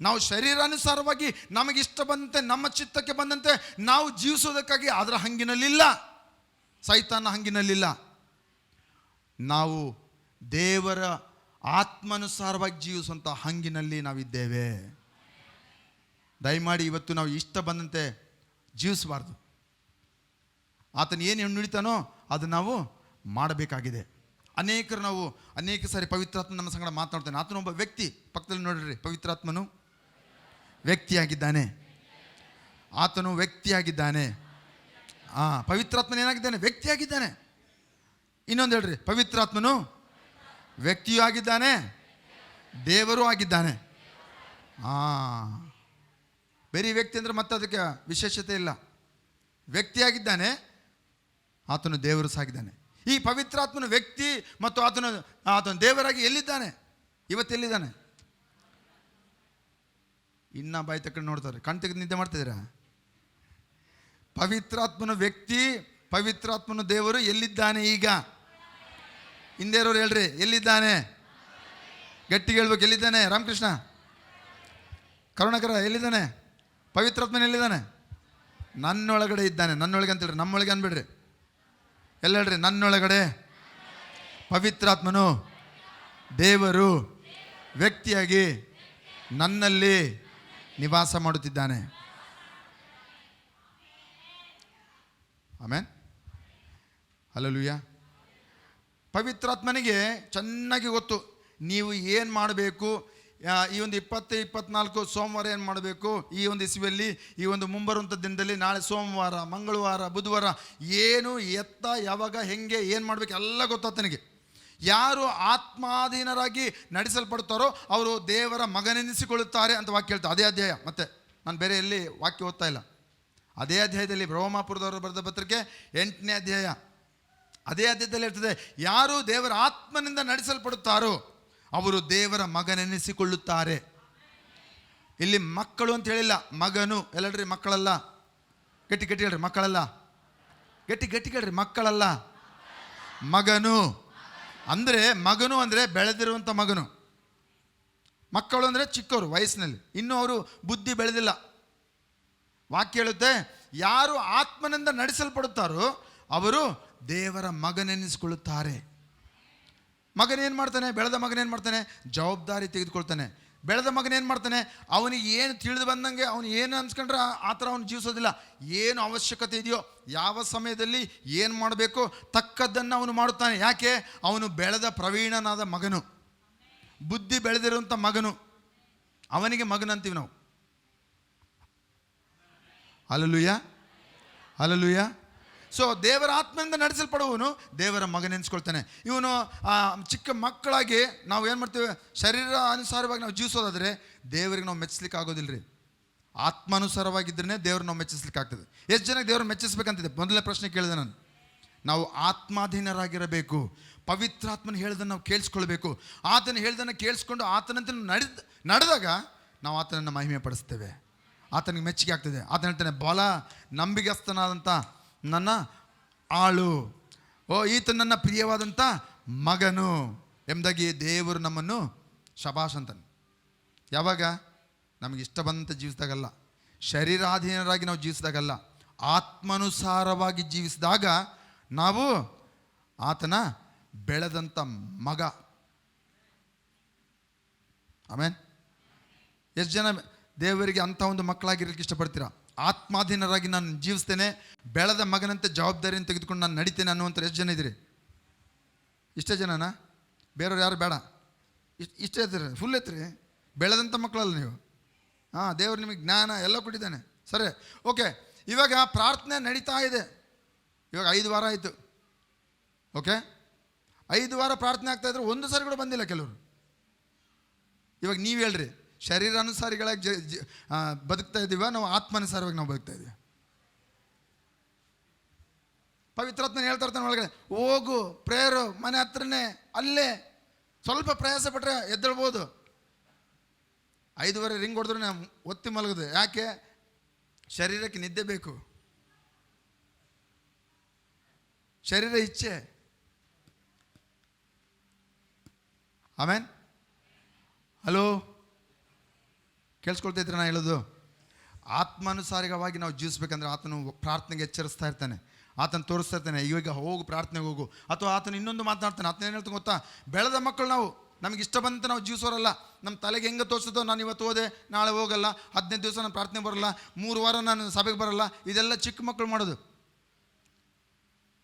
ನಾವು ಶರೀರಾನುಸಾರವಾಗಿ ನಮಗಿಷ್ಟ ಬಂದಂತೆ, ನಮ್ಮ ಚಿತ್ತಕ್ಕೆ ಬಂದಂತೆ ನಾವು ಜೀವಿಸೋದಕ್ಕಾಗಿ ಅದರ ಹಂಗಿನಲ್ಲಿಲ್ಲ, ಸೈತಾನ ಹಂಗಿನಲ್ಲಿಲ್ಲ. ನಾವು ದೇವರ ಆತ್ಮಾನುಸಾರವಾಗಿ ಜೀವಿಸುವಂಥ ಹಂಗಿನಲ್ಲಿ ನಾವಿದ್ದೇವೆ. ದಯಮಾಡಿ ಇವತ್ತು ನಾವು ಇಷ್ಟ ಬಂದಂತೆ ಜೀವಿಸಬಾರ್ದು. ಆತನು ಏನು ನುಡಿತಾನೋ ಅದು ನಾವು ಮಾಡಬೇಕಾಗಿದೆ. ಅನೇಕ ಸಾರಿ ಪವಿತ್ರಾತ್ಮ ನಮ್ಮ ಸಂಗಡ ಮಾತನಾಡ್ತಾನೆ. ಆತನು ಒಬ್ಬ ವ್ಯಕ್ತಿ. ಪಕ್ಕದಲ್ಲಿ ನೋಡ್ರಿ, ಪವಿತ್ರಾತ್ಮನು ವ್ಯಕ್ತಿಯಾಗಿದ್ದಾನೆ. ಆತನು ವ್ಯಕ್ತಿಯಾಗಿದ್ದಾನೆ. ಪವಿತ್ರಾತ್ಮನ ಏನಾಗಿದ್ದಾನೆ? ವ್ಯಕ್ತಿಯಾಗಿದ್ದಾನೆ. ಇನ್ನೊಂದು ಹೇಳ್ರಿ, ಪವಿತ್ರಾತ್ಮನು ವ್ಯಕ್ತಿಯೂ ಆಗಿದ್ದಾನೆ, ದೇವರು ಆಗಿದ್ದಾನೆ. ಬರೀ ವ್ಯಕ್ತಿ ಅಂದರೆ ಮತ್ತೆ ಅದಕ್ಕೆ ವಿಶೇಷತೆ ಇಲ್ಲ. ವ್ಯಕ್ತಿಯಾಗಿದ್ದಾನೆ, ಆತನು ದೇವರು ಸಾಗಿದ್ದಾನೆ. ಈ ಪವಿತ್ರಾತ್ಮನ ವ್ಯಕ್ತಿ ಮತ್ತು ಆತನು ದೇವರಾಗಿ ಎಲ್ಲಿದ್ದಾನೆ? ಇವತ್ತೆಲ್ಲಿದ್ದಾನೆ? ಇನ್ನ ಬಾಯಿ ತಕೊಂಡು ನೋಡ್ತಾರೆ, ಕಣ್ ತೆಗೆದು ನಿದ್ದೆ ಮಾಡ್ತಿದ್ದೀರಾ? ಪವಿತ್ರಾತ್ಮನ ವ್ಯಕ್ತಿ, ಪವಿತ್ರಾತ್ಮನ ದೇವರು ಎಲ್ಲಿದ್ದಾನೆ? ಈಗ ಹಿಂದೆ ಇರೋರು ಹೇಳ್ರಿ, ಎಲ್ಲಿದ್ದಾನೆ? ಗಟ್ಟಿಗೆ ಹೇಳ್ಬೇಕು, ಎಲ್ಲಿದ್ದಾನೆ? ರಾಮಕೃಷ್ಣ, ಕರುಣಾಕರ ಎಲ್ಲಿದ್ದಾನೆ? ಪವಿತ್ರಾತ್ಮನ ಎಲ್ಲಿದ್ದಾನೆ? ನನ್ನೊಳಗಡೆ ಇದ್ದಾನೆ. ನನ್ನೊಳಗೆ ಅಂತ ಹೇಳ್ರಿ, ನಮ್ಮೊಳಗೆ ಅನ್ಬಿಡ್ರಿ. ಎಲ್ಲ ಹೇಳ್ರಿ, ನನ್ನೊಳಗಡೆ ಪವಿತ್ರಾತ್ಮನು ದೇವರು ವ್ಯಕ್ತಿಯಾಗಿ ನನ್ನಲ್ಲಿ ನಿವಾಸ ಮಾಡುತ್ತಿದ್ದಾನೆ. Amen, hallelujah. ಪವಿತ್ರಾತ್ಮನಿಗೆ ಚೆನ್ನಾಗಿ ಗೊತ್ತು ನೀವು ಏನು ಮಾಡಬೇಕು. ಈ ಒಂದು 20-24 ಸೋಮವಾರ ಏನು ಮಾಡಬೇಕು, ಈ ಒಂದು ಇಸುವಲ್ಲಿ, ಈ ಒಂದು ಮುಂಬರುವಂಥ ದಿನದಲ್ಲಿ, ನಾಳೆ ಸೋಮವಾರ, ಮಂಗಳವಾರ, ಬುಧವಾರ, ಏನು ಎತ್ತ ಯಾವಾಗ ಹೆಂಗೆ ಏನು ಮಾಡಬೇಕು ಎಲ್ಲ ಗೊತ್ತಾತನಿಗೆ. ಯಾರು ಆತ್ಮಾಧೀನರಾಗಿ ನಡೆಸಲ್ಪಡ್ತಾರೋ ಅವರು ದೇವರ ಮಗನೆನಿಸಿಕೊಳ್ಳುತ್ತಾರೆ ಅಂತ ವಾಕ್ಯ ಹೇಳ್ತಾರೆ. ಅದೇ ಅಧ್ಯಾಯ, ಮತ್ತೆ ನಾನು ಬೇರೆ ಎಲ್ಲಿ ವಾಕ್ಯ ಓದ್ತಾ ಇಲ್ಲ. ಅದೇ ಅಧ್ಯಾಯದಲ್ಲಿ ರೋಮಾಪುರದವರು ಬರೆದ ಪತ್ರಿಕೆ 8ನೇ ಅಧ್ಯಾಯ, ಅದೇ ಅಧ್ಯಾಯದಲ್ಲಿ ಇರ್ತದೆ, ಯಾರು ದೇವರ ಆತ್ಮನಿಂದ ನಡೆಸಲ್ಪಡುತ್ತಾರೋ ಅವರು ದೇವರ ಮಗನೆನಿಸಿಕೊಳ್ಳುತ್ತಾರೆ. ಇಲ್ಲಿ ಮಕ್ಕಳು ಅಂತ ಹೇಳಿಲ್ಲ, ಮಗನು. ಎಲ್ಲಡ್ರಿ ಮಕ್ಕಳಲ್ಲ, ಗಟ್ಟಿ ಗಟ್ಟಿ ಹೇಳ್ರಿ, ಮಕ್ಕಳಲ್ಲ, ಗಟ್ಟಿ ಗಟ್ಟಿ ಹೇಳ್ರಿ, ಮಕ್ಕಳಲ್ಲ, ಮಗನು. ಅಂದರೆ ಮಗನು ಅಂದರೆ ಬೆಳೆದಿರುವಂಥ ಮಗನು. ಮಕ್ಕಳು ಅಂದರೆ ಚಿಕ್ಕವರು ವಯಸ್ಸಿನಲ್ಲಿ, ಇನ್ನೂ ಅವರು ಬುದ್ಧಿ ಬೆಳೆದಿಲ್ಲ. ವಾಕ್ಯ ಹೇಳುತ್ತೆ, ಯಾರು ಆತ್ಮನಿಂದ ನಡೆಸಲ್ಪಡುತ್ತಾರೋ ಅವರು ದೇವರ ಮಗನೆನಿಸಿಕೊಳ್ಳುತ್ತಾರೆ. ಮಗನೇನು ಮಾಡ್ತಾನೆ? ಬೆಳೆದ ಮಗನೇನು ಮಾಡ್ತಾನೆ? ಜವಾಬ್ದಾರಿ ತೆಗೆದುಕೊಳ್ತಾನೆ. ಬೆಳೆದ ಮಗನೇನು ಮಾಡ್ತಾನೆ? ಅವನಿಗೆ ಏನು ತಿಳಿದು ಬಂದಂಗೆ ಅವನು ಏನು ಅನ್ಸ್ಕೊಂಡ್ರೆ ಆ ಥರ ಅವನು ಜೀವಿಸೋದಿಲ್ಲ. ಏನು ಅವಶ್ಯಕತೆ ಇದೆಯೋ, ಯಾವ ಸಮಯದಲ್ಲಿ ಏನು ಮಾಡಬೇಕು ತಕ್ಕದ್ದನ್ನು ಅವನು ಮಾಡುತ್ತಾನೆ. ಯಾಕೆ? ಅವನು ಬೆಳೆದ ಪ್ರವೀಣನಾದ ಮಗನು, ಬುದ್ಧಿ ಬೆಳೆದಿರುವಂಥ ಮಗನು. ಅವನಿಗೆ ಮಗನಂತೀವಿ ನಾವು. Hallelujah, hallelujah. ಸೊ ದೇವರ ಆತ್ಮನಿಂದ ನಡೆಸಲ್ಪಡುವವನು ದೇವರ ಮಗನೆನಿಸ್ಕೊಳ್ತಾನೆ. ಇವನು ಚಿಕ್ಕ ಮಕ್ಕಳಾಗಿ ನಾವು ಏನು ಮಾಡ್ತೀವಿ? ಶರೀರ ಅನುಸಾರವಾಗಿ ನಾವು ಜೀವಿಸೋದಾದರೆ ದೇವರಿಗೆ ನಾವು ಮೆಚ್ಚಿಸ್ಲಿಕ್ಕೆ ಆಗೋದಿಲ್ಲ ರೀ. ಆತ್ಮಾನುಸಾರವಾಗಿದ್ದರೆ ದೇವ್ರು ನಾವು ಮೆಚ್ಚಿಸ್ಲಿಕ್ಕೆ ಆಗ್ತದೆ. ಎಷ್ಟು ಜನಕ್ಕೆ ದೇವ್ರು ಮೆಚ್ಚಿಸ್ಬೇಕಂತಿದೆ? ಮೊದಲನೇ ಪ್ರಶ್ನೆ ಕೇಳಿದೆ ನಾನು. ನಾವು ಆತ್ಮಾಧೀನರಾಗಿರಬೇಕು. ಪವಿತ್ರಾತ್ಮನ ಹೇಳ್ದನ್ನು ನಾವು ಕೇಳಿಸ್ಕೊಳ್ಬೇಕು. ಆತನ ಹೇಳ್ದನ್ನು ಕೇಳಿಸ್ಕೊಂಡು ಆತನಂತೆ ನಡೆದಾಗ ನಾವು ಆತನನ್ನು ಮಹಿಮೆ ಪಡಿಸ್ತೇವೆ, ಆತನಿಗೆ ಮೆಚ್ಚುಗೆ ಆಗ್ತದೆ. ಆತನ ಹೇಳ್ತಾನೆ, ಬಲ ನಂಬಿಗಸ್ತನಾದಂಥ ನನ್ನ ಆಳು, ಈತ ನನ್ನ ಪ್ರಿಯವಾದಂಥ ಮಗನು ಎಂಬುದಾಗಿ ದೇವರು ನಮ್ಮನ್ನು ಶಬಾಷ್ ಅಂತಾನೆ. ಯಾವಾಗ? ನಮಗೆ ಇಷ್ಟ ಬಂದಂತೆ ಜೀವಿಸಿದಾಗಲ್ಲ, ಶರೀರಾಧೀನರಾಗಿ ನಾವು ಜೀವಿಸಿದಾಗಲ್ಲ, ಆತ್ಮಾನುಸಾರವಾಗಿ ಜೀವಿಸಿದಾಗ ನಾವು ಆತನ ಬೆಳೆದಂಥ ಮಗ. ಆಮೇನ್. ಎಷ್ಟು ಜನ ದೇವರಿಗೆ ಅಂಥ ಒಂದು ಮಕ್ಕಳಾಗಿರಲಿಕ್ಕೆ ಇಷ್ಟಪಡ್ತೀರಾ? ಆತ್ಮಾಧೀನರಾಗಿ ನಾನು ಜೀವಿಸ್ತೇನೆ, ಬೆಳೆದ ಮಗನಂತೆ ಜವಾಬ್ದಾರಿಯನ್ನು ತೆಗೆದುಕೊಂಡು ನಾನು ನಡಿತೇನೆ ಅನ್ನುವಂಥ ಎಷ್ಟು ಜನ ಇದ್ದೀರಿ? ಇಷ್ಟೇ ಜನನಾ? ಬೇರೆಯವ್ರು ಯಾರು ಬೇಡ, ಇಷ್ಟೇ ಇರ್ತೀರಿ, ಫುಲ್ ಇರ್ತೀರಿ. ಬೆಳೆದಂಥ ಮಕ್ಕಳಲ್ಲ ನೀವು. ದೇವರು ನಿಮಗೆ ಜ್ಞಾನ ಎಲ್ಲ ಕೊಟ್ಟಿದ್ದಾನೆ. ಸರಿ, ಓಕೆ. ಇವಾಗ ಪ್ರಾರ್ಥನೆ ನಡೀತಾ ಇದೆ. ಇವಾಗ 5 ವಾರ ಆಯಿತು. ಓಕೆ, 5 ವಾರ ಪ್ರಾರ್ಥನೆ ಆಗ್ತಾಯಿದ್ರು, ಒಂದು ಸಾರಿ ಕೂಡ ಬಂದಿಲ್ಲ ಕೆಲವರು. ಇವಾಗ ನೀವು ಹೇಳ್ರಿ, ಶರೀರಾನುಸಾರಿಗಳಾಗಿ ಬದುಕ್ತಾ ಇದ್ದೀವ, ನಾವು ಆತ್ಮಾನುಸಾರವಾಗಿ ನಾವು ಬದುಕ್ತಾ ಇದ್ದೀವಿ? ಪವಿತ್ರಾತ್ಮನ ಹೇಳ್ತಾ ಇರ್ತಾನೆ ಒಳಗಡೆ, ಹೋಗು ಪ್ರೇಯರು ಮನೆ ಹತ್ರನೇ, ಅಲ್ಲೇ ಸ್ವಲ್ಪ ಪ್ರಯಾಸ ಪಟ್ಟರೆ ಎದ್ದೇಳ್ಬೋದು. 5 ರಿಂಗ್ ಹೊಡೆದ್ರೆ ನಾವು ಒತ್ತಿ ಮಲಗೋದು. ಯಾಕೆ? ಶರೀರಕ್ಕೆ ನಿದ್ದೆ ಬೇಕು, ಶರೀರ ಇಚ್ಛೆ. ಆಮೇನ್. ಹಲೋ, ಕೇಳಿಸ್ಕೊಳ್ತಾ ಇದ್ರೆ ನಾನು ಹೇಳೋದು? ಆತ್ಮಾನುಸಾರಿಕವಾಗಿ ನಾವು ಜೀವಿಸ್ಬೇಕಂದ್ರೆ ಆತನು ಪ್ರಾರ್ಥನೆಗೆ ಎಚ್ಚರಿಸ್ತಾ ಇರ್ತಾನೆ, ಆತನ ತೋರಿಸ್ತಾ ಇರ್ತಾನೆ, ಇವಾಗ ಹೋಗು ಪ್ರಾರ್ಥನೆಗೆ ಹೋಗು. ಅಥವಾ ಆತನು ಇನ್ನೊಂದು ಮಾತನಾಡ್ತಾನೆ. ಆತನ ಏನು ಹೇಳ್ತಾನೆ ಗೊತ್ತಾ? ಬೆಳೆದ ಮಕ್ಕಳು ನಾವು, ನಮಗೆ ಇಷ್ಟ ಬಂದಂತೆ ನಾವು ಜೀವಿಸೋರಲ್ಲ. ನಮ್ಮ ತಲೆಗೆ ಹೆಂಗೆ ತೋರಿಸೋದು, ನಾನು ಇವತ್ತು ಹೋದೆ ನಾಳೆ ಹೋಗಲ್ಲ, 15 ದಿವಸ ನಾನು ಪ್ರಾರ್ಥನೆ ಬರಲ್ಲ, 3 ವಾರ ನಾನು ಸಭೆಗೆ ಬರಲ್ಲ, ಇದೆಲ್ಲ ಚಿಕ್ಕ ಮಕ್ಕಳು ಮಾಡೋದು.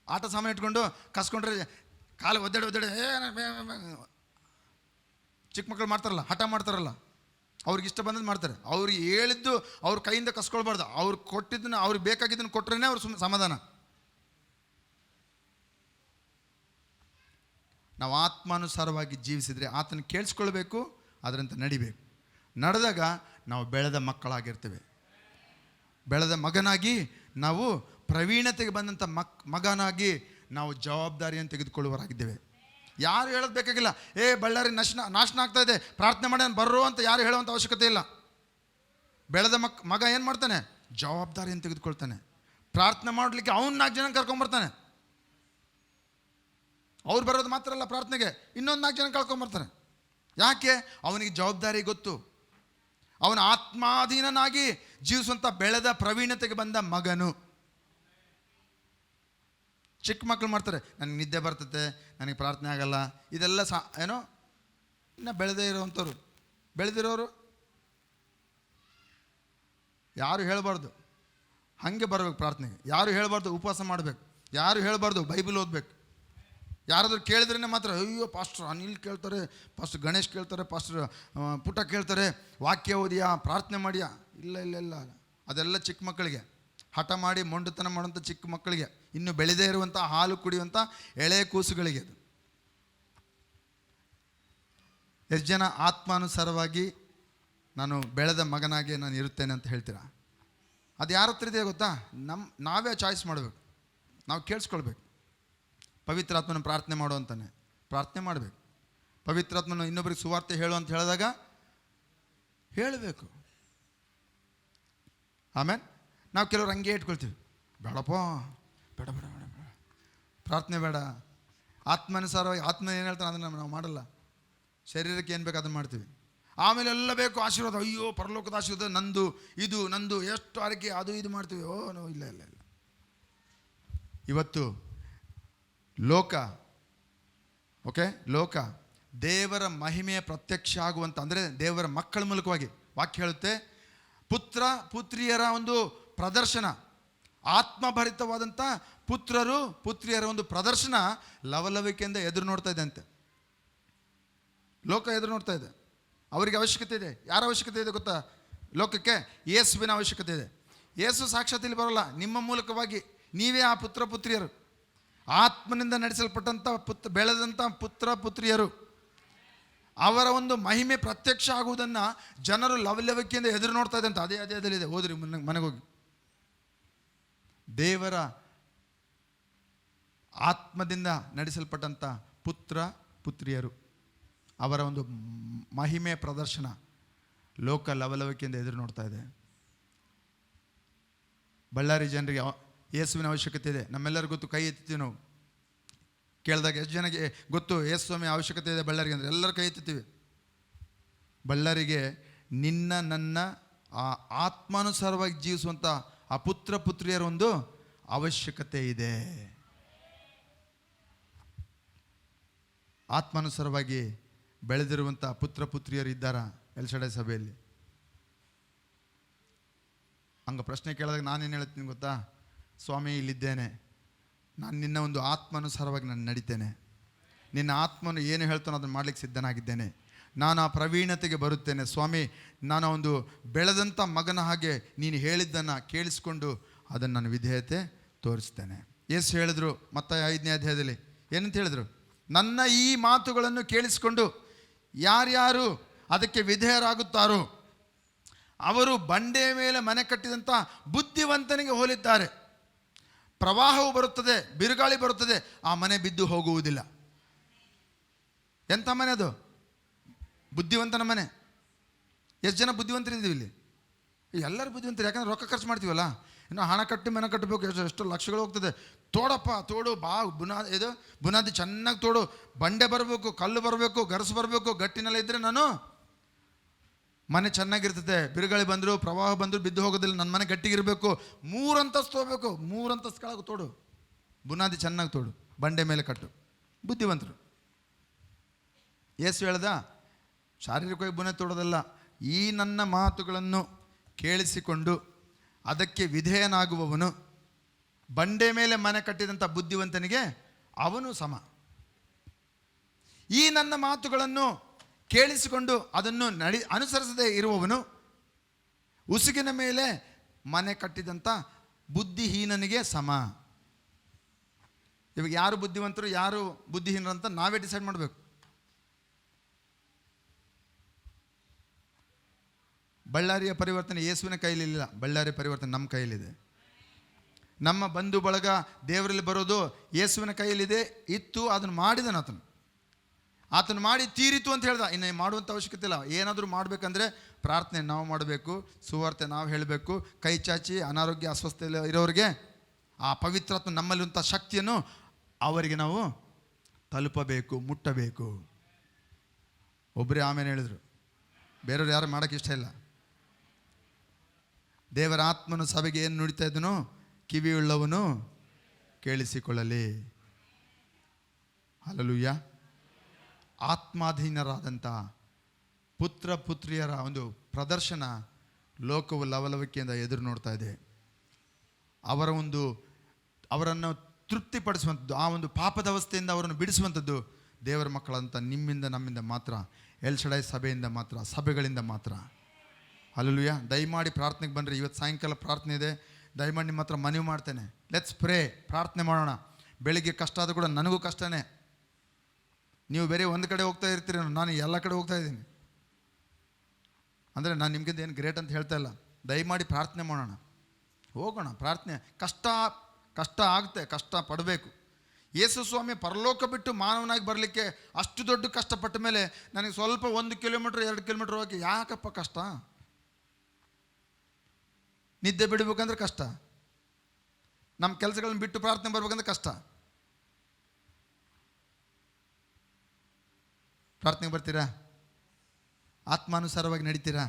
ಆಟ ಸಾಮಾನು ಇಟ್ಕೊಂಡು ಕಸ್ಕೊಂಡ್ರೆ ಕಾಲು ಒದ್ದಾಡಿ ಚಿಕ್ಕ ಮಕ್ಕಳು ಮಾಡ್ತಾರಲ್ಲ, ಹಠ ಮಾಡ್ತಾರಲ್ಲ, ಅವ್ರಿಗೆ ಇಷ್ಟ ಬಂದದ್ದು ಮಾಡ್ತಾರೆ. ಅವ್ರಿಗೆ ಹೇಳಿದ್ದು ಅವ್ರ ಕೈಯಿಂದ ಕಸ್ಕೊಳ್ಬಾರ್ದು. ಅವ್ರು ಕೊಟ್ಟಿದ್ದನ್ನು, ಅವ್ರಿಗೆ ಬೇಕಾಗಿದ್ದನ್ನು ಕೊಟ್ರೇ ಅವ್ರು ಸಮಾಧಾನ. ನಾವು ಆತ್ಮಾನುಸಾರವಾಗಿ ಜೀವಿಸಿದರೆ ಆತನ ಕೇಳಿಸ್ಕೊಳ್ಬೇಕು, ಅದರಂತೆ ನಡಿಬೇಕು. ನಡೆದಾಗ ನಾವು ಬೆಳೆದ ಮಕ್ಕಳಾಗಿರ್ತೇವೆ. ಬೆಳೆದ ಮಗನಾಗಿ ನಾವು ಪ್ರವೀಣತೆಗೆ ಬಂದಂಥ ಮಗನಾಗಿ ನಾವು ಜವಾಬ್ದಾರಿಯನ್ನು ತೆಗೆದುಕೊಳ್ಳುವರಾಗಿದ್ದೇವೆ. ಯಾರು ಹೇಳೋದು ಬೇಕಾಗಿಲ್ಲ. ಬಳ್ಳಾರಿ ನಾಶನ ಆಗ್ತಾ ಇದೆ, ಪ್ರಾರ್ಥನೆ ಮಾಡಿ ಬರ್ರೋ ಅಂತ ಯಾರು ಹೇಳುವಂಥ ಅವಶ್ಯಕತೆ ಇಲ್ಲ. ಬೆಳೆದ ಮಗ ಏನು ಮಾಡ್ತಾನೆ? ಜವಾಬ್ದಾರಿಯನ್ನು ತೆಗೆದುಕೊಳ್ತಾನೆ. ಪ್ರಾರ್ಥನೆ ಮಾಡಲಿಕ್ಕೆ ಅವ್ನು 4 ಜನ ಕರ್ಕೊಂಬರ್ತಾನೆ. ಅವ್ರು ಬರೋದು ಮಾತ್ರ ಅಲ್ಲ, ಪ್ರಾರ್ಥನೆಗೆ ಇನ್ನೊಂದು 4 ಜನ ಕಳ್ಕೊಂಬರ್ತಾನೆ. ಯಾಕೆ? ಅವನಿಗೆ ಜವಾಬ್ದಾರಿ ಗೊತ್ತು. ಅವನ ಆತ್ಮಾಧೀನನಾಗಿ ಜೀವಿಸುವಂಥ ಬೆಳೆದ ಪ್ರವೀಣತೆಗೆ ಬಂದ ಮಗನು. ಚಿಕ್ಕ ಮಕ್ಕಳು ಮಾಡ್ತಾರೆ, ನನಗೆ ನಿದ್ದೆ ಬರ್ತತೆ, ನನಗೆ ಪ್ರಾರ್ಥನೆ ಆಗಲ್ಲ, ಇದೆಲ್ಲ ಏನೋ ಇನ್ನು ಬೆಳೆದೇ ಇರೋವಂಥವ್ರು. ಬೆಳೆದಿರೋರು ಯಾರು ಹೇಳಬಾರ್ದು ಹಾಗೆ ಬರಬೇಕು ಪ್ರಾರ್ಥನೆಗೆ. ಯಾರು ಹೇಳಬಾರ್ದು ಉಪವಾಸ ಮಾಡಬೇಕು. ಯಾರು ಹೇಳಬಾರ್ದು ಬೈಬಲ್ ಓದಬೇಕು. ಯಾರಾದರೂ ಕೇಳಿದ್ರೇ ಮಾತ್ರ, ಅಯ್ಯೋ ಪಾಸ್ಟರ್ ಅನಿಲ್ ಕೇಳ್ತಾರೆ, ಪಾಸ್ಟರ್ ಗಣೇಶ್ ಕೇಳ್ತಾರೆ, ಪಾಸ್ಟರ್ ಪುಟ್ಟ ಕೇಳ್ತಾರೆ, ವಾಕ್ಯ ಓದಿಯಾ, ಪ್ರಾರ್ಥನೆ ಮಾಡಿಯಾ? ಇಲ್ಲ ಇಲ್ಲ ಇಲ್ಲ, ಅದೆಲ್ಲ ಚಿಕ್ಕ ಮಕ್ಕಳಿಗೆ, ಹಠ ಮಾಡಿ ಮೊಂಡುತನ ಮಾಡುವಂಥ ಚಿಕ್ಕ ಮಕ್ಕಳಿಗೆ, ಇನ್ನು ಬೆಳೆದೇ ಇರುವಂಥ ಹಾಲು ಕುಡಿಯುವಂಥ ಎಳೆ ಕೂಸುಗಳಿಗೆ. ಅದು ಎಷ್ಟು ಜನ ಆತ್ಮಾನುಸಾರವಾಗಿ ನಾನು ಬೆಳೆದ ಮಗನಾಗಿ ನಾನು ಇರುತ್ತೇನೆ ಅಂತ ಹೇಳ್ತೀರಾ? ಅದು ಯಾರ ಹತ್ರ ಇದೆ ಗೊತ್ತಾ? ನಾವೇ ಚಾಯ್ಸ್ ಮಾಡಬೇಕು, ನಾವು ಕೇಳಿಸ್ಕೊಳ್ಬೇಕು. ಪವಿತ್ರಾತ್ಮನ ಪ್ರಾರ್ಥನೆ ಮಾಡು ಅಂತಾನೆ, ಪ್ರಾರ್ಥನೆ ಮಾಡಬೇಕು. ಪವಿತ್ರಾತ್ಮನ ಇನ್ನೊಬ್ಬರಿಗೆ ಸುವಾರ್ತೆ ಹೇಳು ಅಂತ ಹೇಳಿದಾಗ ಹೇಳಬೇಕು. ಆಮೇಲೆ ನಾವು ಕೆಲವರು ಹಂಗೆ ಇಟ್ಕೊಳ್ತೀವಿ, ಬೇಡಪ್ಪ, ಬೇಡ ಬೇಡ ಬೇಡ ಬೇಡ, ಪ್ರಾರ್ಥನೆ ಬೇಡ. ಆತ್ಮಾನುಸಾರವಾಗಿ ಆತ್ಮ ಏನು ಹೇಳ್ತಾನೆ ಅದನ್ನು ನಾವು ಮಾಡಲ್ಲ. ಶರೀರಕ್ಕೆ ಏನು ಬೇಕು ಅದನ್ನು ಮಾಡ್ತೀವಿ. ಆಮೇಲೆ ಎಲ್ಲ ಬೇಕು ಆಶೀರ್ವಾದ, ಅಯ್ಯೋ ಪರಲೋಕದ ಆಶೀರ್ವಾದ ನಂದು, ಇದು ನಂದು, ಎಷ್ಟು ಆರೈಕೆ ಅದು ಇದು ಮಾಡ್ತೀವಿ. ನೋ, ಇಲ್ಲ ಇಲ್ಲ ಇಲ್ಲ. ಇವತ್ತು ಲೋಕ, ಓಕೆ, ಲೋಕ ದೇವರ ಮಹಿಮೆಯ ಪ್ರತ್ಯಕ್ಷ ಆಗುವಂಥ, ಅಂದರೆ ದೇವರ ಮಕ್ಕಳ ಮೂಲಕವಾಗಿ ವಾಕ್ಯ ಹೇಳುತ್ತೆ, ಪುತ್ರ ಪುತ್ರಿಯರ ಒಂದು ಪ್ರದರ್ಶನ, ಆತ್ಮಭರಿತವಾದಂಥ ಪುತ್ರರು ಪುತ್ರಿಯರ ಒಂದು ಪ್ರದರ್ಶನ ಲವಲವಿಕೆಯಿಂದ ಎದುರು ನೋಡ್ತಾ ಇದೆ ಅಂತೆ. ಲೋಕ ಎದುರು ನೋಡ್ತಾ ಇದೆ. ಅವರಿಗೆ ಅವಶ್ಯಕತೆ ಇದೆ. ಯಾರ ಅವಶ್ಯಕತೆ ಇದೆ ಗೊತ್ತಾ ಲೋಕಕ್ಕೆ? ಯೇಸುವಿನ ಅವಶ್ಯಕತೆ ಇದೆ. ಯೇಸು ಸಾಕ್ಷಾತ್ ಇಲ್ಲಿ ಬರೋಲ್ಲ, ನಿಮ್ಮ ಮೂಲಕವಾಗಿ ನೀವೇ ಆ ಪುತ್ರ ಪುತ್ರಿಯರು, ಆತ್ಮನಿಂದ ನಡೆಸಲ್ಪಟ್ಟಂಥ ಬೆಳೆದಂಥ ಪುತ್ರ ಪುತ್ರಿಯರು. ಅವರ ಒಂದು ಮಹಿಮೆ ಪ್ರತ್ಯಕ್ಷ ಆಗುವುದನ್ನು ಜನರು ಲವಲವಿಕೆಯಿಂದ ಎದುರು ನೋಡ್ತಾ ಇದೆ ಅಂತ. ಅದೇ ಅಧ್ಯಾಯದಲ್ಲಿದೆ, ಓದ್ರಿ ಮನೆಗೋಗಿ. ದೇವರ ಆತ್ಮದಿಂದ ನಡೆಸಲ್ಪಟ್ಟಂಥ ಪುತ್ರ ಪುತ್ರಿಯರು, ಅವರ ಒಂದು ಮಹಿಮೆ ಪ್ರದರ್ಶನ ಲೋಕ ಲವಲವಿಕೆಯಿಂದ ಎದುರು ನೋಡ್ತಾ ಇದೆ. ಬಳ್ಳಾರಿ ಜನರಿಗೆ ಯೇಸುವಿನ ಅವಶ್ಯಕತೆ ಇದೆ. ನಮ್ಮೆಲ್ಲರಿಗೂ ಗೊತ್ತು, ಕೈ ಎತ್ತೀವಿ ನಾವು. ಕೇಳಿದಾಗ ಎಷ್ಟು ಜನಕ್ಕೆ ಗೊತ್ತು ಯೇಸು ಸ್ವಾಮಿ ಅವಶ್ಯಕತೆ ಇದೆ ಬಳ್ಳಾರಿಗೆ ಅಂದರೆ? ಎಲ್ಲರೂ ಕೈ ಎತ್ತೀವಿ. ಬಳ್ಳಾರಿಗೆ ನಿನ್ನ ನನ್ನ ಆ ಆತ್ಮಾನುಸಾರವಾಗಿ ಜೀವಿಸುವಂಥ ಆ ಪುತ್ರ ಪುತ್ರಿಯರ ಒಂದು ಅವಶ್ಯಕತೆ ಇದೆ. ಆತ್ಮಾನುಸಾರವಾಗಿ ಬೆಳೆದಿರುವಂಥ ಪುತ್ರ ಪುತ್ರಿಯರು ಇದ್ದಾರಾ ಎಲ್ ಶಡೈ ಸಭೆಯಲ್ಲಿ? ಹಂಗೆ ಪ್ರಶ್ನೆ ಕೇಳಿದಾಗ ನಾನೇನು ಹೇಳ್ತೀನಿ ಗೊತ್ತಾ? ಸ್ವಾಮಿ, ಇಲ್ಲಿದ್ದೇನೆ, ನಾನು ನಿನ್ನ ಒಂದು ಆತ್ಮಾನುಸಾರವಾಗಿ ನಾನು ನಡಿತೇನೆ, ನಿನ್ನ ಆತ್ಮನು ಏನು ಹೇಳ್ತಾನೋ ಅದನ್ನು ಮಾಡಲಿಕ್ಕೆ ಸಿದ್ಧನಾಗಿದ್ದೇನೆ, ನಾನು ಆ ಪ್ರವೀಣತೆಗೆ ಬರುತ್ತೇನೆ ಸ್ವಾಮಿ. ನಾನು ಒಂದು ಬೆಳೆದಂಥ ಮಗನ ಹಾಗೆ ನೀನು ಹೇಳಿದ್ದನ್ನು ಕೇಳಿಸ್ಕೊಂಡು ಅದನ್ನು ನಾನು ವಿಧೇಯತೆ ತೋರಿಸ್ತೇನೆ. ಯೇಸು ಹೇಳಿದ್ರು ಮತ್ತಾಯ 5ನೇ ಅಧ್ಯಾಯದಲ್ಲಿ, ಏನಂತ ಹೇಳಿದ್ರು? ನನ್ನ ಈ ಮಾತುಗಳನ್ನು ಕೇಳಿಸಿಕೊಂಡು ಯಾರ್ಯಾರು ಅದಕ್ಕೆ ವಿಧೇಯರಾಗುತ್ತಾರೋ ಅವರು ಬಂಡೆಯ ಮೇಲೆ ಮನೆ ಕಟ್ಟಿದಂಥ ಬುದ್ಧಿವಂತನಿಗೆ ಹೋಲಿದ್ದಾರೆ. ಪ್ರವಾಹವು ಬರುತ್ತದೆ, ಬಿರುಗಾಳಿ ಬರುತ್ತದೆ, ಆ ಮನೆ ಬಿದ್ದು ಹೋಗುವುದಿಲ್ಲ. ಎಂಥ ಮನೆ ಅದು? ಬುದ್ಧಿವಂತನ ಮನೆ. ಎಷ್ಟು ಜನ ಬುದ್ಧಿವಂತರಿದ್ದೀವಿ ಇಲ್ಲಿ? ಎಲ್ಲರೂ ಬುದ್ಧಿವಂತರು. ಯಾಕಂದ್ರೆ ರೊಕ್ಕ ಖರ್ಚು ಮಾಡ್ತೀವಲ್ಲ, ಇನ್ನು ಹಣ ಕಟ್ಟಿ ಮನೆ ಕಟ್ಟಬೇಕು, ಎಷ್ಟು ಲಕ್ಷಗಳು ಹೋಗ್ತದೆ. ತೋಡಪ್ಪ, ತೋಡು, ಬುನಾದಿ ಚೆನ್ನಾಗಿ ತೋಡು, ಬಂಡೆ ಬರಬೇಕು, ಕಲ್ಲು ಬರಬೇಕು, ಗರಸು ಬರಬೇಕು, ಗಟ್ಟಿನೆಲ್ಲ ಇದ್ದರೆ ನಾನು ಮನೆ ಚೆನ್ನಾಗಿರ್ತದೆ. ಬಿರುಗಾಳಿ ಬಂದರು, ಪ್ರವಾಹ ಬಂದರು ಬಿದ್ದು ಹೋಗೋದಿಲ್ಲ, ನನ್ನ ಮನೆ ಗಟ್ಟಿಗಿರಬೇಕು. 3 ಅಂತಸ್ತು ಹೋಗ್ಬೇಕು, 3 ಅಂತಸ್ತು ಕೆಳಗೆ ತೋಡು, ಬುನಾದಿ ಚೆನ್ನಾಗಿ ತೋಡು, ಬಂಡೆ ಮೇಲೆ ಕಟ್ಟು. ಬುದ್ಧಿವಂತರು. ಯೇಸು ಹೇಳ್ದ, ಶಾರೀರಿಕವಾಗಿ ಬುನಾದಿ ತೋಡೋದಲ್ಲ, ಈ ನನ್ನ ಮಾತುಗಳನ್ನು ಕೇಳಿಸಿಕೊಂಡು ಅದಕ್ಕೆ ವಿಧೇಯನಾಗುವವನು ಬಂಡೆ ಮೇಲೆ ಮನೆ ಕಟ್ಟಿದಂಥ ಬುದ್ಧಿವಂತನಿಗೆ ಅವನು ಸಮ. ಈ ನನ್ನ ಮಾತುಗಳನ್ನು ಕೇಳಿಸಿಕೊಂಡು ಅದನ್ನು ಅನುಸರಿಸದೇ ಇರುವವನು ಉಸುಗಿನ ಮೇಲೆ ಮನೆ ಕಟ್ಟಿದಂಥ ಬುದ್ಧಿಹೀನನಿಗೆ ಸಮ. ಇವಾಗ ಯಾರು ಬುದ್ಧಿವಂತರು ಯಾರು ಬುದ್ಧಿಹೀನರು ಅಂತ ನಾವೇ ಡಿಸೈಡ್ ಮಾಡಬೇಕು. ಬಳ್ಳಾರಿಯ ಪರಿವರ್ತನೆ ಯೇಸುವಿನ ಕೈಲಿಲ್ಲ, ಬಳ್ಳಾರಿಯ ಪರಿವರ್ತನೆ ನಮ್ಮ ಕೈಯಲ್ಲಿದೆ. ನಮ್ಮ ಬಂಧು ಬಳಗ ದೇವರಲ್ಲಿ ಬರೋದು ಯೇಸುವಿನ ಕೈಯಲ್ಲಿದೆ, ಇತ್ತು, ಅದನ್ನು ಮಾಡಿದನು ಆತನು ಮಾಡಿ ತೀರಿತು ಅಂತ ಹೇಳ್ದ. ಇನ್ನು ಮಾಡುವಂಥ ಅವಶ್ಯಕತೆ ಇಲ್ಲ. ಏನಾದರೂ ಮಾಡಬೇಕಂದ್ರೆ ಪ್ರಾರ್ಥನೆ ನಾವು ಮಾಡಬೇಕು, ಸುವಾರ್ತೆ ನಾವು ಹೇಳಬೇಕು, ಕೈ ಚಾಚಿ ಅನಾರೋಗ್ಯ ಅಸ್ವಸ್ಥ ಇರೋರಿಗೆ ಆ ಪವಿತ್ರಾತ್ಮ ನಮ್ಮಲ್ಲಿರುವಂಥ ಶಕ್ತಿಯನ್ನು ಅವರಿಗೆ ನಾವು ತಲುಪಬೇಕು, ಮುಟ್ಟಬೇಕು. ಒಬ್ಬರೇ ಆಮೇಲೆ ಹೇಳಿದರು, ಬೇರೆಯವ್ರು ಯಾರು ಮಾಡೋಕ್ಕೆ ಇಷ್ಟ ಇಲ್ಲ. ದೇವರ ಆತ್ಮನು ಸಭೆಗೆ ಏನು ನುಡಿತಾ ಇದ್ದನೋ ಕಿವಿಯುಳ್ಳವನು ಕೇಳಿಸಿಕೊಳ್ಳಲಿ. ಹಲ್ಲೆಲೂಯಾ. ಆತ್ಮಾಧೀನರಾದಂಥ ಪುತ್ರ ಪುತ್ರಿಯರ ಒಂದು ಪ್ರದರ್ಶನ ಲೋಕವು ಲವಲವಿಕೆಯಿಂದ ಎದುರು ನೋಡ್ತಾ ಇದೆ. ಅವರನ್ನು ತೃಪ್ತಿಪಡಿಸುವಂಥದ್ದು, ಆ ಒಂದು ಪಾಪದ ಅವಸ್ಥೆಯಿಂದ ಅವರನ್ನು ಬಿಡಿಸುವಂಥದ್ದು ದೇವರ ಮಕ್ಕಳಂತ ನಿಮ್ಮಿಂದ ನಮ್ಮಿಂದ ಮಾತ್ರ, ಎಲ್ ಶಡೈ ಸಭೆಯಿಂದ ಮಾತ್ರ, ಸಭೆಗಳಿಂದ ಮಾತ್ರ. ಹಲ್ಲೆಲೂಯಾ. ದಯಮಾಡಿ ಪ್ರಾರ್ಥನೆಗೆ ಬನ್ನಿರಿ. ಇವತ್ತು ಸಾಯಂಕಾಲ ಪ್ರಾರ್ಥನೆ ಇದೆ. ದಯಮಾಡಿ ನಿಮ್ಮ ಹತ್ರ ಮನವಿ ಮಾಡ್ತೇನೆ, ಲೆಟ್ಸ್ ಪ್ರೇ, ಪ್ರಾರ್ಥನೆ ಮಾಡೋಣ. ಬೆಳಿಗ್ಗೆ ಕಷ್ಟ ಆದರೂ ಕೂಡ ನನಗೂ ಕಷ್ಟನೇ. ನೀವು ಬೇರೆ ಒಂದು ಕಡೆ ಹೋಗ್ತಾ ಇರ್ತೀರಿ, ನಾನು ಎಲ್ಲ ಕಡೆ ಹೋಗ್ತಾ ಇದ್ದೀನಿ. ಅಂದರೆ ನಾನು ನಿಮಗಿಂತ ಏನು ಗ್ರೇಟ್ ಅಂತ ಹೇಳ್ತಾ ಇಲ್ಲ. ದಯಮಾಡಿ ಪ್ರಾರ್ಥನೆ ಮಾಡೋಣ. ಹೋಗೋಣ ಪ್ರಾರ್ಥನೆ. ಕಷ್ಟ ಆಗುತ್ತೆ, ಕಷ್ಟ ಪಡಬೇಕು. ಯೇಸು ಸ್ವಾಮಿ ಪರಲೋಕ ಬಿಟ್ಟು ಮಾನವನಾಗಿ ಬರಲಿಕ್ಕೆ ಅಷ್ಟು ದೊಡ್ಡ ಕಷ್ಟಪಟ್ಟ ಮೇಲೆ ನನಗೆ ಸ್ವಲ್ಪ 1 ಕಿಲೋಮೀಟ್ರ್ 2 ಕಿಲೋಮೀಟ್ರ್ ಹೋಗಿ ಯಾಕಪ್ಪ ಕಷ್ಟ? ನಿದ್ದೆ ಬಿಡಬೇಕಂದ್ರೆ ಕಷ್ಟ, ನಮ್ಮ ಕೆಲಸಗಳನ್ನ ಬಿಟ್ಟು ಪ್ರಾರ್ಥನೆ ಬರ್ಬೇಕಂದ್ರೆ ಕಷ್ಟ. ಪ್ರಾರ್ಥನೆಗೆ ಬರ್ತೀರಾ? ಆತ್ಮಾನುಸಾರವಾಗಿ ನಡೀತೀರಾ?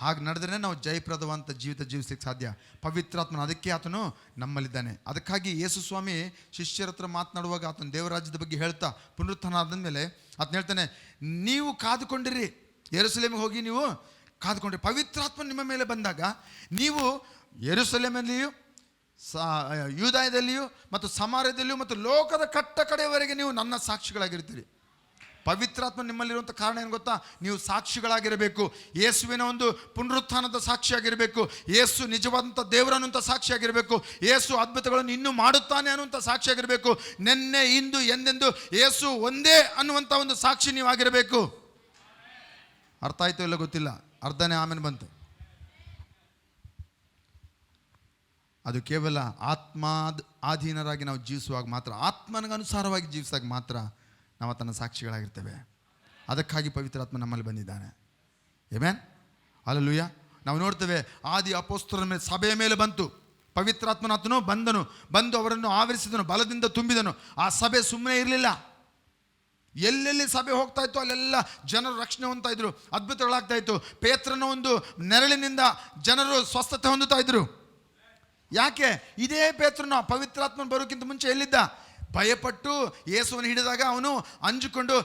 ಹಾಗೆ ನಡೆದ್ರೆ ನಾವು ಜಯಪ್ರದವಂತ ಜೀವಿತ ಜೀವಿಸಲಿಕ್ಕೆ ಸಾಧ್ಯ. ಪವಿತ್ರಾತ್ಮನ, ಅದಕ್ಕೆ ಆತನು ನಮ್ಮಲ್ಲಿದ್ದಾನೆ. ಅದಕ್ಕಾಗಿ ಯೇಸು ಸ್ವಾಮಿ ಶಿಷ್ಯರ ಹತ್ರ ಮಾತನಾಡುವಾಗ ಆತನ ದೇವರಾಜ್ಯದ ಬಗ್ಗೆ ಹೇಳ್ತಾ ಪುನರುತ್ಥಾನ ಆದಮೇಲೆ ಆತನ ಹೇಳ್ತಾನೆ, ನೀವು ಕಾದುಕೊಂಡಿರಿ, ಯೆರೂಸಲೇಮಿಗೆ ಹೋಗಿ ನೀವು ಕಾದುಕೊಂಡ್ರಿ. ಪವಿತ್ರಾತ್ಮ ನಿಮ್ಮ ಮೇಲೆ ಬಂದಾಗ ನೀವು ಯೆರೂಸಲೇಮಲ್ಲಿಯೂ ಯೂದಾಯದಲ್ಲಿಯೂ ಮತ್ತು ಸಮಾರ್ಯದಲ್ಲಿಯೂ ಮತ್ತು ಲೋಕದ ಕಟ್ಟ ಕಡೆಯವರೆಗೆ ನೀವು ನನ್ನ ಸಾಕ್ಷಿಗಳಾಗಿರ್ತೀರಿ. ಪವಿತ್ರಾತ್ಮ ನಿಮ್ಮಲ್ಲಿರುವಂಥ ಕಾರಣ ಏನು ಗೊತ್ತಾ? ನೀವು ಸಾಕ್ಷಿಗಳಾಗಿರಬೇಕು. ಯೇಸುವಿನ ಒಂದು ಪುನರುತ್ಥಾನದ ಸಾಕ್ಷಿಯಾಗಿರಬೇಕು. ಯೇಸು ನಿಜವಾದಂಥ ದೇವರನ್ನುವಂಥ ಸಾಕ್ಷಿಯಾಗಿರಬೇಕು. ಯೇಸು ಅದ್ಭುತಗಳನ್ನು ಇನ್ನೂ ಮಾಡುತ್ತಾನೆ ಅನ್ನುವಂಥ ಸಾಕ್ಷಿಯಾಗಿರಬೇಕು. ನಿನ್ನೆ ಇಂದು ಎಂದೆಂದು ಯೇಸು ಒಂದೇ ಅನ್ನುವಂಥ ಒಂದು ಸಾಕ್ಷಿ ನೀವಾಗಿರಬೇಕು. ಅರ್ಥ ಆಯಿತು ಇಲ್ಲ ಗೊತ್ತಿಲ್ಲ, ಅರ್ಧನೇ ಆಮೇಲೆ ಬಂತು. ಅದು ಕೇವಲ ಆಧೀನರಾಗಿ ನಾವು ಜೀವಿಸುವಾಗ ಮಾತ್ರ, ಆತ್ಮನಿಗನುಸಾರವಾಗಿ ಜೀವಿಸಿದಾಗ ಮಾತ್ರ ನಾವು ಆತನ ಸಾಕ್ಷಿಗಳಾಗಿರ್ತೇವೆ. ಅದಕ್ಕಾಗಿ ಪವಿತ್ರಾತ್ಮ ನಮ್ಮಲ್ಲಿ ಬಂದಿದ್ದಾನೆ. Amen, hallelujah. ನಾವು ನೋಡ್ತೇವೆ, ಆದಿ ಅಪೊಸ್ತಲರ ಮೇಲೆ, ಸಭೆಯ ಮೇಲೆ ಬಂತು ಪವಿತ್ರಾತ್ಮನಾತನು. ಬಂದು ಅವರನ್ನು ಆವರಿಸಿದನು, ಬಲದಿಂದ ತುಂಬಿದನು. ಆ ಸಭೆ ಸುಮ್ಮನೆ ಇರಲಿಲ್ಲ. ಎಲ್ಲೆಲ್ಲಿ ಸಭೆ ಹೋಗ್ತಾ ಇತ್ತು ಅಲ್ಲೆಲ್ಲ ಜನರು ರಕ್ಷಣೆ ಹೊಂದ್ತಾ ಇದ್ರು, ಅದ್ಭುತಗಳಾಗ್ತಾ ಇತ್ತು. ಪೇತ್ರನ ಒಂದು ನೆರಳಿನಿಂದ ಜನರು ಸ್ವಸ್ಥತೆ ಹೊಂದುತ್ತಾ ಇದ್ರು. ಯಾಕೆ? ಇದೇ ಪೇತ್ರನ ಪವಿತ್ರಾತ್ಮನ ಬರೋಕ್ಕಿಂತ ಮುಂಚೆ ಎಲ್ಲಿದ್ದ? ಭಯಪಟ್ಟು ಯೇಸುವನ್ನು ಹಿಡಿದಾಗ ಅವನು ಅಂಜಿಕೊಂಡು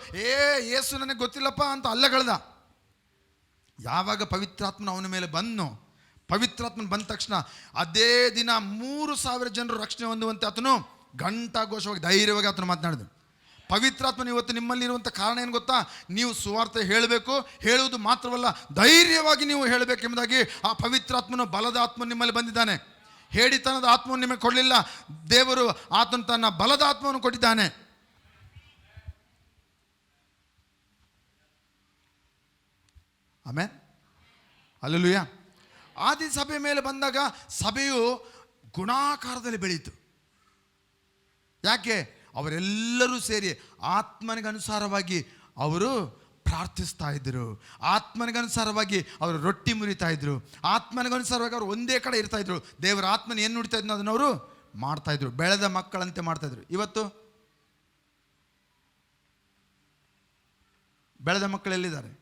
ಯೇಸು ನನಗೆ ಗೊತ್ತಿಲ್ಲಪ್ಪ ಅಂತ ಅಲ್ಲಗಳ್ದ. ಯಾವಾಗ ಪವಿತ್ರಾತ್ಮನ ಅವನ ಮೇಲೆ ಪವಿತ್ರಾತ್ಮನ ಬಂದ ತಕ್ಷಣ ಅದೇ ದಿನ 3,000 ಜನರು ರಕ್ಷಣೆ ಹೊಂದುವಂತೆ ಆತನು ಘಂಟಾಘೋಷವಾಗಿ ಧೈರ್ಯವಾಗಿ ಆತನು ಮಾತನಾಡಿದ. ಪವಿತ್ರಾತ್ಮನ ಇವತ್ತು ನಿಮ್ಮಲ್ಲಿರುವಂಥ ಕಾರಣ ಏನು ಗೊತ್ತಾ? ನೀವು ಸುವಾರ್ತೆ ಹೇಳಬೇಕು, ಹೇಳುವುದು ಮಾತ್ರವಲ್ಲ, ಧೈರ್ಯವಾಗಿ ನೀವು ಹೇಳಬೇಕೆಂಬುದಾಗಿ ಆ ಪವಿತ್ರಾತ್ಮನು, ಬಲದ ಆತ್ಮ ನಿಮ್ಮಲ್ಲಿ ಬಂದಿದ್ದಾನೆ. ಹೇಡಿತನದ ಆತ್ಮವನ್ನು ನಿಮಗೆ ಕೊಡಲಿಲ್ಲ, ದೇವರು ಆತನು ತನ್ನ ಬಲದ ಆತ್ಮವನ್ನು ಕೊಟ್ಟಿದ್ದಾನೆ. Amen, hallelujah. ಆದಿ ಸಭೆ ಮೇಲೆ ಬಂದಾಗ ಸಭೆಯು ಗುಣಾಕಾರದಲ್ಲಿ ಬೆಳೀತು. ಯಾಕೆ? ಅವರೆಲ್ಲರೂ ಸೇರಿ ಆತ್ಮನಿಗನುಸಾರವಾಗಿ ಅವರು ಪ್ರಾರ್ಥಿಸ್ತಾ ಇದ್ದರು. ಆತ್ಮನಿಗನುಸಾರವಾಗಿ ಅವರು ರೊಟ್ಟಿ ಮುರಿತಾ ಇದ್ರು. ಆತ್ಮನಿಗನುಸಾರವಾಗಿ ಅವರು ಒಂದೇ ಕಡೆ ಇರ್ತಾ ಇದ್ರು. ದೇವರ ಆತ್ಮನ ಏನು ನುಡಿತಾ ಇದ್ನೋ ಅದನ್ನು ಅವರು ಮಾಡ್ತಾ ಇದ್ರು. ಬೆಳೆದ ಮಕ್ಕಳಂತೆ ಮಾಡ್ತಾ ಇದ್ರು. ಇವತ್ತು ಬೆಳೆದ ಮಕ್ಕಳು ಎಲ್ಲಿದ್ದಾರೆ?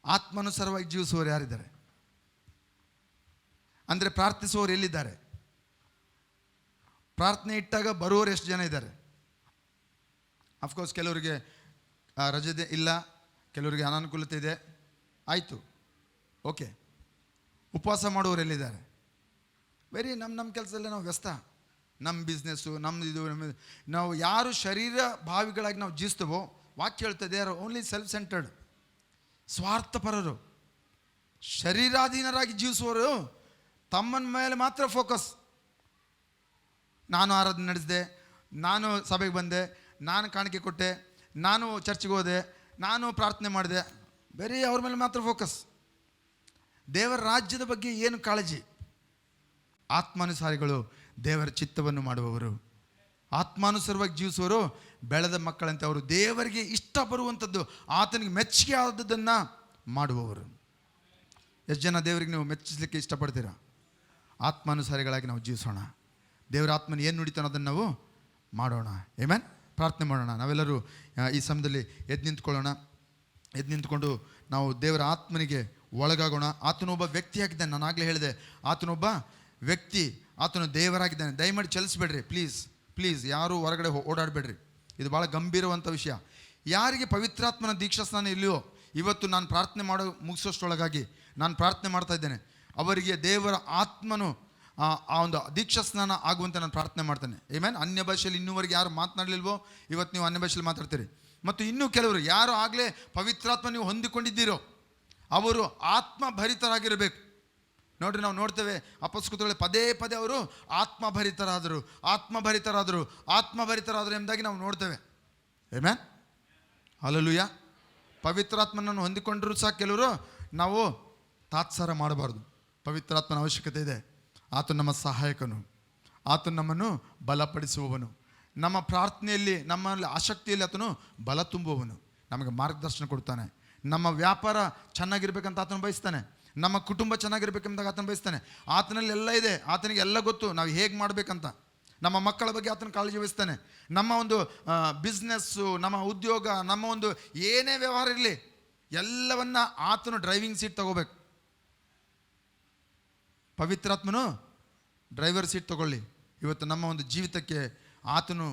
ಆತ್ಮಾನುಸಾರವಾಗಿ ಜೀವಿಸುವವರು ಯಾರಿದ್ದಾರೆ? ಅಂದರೆ ಪ್ರಾರ್ಥಿಸುವವರು ಎಲ್ಲಿದ್ದಾರೆ? ಪ್ರಾರ್ಥನೆ ಇಟ್ಟಾಗ ಬರುವವರು ಎಷ್ಟು ಜನ ಇದ್ದಾರೆ? ಅಫ್ಕೋರ್ಸ್ ಕೆಲವರಿಗೆ ರಜೆ ಇಲ್ಲ, ಕೆಲವರಿಗೆ ಅನಾನುಕೂಲತೆ ಇದೆ, ಆಯಿತು, ಓಕೆ. ಉಪವಾಸ ಮಾಡುವವರು ಎಲ್ಲಿದ್ದಾರೆ? ವೆರಿ ನಮ್ಮ ಕೆಲಸದಲ್ಲೇ ನಾವು ವ್ಯಸ್ತ. ನಮ್ಮ ಬಿಸ್ನೆಸ್ಸು, ನಾವು ಯಾರು ಶರೀರ ಭಾವಿಗಳಾಗಿ ನಾವು ಜೀವಿಸ್ತೇವೋ, ವಾಕ್ಯ ಹೇಳ್ತದೆ, ಯಾರು ಓನ್ಲಿ ಸೆಲ್ಫ್ ಸೆಂಟರ್ಡ್, ಸ್ವಾರ್ಥಪರರು, ಶರೀರಾಧೀನರಾಗಿ ಜೀವಿಸುವವರು ತಮ್ಮನ ಮೇಲೆ ಮಾತ್ರ ಫೋಕಸ್. ನಾನು ಆರಾಧನೆ ನಡೆಸಿದೆ, ನಾನು ಸಭೆಗೆ ಬಂದೆ, ನಾನು ಕಾಣಿಕೆ ಕೊಟ್ಟೆ, ನಾನು ಚರ್ಚ್ಗೆ ಹೋದೆ, ನಾನು ಪ್ರಾರ್ಥನೆ ಮಾಡಿದೆ, ಬರೀ ಅವ್ರ ಮೇಲೆ ಮಾತ್ರ ಫೋಕಸ್. ದೇವರ ರಾಜ್ಯದ ಬಗ್ಗೆ ಏನು ಕಾಳಜಿ? ಆತ್ಮಾನುಸಾರಿಗಳು ದೇವರ ಚಿತ್ತವನ್ನು ಮಾಡುವವರು, ಆತ್ಮಾನುಸಾರವಾಗಿ ಜೀವಿಸುವವರು ಬೆಳೆದ ಮಕ್ಕಳಂತೆ. ಅವರು ದೇವರಿಗೆ ಇಷ್ಟ ಬರುವಂಥದ್ದು, ಆತನಿಗೆ ಮೆಚ್ಚುಗೆ ಆದದ್ದನ್ನು ಮಾಡುವವರು. ಎಷ್ಟು ಜನ ದೇವರಿಗೆ ನೀವು ಮೆಚ್ಚಿಸಲಿಕ್ಕೆ ಇಷ್ಟಪಡ್ತೀರಾ? ಆತ್ಮಾನುಸಾರಿಗಳಾಗಿ ನಾವು ಜೀವಿಸೋಣ. ದೇವರ ಆತ್ಮನ ಏನು ನುಡಿತಾನೋ ಅದನ್ನು ನಾವು ಮಾಡೋಣ. ಆಮೆನ್. ಪ್ರಾರ್ಥನೆ ಮಾಡೋಣ. ನಾವೆಲ್ಲರೂ ಈ ಸಮಯದಲ್ಲಿ ಎದ್ದು ನಿಂತ್ಕೊಂಡು ನಾವು ದೇವರ ಆತ್ಮನಿಗೆ ಒಳಗಾಗೋಣ. ಆತನೊಬ್ಬ ವ್ಯಕ್ತಿಯಾಗಿದ್ದಾನೆ. ನಾನು ಆಗಲೇ ಹೇಳಿದೆ, ಆತನೊಬ್ಬ ವ್ಯಕ್ತಿ, ಆತನು ದೇವರಾಗಿದ್ದಾನೆ. ದಯಮಾಡಿ ಚಲಿಸ್ಬೇಡ್ರಿ, ಪ್ಲೀಸ್ ಯಾರೂ ಹೊರಗಡೆ ಓಡಾಡಬೇಡ್ರಿ. ಇದು ಭಾಳ ಗಂಭೀರವಂಥ ವಿಷಯ. ಯಾರಿಗೆ ಪವಿತ್ರಾತ್ಮನ ದೀಕ್ಷಾ ಸ್ನಾನ ಇಲ್ಲವೋ, ಇವತ್ತು ನಾನು ಪ್ರಾರ್ಥನೆ ಮುಗಿಸೋಷ್ಟೊಳಗಾಗಿ ನಾನು ಪ್ರಾರ್ಥನೆ ಮಾಡ್ತಾ ಇದ್ದೇನೆ, ಅವರಿಗೆ ದೇವರ ಆತ್ಮನು ಆ ಒಂದು ದೀಕ್ಷಾ ಸ್ನಾನ ಆಗುವಂತೆ ನಾನು ಪ್ರಾರ್ಥನೆ ಮಾಡ್ತೇನೆ. ಆಮೆನ್. ಅನ್ಯ ಭಾಷೆಯಲ್ಲಿ ಇನ್ನೂವರೆಗೆ ಯಾರು ಮಾತನಾಡಲಿಲ್ವೋ, ಇವತ್ತು ನೀವು ಅನ್ಯ ಭಾಷೆಯಲ್ಲಿ ಮಾತಾಡ್ತೀರಿ. ಮತ್ತು ಇನ್ನೂ ಕೆಲವರು ಯಾರು ಆಗಲೇ ಪವಿತ್ರಾತ್ಮ ನೀವು ಹೊಂದಿಕೊಂಡಿದ್ದೀರೋ ಅವರು ಆತ್ಮಭರಿತರಾಗಿರಬೇಕು. ನೋಡ್ರಿ, ನಾವು ನೋಡ್ತೇವೆ ಅಪಸ್ಕೃತಗಳು ಪದೇ ಅವರು ಆತ್ಮಭರಿತರಾದರು ಎಂಬುದಾಗಿ ನಾವು ನೋಡ್ತೇವೆ. Amen, hallelujah. ಪವಿತ್ರಾತ್ಮನನ್ನು ಹೊಂದಿಕೊಂಡ್ರೂ ಸಹ ಕೆಲವರು ನಾವು ತಾತ್ಸಾರ ಮಾಡಬಾರ್ದು. ಪವಿತ್ರಾತ್ಮನ ಅವಶ್ಯಕತೆ ಇದೆ. ಆತ ನಮ್ಮ ಸಹಾಯಕನು, ಆತ ನಮ್ಮನ್ನು ಬಲಪಡಿಸುವವನು, ನಮ್ಮ ಪ್ರಾರ್ಥನೆಯಲ್ಲಿ ನಮ್ಮಲ್ಲಿ ಆಸಕ್ತಿಯಲ್ಲಿ ಆತನು ಬಲ ತುಂಬುವವನು, ನಮಗೆ ಮಾರ್ಗದರ್ಶನ ಕೊಡ್ತಾನೆ. ನಮ್ಮ ವ್ಯಾಪಾರ ಚೆನ್ನಾಗಿರ್ಬೇಕಂತ ಆತನು ಬಯಸ್ತಾನೆ, ನಮ್ಮ ಕುಟುಂಬ ಚೆನ್ನಾಗಿರ್ಬೇಕಂತ ಆತನು ಬಯಸ್ತಾನೆ. ಆತನಲ್ಲಿ ಎಲ್ಲ ಇದೆ, ಆತನಿಗೆ ಎಲ್ಲ ಗೊತ್ತು ನಾವು ಹೇಗೆ ಮಾಡಬೇಕಂತ. ನಮ್ಮ ಮಕ್ಕಳ ಬಗ್ಗೆ ಆತನ ಕಾಳಜಿ ವಹಿಸ್ತಾನೆ. ನಮ್ಮ ಒಂದು ಬಿಸ್ನೆಸ್ಸು, ನಮ್ಮ ಉದ್ಯೋಗ, ನಮ್ಮ ಒಂದು ಏನೇ ವ್ಯವಹಾರ ಇರಲಿ ಎಲ್ಲವನ್ನ ಆತನು ಡ್ರೈವಿಂಗ್ ಸೀಟ್ ತಗೋಬೇಕು. ಪವಿತ್ರಾತ್ಮನು ಡ್ರೈವರ್ ಸೀಟ್ ತಗೊಳ್ಳಿ. ಇವತ್ತು ನಮ್ಮ ಒಂದು ಜೀವಿತಕ್ಕೆ ಆತನು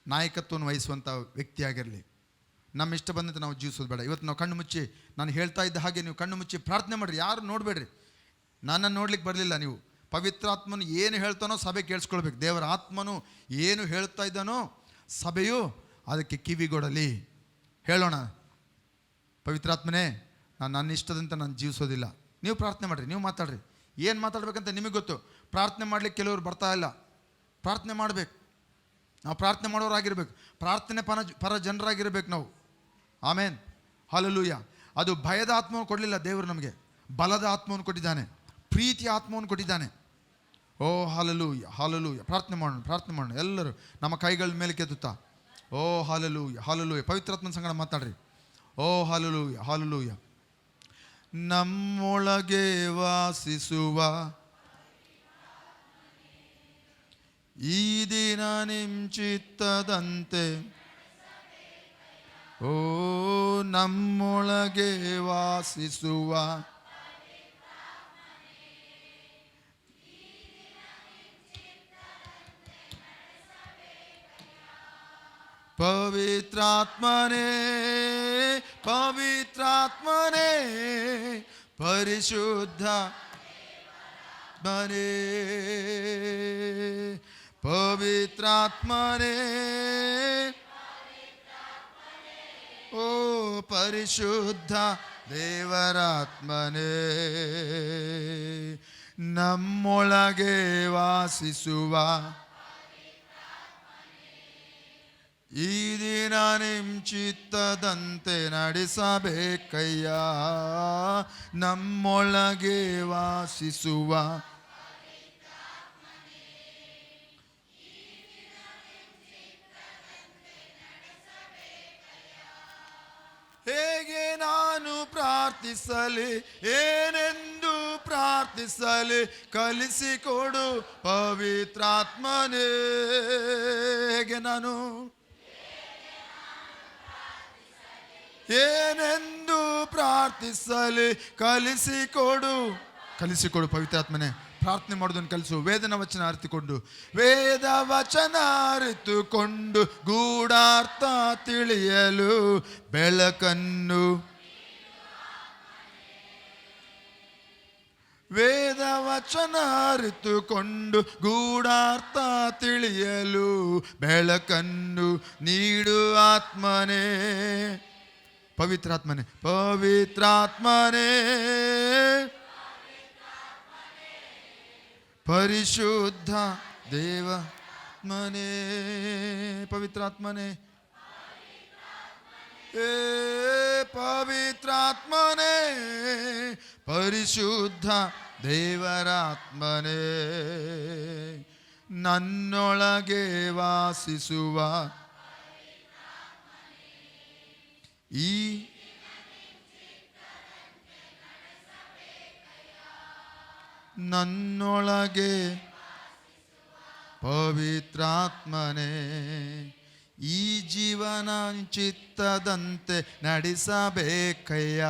ನಾಯಕತ್ವವನ್ನು ವಹಿಸುವಂಥ ವ್ಯಕ್ತಿಯಾಗಿರಲಿ. ನಮ್ಮ ಇಷ್ಟ ಬಂದಂತೆ ನಾವು ಜೀವಿಸೋದು ಬೇಡ. ಇವತ್ತು ನಾವು ಕಣ್ಣು ಮುಚ್ಚಿ, ನಾನು ಹೇಳ್ತಾ ಇದ್ದ ಹಾಗೆ ನೀವು ಕಣ್ಣು ಮುಚ್ಚಿ ಪ್ರಾರ್ಥನೆ ಮಾಡಿರಿ. ಯಾರು ನೋಡಬೇಡ್ರಿ. ನನ್ನನ್ನು ನೋಡ್ಲಿಕ್ಕೆ ಬರಲಿಲ್ಲ ನೀವು. ಪವಿತ್ರಾತ್ಮನು ಏನು ಹೇಳ್ತಾನೋ ಸಭೆ ಕೇಳಿಸ್ಕೊಳ್ಬೇಕು. ದೇವರ ಆತ್ಮನು ಏನು ಹೇಳ್ತಾ ಇದ್ದಾನೋ ಸಭೆಯು ಅದಕ್ಕೆ ಕಿವಿಗೊಡಲಿ. ಹೇಳೋಣ, ಪವಿತ್ರಾತ್ಮನೇ, ನಾನು ನನ್ನ ಇಷ್ಟದಂತೆ ನಾನು ಜೀವಿಸೋದಿಲ್ಲ. ನೀವು ಪ್ರಾರ್ಥನೆ ಮಾಡಿರಿ, ನೀವು ಮಾತಾಡ್ರಿ. ಏನು ಮಾತಾಡ್ಬೇಕಂತ ನಿಮಗೆ ಗೊತ್ತು. ಪ್ರಾರ್ಥನೆ ಮಾಡಲಿಕ್ಕೆ ಕೆಲವರು ಬರ್ತಾ ಇಲ್ಲ. ಪ್ರಾರ್ಥನೆ ಮಾಡಬೇಕು. ನಾವು ಪ್ರಾರ್ಥನೆ ಮಾಡೋರಾಗಿರ್ಬೇಕು. ಪ್ರಾರ್ಥನೆ ಪರ ಜನರಾಗಿರ್ಬೇಕು ನಾವು. ಆಮೇನ್, ಹಲ್ಲೆಲೂಯಾ. ಅದು ಭಯದ ಆತ್ಮವನ್ನು ಕೊಡಲಿಲ್ಲ ದೇವರು, ನಮಗೆ ಬಲದ ಆತ್ಮವನ್ನು ಕೊಟ್ಟಿದ್ದಾನೆ, ಪ್ರೀತಿಯ ಆತ್ಮವನ್ನು ಕೊಟ್ಟಿದ್ದಾನೆ. ಓ ಹಲ್ಲೆಲೂಯಾ, ಹಲ್ಲೆಲೂಯಾ. ಪ್ರಾರ್ಥನೆ ಮಾಡೋಣ ಎಲ್ಲರೂ ನಮ್ಮ ಕೈಗಳ ಮೇಲೆ ಕೆತ್ತುತ್ತಾ. ಓ ಹಲ್ಲೆಲೂಯಾ, ಹಲ್ಲೆಲೂಯಾ. ಪವಿತ್ರಾತ್ಮನ ಸಂಗಡ ಮಾತಾಡ್ರಿ. ಓ ಹಲ್ಲೆಲೂಯಾ, ಹಲ್ಲೆಲೂಯಾ. ನಮ್ಮೊಳಗೆ ವಾಸಿಸುವ ಈ ದಿನ ನಿಮ್ ಚಿತ್ತದಂತೆ, ಓ ನಮ್ಮೊಳಗೆ ವಾಸಿಸುವ ಪವಿತ್ರಾತ್ಮನೇ, ಪವಿತ್ರಾತ್ಮನೇ, ಪರಿಶುದ್ಧ ಮನೇ, ಪವಿತ್ರಾತ್ಮನೇ, ಓ ಪರಿಶುದ್ಧ ದೇವರಾತ್ಮನೇ, ನಮ್ಮೊಳಗೆ ವಾಸಿಸುವ ಈ ದಿನ ನಿಮ್ ಚಿತ್ತದಂತೆ ನಡೆಸಬೇಕಯ್ಯ. ನಮ್ಮೊಳಗೆ ವಾಸಿಸುವ ಹೇಗೆ ನಾನು ಪ್ರಾರ್ಥಿಸಲಿ, ಏನೆಂದು ಪ್ರಾರ್ಥಿಸಲಿ, ಕಲಿಸಿಕೊಡು ಪವಿತ್ರಾತ್ಮನೇ. ಹೇಗೆ ನಾನು ಏನೆಂದು ಪ್ರಾರ್ಥಿಸಲಿ, ಕಲಿಸಿಕೊಡು ಪವಿತ್ರಾತ್ಮನೇ. ಪ್ರಾರ್ಥನೆ ಮಾಡೋದನ್ನು ಕಲಿಸು. ವೇದನ ವಚನ ಅರಿತುಕೊಂಡು, ವೇದ ವಚನ ಅರಿತುಕೊಂಡು ಗೂಢಾರ್ಥ ತಿಳಿಯಲು ಬೆಳಕನ್ನು, ವೇದ ವಚನ ಅರಿತುಕೊಂಡು ಗೂಢಾರ್ಥ ತಿಳಿಯಲು ಬೆಳಕನ್ನು ನೀಡು ಆತ್ಮನೇ. ಪವಿತ್ರಾತ್ಮನೇ, ಪವಿತ್ರಾತ್ಮನೇ, ಪರಿಶುದ್ಧ ದೇವಾತ್ಮನೇ, ಪವಿತ್ರಾತ್ಮನೇ, ಏ ಪವಿತ್ರಾತ್ಮನೇ, ಪರಿಶುದ್ಧ ದೇವರಾತ್ಮನೇ, ನನ್ನೊಳಗೆ ವಾಸಿಸುವ ಈ ನನ್ನೊಳಗೆ ಪವಿತ್ರಾತ್ಮನೇ, ಈ ಜೀವನ ಚಿತ್ತದಂತೆ ನಡೆಸಬೇಕಯ್ಯ.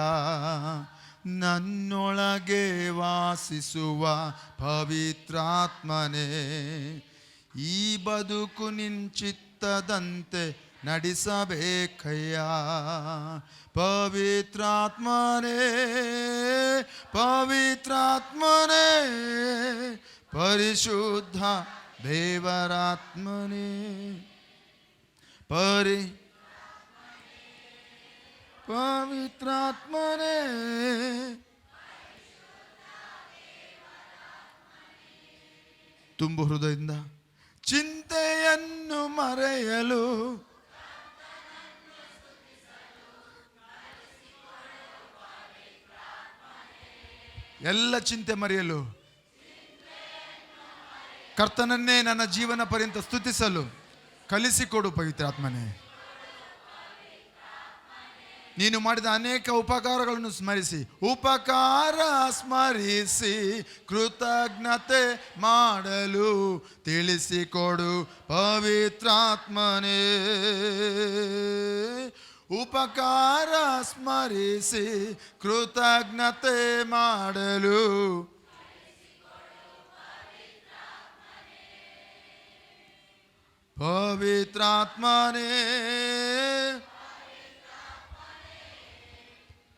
ನನ್ನೊಳಗೆ ವಾಸಿಸುವ ಪವಿತ್ರಾತ್ಮನೇ, ಈ ಬದುಕು ನಿನ್ ಚಿತ್ತದಂತೆ ನಡೆಸಬೇಕಯ್ಯ. ಪವಿತ್ರಾತ್ಮನೇ, ಪವಿತ್ರಾತ್ಮನೇ, ಪರಿಶುದ್ಧ ದೇವರಾತ್ಮನೇ, ಪವಿತ್ರಾತ್ಮನೇ, ತುಂಬು ಹೃದಯದಿಂದ ಚಿಂತೆಯನ್ನು ಮರೆಯಲು ಎಲ್ಲ ಚಿಂತೆ ಮರೆಯಲು, ಕರ್ತನನ್ನೇ ನನ್ನ ಜೀವನ ಪರ್ಯಂತ ಸ್ತುತಿಸಲು ಕಲಿಸಿಕೊಡು ಪವಿತ್ರಾತ್ಮನೇ. ನೀನು ಮಾಡಿದ ಅನೇಕ ಉಪಕಾರಗಳನ್ನು ಸ್ಮರಿಸಿ, ಉಪಕಾರ ಸ್ಮರಿಸಿ ಕೃತಜ್ಞತೆ ಮಾಡಲು ತಿಳಿಸಿಕೊಡು ಪವಿತ್ರಾತ್ಮನೇ. ಉಪಕಾರ ಸ್ಮರಿಸಿ ಕೃತಜ್ಞತೆ ಮಾಡಲು ಪವಿತ್ರಾತ್ಮನೇ,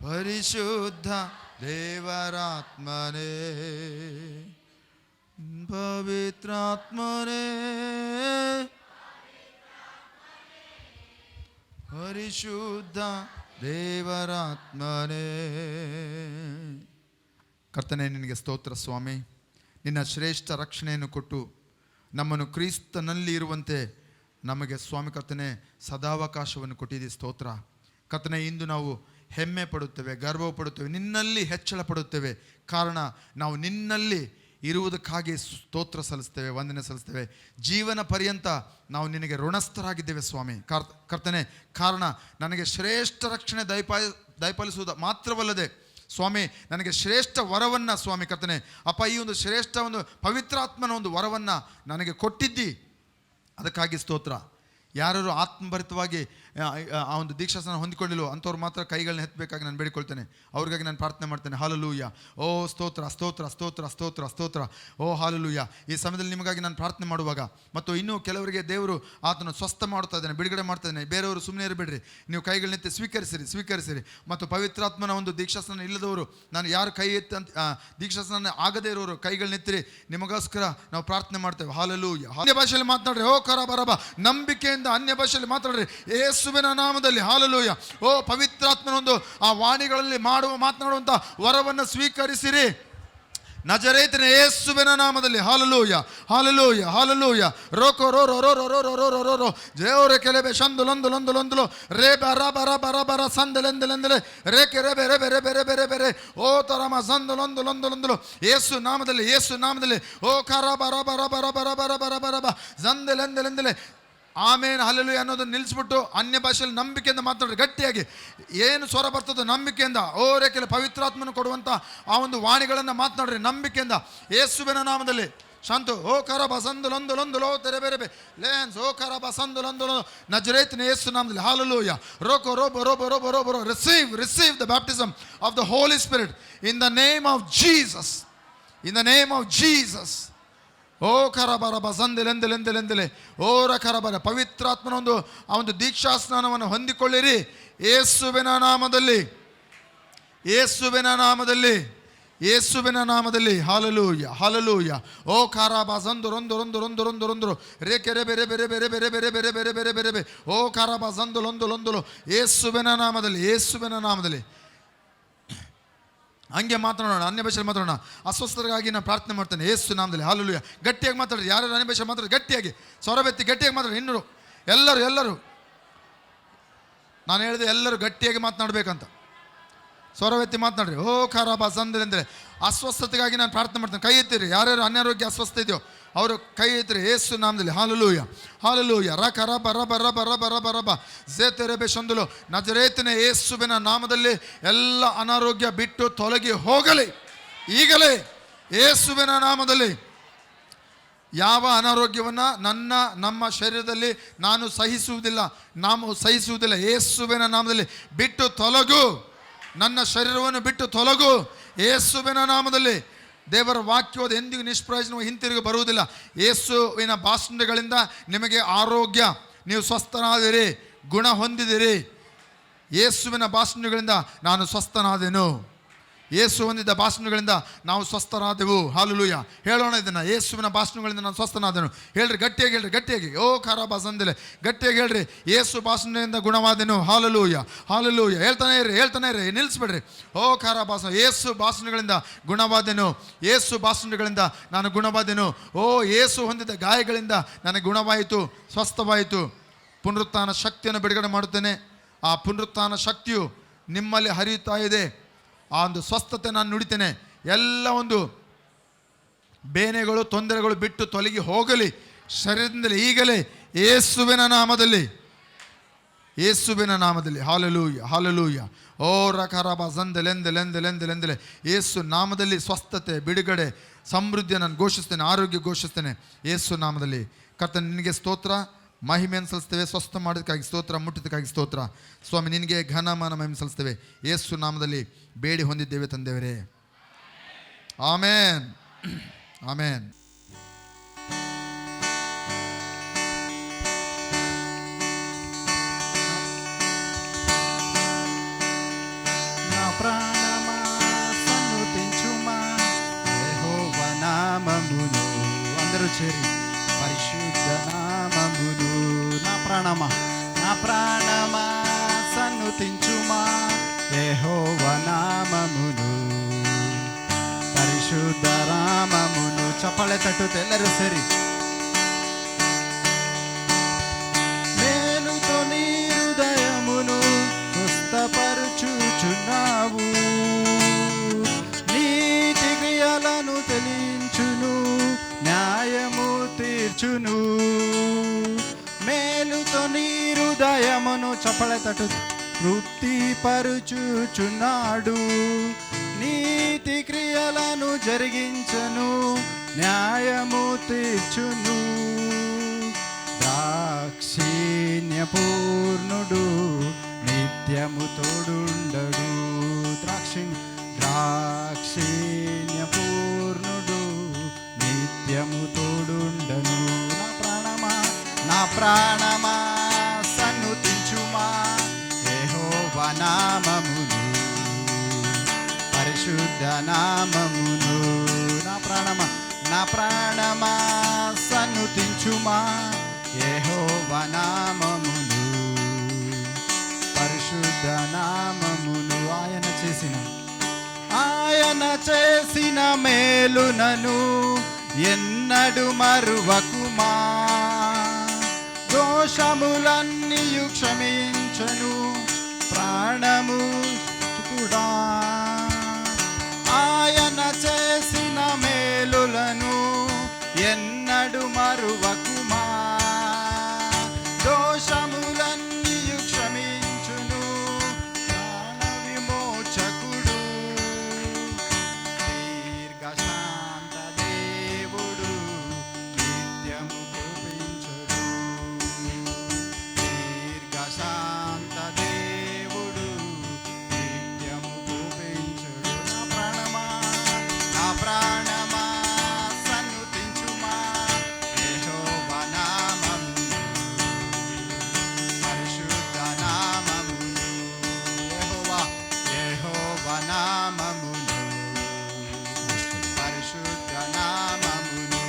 ಪರಿಶುದ್ಧ ದೇವರಾತ್ಮನೇ, ಪವಿತ್ರಾತ್ಮನೇ, ಪರಿಶುದ್ಧ ದೇವರಾತ್ಮನೇ. ಕರ್ತನೇ, ನಿನಗೆ ಸ್ತೋತ್ರ ಸ್ವಾಮಿ. ನಿನ್ನ ಶ್ರೇಷ್ಠ ರಕ್ಷಣೆಯನ್ನು ಕೊಟ್ಟು ನಮ್ಮನ್ನು ಕ್ರಿಸ್ತನಲ್ಲಿ ಇರುವಂತೆ ನಮಗೆ ಸ್ವಾಮಿ ಕರ್ತನೆ ಸದಾವಕಾಶವನ್ನು ಕೊಟ್ಟಿದ್ದೀವಿ. ಸ್ತೋತ್ರ ಕರ್ತನೆ. ಇಂದು ನಾವು ಹೆಮ್ಮೆ ಪಡುತ್ತೇವೆ, ಗರ್ವ ಪಡುತ್ತೇವೆ, ನಿನ್ನಲ್ಲಿ ಹೆಚ್ಚಳ ಪಡುತ್ತೇವೆ. ಕಾರಣ ನಾವು ನಿನ್ನಲ್ಲಿ ಇರುವುದಕ್ಕಾಗಿ ಸ್ತೋತ್ರ ಸಲ್ಲಿಸ್ತೇವೆ, ವಂದನೆ ಸಲ್ಲಿಸ್ತೇವೆ. ಜೀವನ ಪರ್ಯಂತ ನಾವು ನಿನಗೆ ಋಣಸ್ಥರಾಗಿದ್ದೇವೆ ಸ್ವಾಮಿ ಕರ್ತನೆ. ಕಾರಣ ನನಗೆ ಶ್ರೇಷ್ಠ ರಕ್ಷಣೆ ದಯಪಾಲಿಸುವುದು ಮಾತ್ರವಲ್ಲದೆ ಸ್ವಾಮಿ, ನನಗೆ ಶ್ರೇಷ್ಠ ವರವನ್ನು ಸ್ವಾಮಿ ಕರ್ತನೆ ಅಪ್ಪ, ಈ ಒಂದು ಶ್ರೇಷ್ಠ ಒಂದು ಪವಿತ್ರಾತ್ಮನ ಒಂದು ವರವನ್ನು ನನಗೆ ಕೊಟ್ಟಿದ್ದಿ. ಅದಕ್ಕಾಗಿ ಸ್ತೋತ್ರ. ಯಾರು ಆತ್ಮಭರಿತವಾಗಿ ಆ ಒಂದು ದೀಕ್ಷಾಸನ ಹೊಂದಿಕೊಂಡಿಲ್ಲೋ ಅಂಥವ್ರು ಮಾತ್ರ ಕೈಗಳನ್ನ ಎತ್ತಬೇಕಾಗಿ ನಾನು ಬೇಡಿಕೊಳ್ತೇನೆ. ಅವ್ರಿಗಾಗಿ ನಾನು ಪ್ರಾರ್ಥನೆ ಮಾಡ್ತೇನೆ. ಹಾಲೆಲೂಯ. ಓ ಸ್ತೋತ್ರ ಸ್ತೋತ್ರ ಸ್ತೋತ್ರ ಸ್ತೋತ್ರ ಸ್ತೋತ್ರ. ಓ ಹಾಲೆಲೂಯ. ಈ ಸಮಯದಲ್ಲಿ ನಿಮಗಾಗಿ ನಾನು ಪ್ರಾರ್ಥನೆ ಮಾಡುವಾಗ ಮತ್ತು ಇನ್ನೂ ಕೆಲವರಿಗೆ ದೇವರು ಆತನು ಸ್ವಸ್ಥ ಮಾಡ್ತಾ ಇದ್ದಾನೆ, ಬಿಡುಗಡೆ ಮಾಡ್ತಾ ಇದ್ದಾನೆ. ಬೇರೆಯವರು ಸುಮ್ಮನೆ ಇರಬೇಡ್ರಿ, ನೀವು ಕೈಗಳನ್ನೆತ್ತಿ ಸ್ವೀಕರಿಸಿರಿ. ಮತ್ತು ಪವಿತ್ರಾತ್ಮನ ಒಂದು ದೀಕ್ಷಾಸನ ಇಲ್ಲದವರು, ನಾನು ಯಾರು ಕೈ ಎತ್ತಿ ದೀಕ್ಷಾಸನ ಆಗದೇ ಇರೋರು ಕೈಗಳನ್ನೆತ್ತಿರಿ, ನಿಮಗೋಸ್ಕರ ನಾವು ಪ್ರಾರ್ಥನೆ ಮಾಡ್ತೇವೆ. ಹಾಲೆಲೂಯ. ಅನ್ಯ ಭಾಷೆಯಲ್ಲಿ ಮಾತನಾಡ್ರಿ. ಓ ಕರ ಬರಬ, ನಂಬಿಕೆಯಿಂದ ಅನ್ಯ ಭಾಷೆಯಲ್ಲಿ ಮಾತಾಡ್ರಿ ಯೇಸುವಿನ ನಾಮದಲ್ಲಿ. ಹಾಲೆಲೂಯ. ಓ ಪವಿತ್ರಾತ್ಮನೊಂದು ಆ ವಾಣಿಗಳಲ್ಲಿ ಮಾತನಾಡುವಂಥ ವರವನ್ನು ಸ್ವೀಕರಿಸಿರಿ ನಜರೇತಿನ ಯೇಸುವಿನ ನಾಮದಲ್ಲಿ. Hallelujah hallelujah hallelujah. ರೋಕೋ ರೋ ರೋ ರೋ ರೋ ರೋ ರೋ ರೋ ರೋ ರೋ ಜೇವರೆ ಕೆಲಬೆ ಶಂದುಲೊಂದುಲೊಂದುಲೊಂದುಲೊಂದುಲು ರೇ ಬರ ಬರ ಬರ ಬರ ಸಂದಲೆಂದಲೆಂದಲೆ ರೇಕೆ ರೆ ಬೇರೆ ಬೇರೆ ಬೇರೆ ಬೇರೆ ಬೇರೆ ಓ ತರಮ ಸಂದುಲೊಂದುಲೊಂದುಲೊಂದುಲು ಯೇಸು ನಾಮದಲ್ಲಿ, ಯೇಸು ನಾಮದಲ್ಲಿ. ಓ ಕರ ಬರ ಬರ ಬರ ಬರ ಬರ ಬರ ಬರ ಬ ಸಂದಲೆಂದಲೆಂದಲೆ. ಆಮೇನ್ ಹಲ್ಲೆಲೂಯ ಅನ್ನೋದನ್ನು ನಿಲ್ಲಿಸ್ಬಿಟ್ಟು ಅನ್ಯ ಭಾಷೆಯಲ್ಲಿ ನಂಬಿಕೆಯಿಂದ ಮಾತಾಡ್ರಿ ಗಟ್ಟಿಯಾಗಿ. ಏನು ಸ್ವರ ಬರ್ತದೋ ನಂಬಿಕೆಯಿಂದ. ಓ ರೇಖೆಯಲ್ಲಿ ಪವಿತ್ರಾತ್ಮನ ಕೊಡುವಂಥ ಆ ಒಂದು ವಾಣಿಗಳನ್ನು ಮಾತನಾಡ್ರಿ ನಂಬಿಕೆಯಿಂದ ಯೇಸುವಿನ ನಾಮದಲ್ಲಿ. ಶಾಂತು. ಓ ಕರಬ ಸಂದುಲೊಂದುಲೊಂದುಲೋ ತೆರೆ ಬೇರೆ ಬೇ ಲೇನ್ಸ್. ಓ ಕರಬ ಸಂದುಲೊಂದುಲೋ ನಜರೇತಿನ ಯೇಸು ನಾಮದಲ್ಲಿ. ಹಾಲೆಲೂಯ. ರೋಕೋ ರೋಬೋ ರೋಬೋ ರೋಬೋ ರೋಬೋ ರೋ. Receive the baptism of the Holy Spirit in the name of Jesus. In the name of Jesus. ಓ ಕರಬರಬ ಸಂದೆಲೆಂದೆಲೆಂದೆಲೆಂದೆಲೆ. ಓರ ಕರಬರ. ಪವಿತ್ರಾತ್ಮನ ಆ ಒಂದು ದೀಕ್ಷಾ ಸ್ನಾನವನ್ನು ಹೊಂದಿಕೊಳ್ಳಿರಿ ಯೇಸುವಿನ ನಾಮದಲ್ಲಿ, ಯೇಸುವಿನ ನಾಮದಲ್ಲಿ, ಯೇಸುವಿನ ನಾಮದಲ್ಲಿ. Hallelujah hallelujah. ಓ ಕಾರಾಬ ಸಂದು ರೊಂದು ರೊಂದು ರೊಂದು ರೊಂದು ರೊಂದು ರೇಕೆರೆ ಬೇರೆ ಬೇರೆ ಬೇರೆ ಬೇರೆ ಬೇರೆ ಬೇರೆ ಬೇರೆ ಬೇರೆ ಬೇರೆ ಬೇರೆ. ಓ ಕಾರಾಬ ಸಂದು ಲೊಂದು ಲೊಂದುಲು ಯೇಸುವಿನ ನಾಮದಲ್ಲಿ, ಯೇಸುವಿನ ನಾಮದಲ್ಲಿ. ಹಂಗೆ ಮಾತನಾಡೋಣ, ಅನ್ಯ ಭಾಷೆಯಲ್ಲಿ ಮಾತಾಡೋಣ. ಅಸ್ವಸ್ಥರಿಗಾಗಿ ನಾನು ಪ್ರಾರ್ಥನೆ ಮಾಡ್ತೇನೆ ಯೇಸು ನಾಮದಲ್ಲಿ. ಹಾಲೆಲೂಯ. ಗಟ್ಟಿಯಾಗಿ ಮಾತಾಡ್ರಿ. ಯಾರು ಅನ್ಯ ಭಾಷೆ ಮಾತಾಡ್ರಿ ಗಟ್ಟಿಯಾಗಿ, ಸ್ವರವೆತ್ತಿ ಗಟ್ಟಿಯಾಗಿ ಮಾತಾಡ್ರಿ. ಇನ್ನೂರು ಎಲ್ಲರೂ ನಾನು ಹೇಳಿದೆ ಎಲ್ಲರೂ ಗಟ್ಟಿಯಾಗಿ ಮಾತನಾಡಬೇಕಂತ. ಸ್ವರವೆತ್ತಿ ಮಾತನಾಡ್ರಿ. ಓ ಖರಾಬ ಸಂದ್ರೆ ಅಸ್ವಸ್ಥತೆಗಾಗಿ ನಾನು ಪ್ರಾರ್ಥನೆ ಮಾಡ್ತೇನೆ. ಕೈ ಎತ್ತಿರಿ. ಯಾರ್ಯಾರು ಅನಾರೋಗ್ಯ ಅಸ್ವಸ್ಥ ಇದೆಯೋ ಅವರು ಕೈ ಎತ್ತಿರಿ ಯೇಸು ನಾಮದಲ್ಲಿ. Hallelujah hallelujah. ರ ಕರ ಬರ ಬರ ಬರ ಬರ ಬರ ಬ ಜೇತೆರೆಬೆ ಶಂದುಲು ನಜರೇತಿನ ಯೇಸುವಿನ ನಾಮದಲ್ಲಿ ಎಲ್ಲ ಅನಾರೋಗ್ಯ ಬಿಟ್ಟು ತೊಲಗಿ ಹೋಗಲಿ ಈಗಲೇ ಯೇಸುವಿನ ನಾಮದಲ್ಲಿ. ಯಾವ ಅನಾರೋಗ್ಯವನ್ನು ನಮ್ಮ ಶರೀರದಲ್ಲಿ ನಾವು ಸಹಿಸುವುದಿಲ್ಲ. ಯೇಸುವಿನ ನಾಮದಲ್ಲಿ ಬಿಟ್ಟು ತೊಲಗು. ನನ್ನ ಶರೀರವನ್ನು ಬಿಟ್ಟು ತೊಲಗು ಯೇಸುವಿನ ನಾಮದಲ್ಲಿ. ದೇವರ ವಾಕ್ಯವಾದ ಎಂದಿಗೂ ನಿಷ್ಪ್ರಯೋಜನವು ಹಿಂತಿರುಗಿ ಬರುವುದಿಲ್ಲ. ಯೇಸುವಿನ ಭಾಷಣಗಳಿಂದ ನಿಮಗೆ ಆರೋಗ್ಯ, ನೀವು ಸ್ವಸ್ಥನಾದಿರಿ, ಗುಣ ಹೊಂದಿದಿರಿ. ಯೇಸುವಿನ ಭಾಷಣಗಳಿಂದ ನಾನು ಸ್ವಸ್ಥನಾದೆನು. ಯೇಸು ಹೊಂದಿದ್ದ ಭಾಷಣಗಳಿಂದ ನಾವು ಸ್ವಸ್ಥನಾದೆವು. ಹಾಲೆಲೂಯ. ಹೇಳೋಣ ಇದನ್ನು. ಯೇಸುವಿನ ಭಾಷಣಗಳಿಂದ ನಾನು ಸ್ವಸ್ಥನಾದೆನು. ಹೇಳ್ರಿ ಗಟ್ಟಿಯಾಗಿ, ಹೇಳ್ರಿ ಗಟ್ಟಿಯಾಗಿ. ಓ ಖರಾಬ ಸಂದಲೆ ಗಟ್ಟಿಯಾಗಿ ಹೇಳ್ರಿ. ಯೇಸು ಭಾಷಣದಿಂದ ಗುಣವಾದೆನು. Hallelujah hallelujah. ಹೇಳ್ತಾನೆ ಇರ್ರಿ ನಿಲ್ಲಿಸ್ಬೇಡ್ರಿ. ಓ ಖರಾಬ ಯೇಸು ಭಾಷಣಗಳಿಂದ ಗುಣವಾದೆನು. ಯೇಸು ಭಾಷಣಗಳಿಂದ ನಾನು ಗುಣವಾದೆನು. ಓ ಯೇಸು ಹೊಂದಿದ್ದ ಗಾಯಗಳಿಂದ ನನಗೆ ಗುಣವಾಯಿತು, ಸ್ವಸ್ಥವಾಯಿತು. ಪುನರುತ್ಥಾನ ಶಕ್ತಿಯನ್ನು ಬಿಡುಗಡೆ ಮಾಡುತ್ತೇನೆ. ಆ ಪುನರುತ್ಥಾನ ಶಕ್ತಿಯು ನಿಮ್ಮಲ್ಲಿ ಹರಿಯುತ್ತಾ ಇದೆ. ಆ ಒಂದು ಸ್ವಸ್ಥತೆ ನಾನು ನುಡಿತೇನೆ ಎಲ್ಲ ಒಂದು ಬೇನೆಗಳು ತೊಂದರೆಗಳು ಬಿಟ್ಟು ತೊಲಗಿ ಹೋಗಲಿ ಶರೀರದಿಂದಲೇ ಈಗಲೇ ಯೇಸುವಿನ ನಾಮದಲ್ಲಿ, ಯೇಸುವಿನ ನಾಮದಲ್ಲಿ. Hallelujah, hallelujah. ಓ ರಖರಬ ಲೆಂದೆಲೆಂದೆಲೆಂದೆಲೆಂದೆಲೆಂದೆಲೆ ಯೇಸು ನಾಮದಲ್ಲಿ ಸ್ವಸ್ಥತೆ, ಬಿಡುಗಡೆ, ಸಮೃದ್ಧಿ ನಾನು ಘೋಷಿಸ್ತೇನೆ, ಆರೋಗ್ಯ ಘೋಷಿಸ್ತೇನೆ ಯೇಸು ನಾಮದಲ್ಲಿ. ಕರ್ತನ ನಿನಗೆ ಸ್ತೋತ್ರ, ಮಹಿಮೆಯನ್ನು ಸಲ್ಲಿಸ್ತೇವೆ. ಸ್ವಸ್ಥ ಮಾಡೋದಕ್ಕಾಗಿ ಸ್ತೋತ್ರ, ಮುಟ್ಟಿದಕ್ಕಾಗಿ ಸ್ತೋತ್ರ ಸ್ವಾಮಿ. ನಿನಗೆ ಘನಮಾನ ಮಹಿಮೆ ಸಲ್ಲಿಸ್ತೇವೆ. ಯೇಸು ನಾಮದಲ್ಲಿ ಬೇಡಿ ಹೊಂದಿದ್ದೇವೆ ತಂದೆಯವರೇ. ಆಮೇನ್, ಆಮೇನ್. ప్రాణమా సన్నుతించుమా యెహోవా నామమును. అందరూ చేరి పరిశుద్ధ నామమును. నా ప్రాణమా సన్నుతించుమా యెహోవా నామమును, పరిశుద్ధ నామమును. చప్పలే తట్టు ಎಲ್ಲರೂ ಸೇರಿ. మేలుతో నీ హృదయమును స్వస్థపరచుచున్నావు, నీతి క్రియలను తెలించును, న్యాయము తీర్చును. మేలుతో నీ హృదయమును చప్పలే తట్టు తృప్తిపరచుచున్నాడు, నీతి క్రియలను జరిగించను, న్యాయము తీర్చును. దాక్షిణ్యపూర్ణుడు నిత్యము తోడుండడు. దాక్షిణ్యపూర్ణుడు నిత్యము తోడుండను. నా ప్రాణమా సన్నుతించుమా యెహోవా నామమును, పరిశుద్ధ నామమును. నా ప్రాణమా సన్నుతించుమా యెహోవా నామమును, పరిశుద్ధ నామమును. ఆయన చేసిన మేలునను ఎన్నడు మరువకుమా, దోషములన్నీయు క్షమించను, ప్రాణము కూడా. ఆయన చేసిన మేలులను ఎన్నడు మరువకుమా, దోషములన్నీయు క్షమించును, ప్రాణ విమోచకుడు, దీర్ఘశాంత దేవుడు, నిత్యము కోపించుడు. దీర్ఘశాంత దేవుడు నిత్యము కోపించుడు. నా ప్రాణమా సన్నుతించుమా యెహోవా నామమును, పరిశుద్ధ నామమును. యెహోవా నామమును, పరిశుద్ధ నామమును.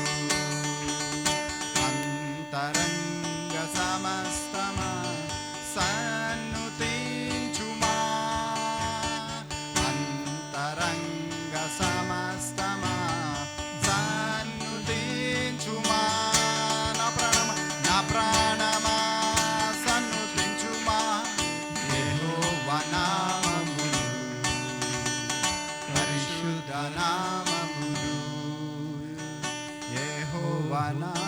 అంతరంగ సమస్తమా సన్నుతించుమా, అంతరంగ సమస్తమా సన్నుతించుమా. నా ప్రాణమా సన్నుతించుమా యెహోవా నామమును, పరిశుద్ధ నామమును. యెహోవా నామమును.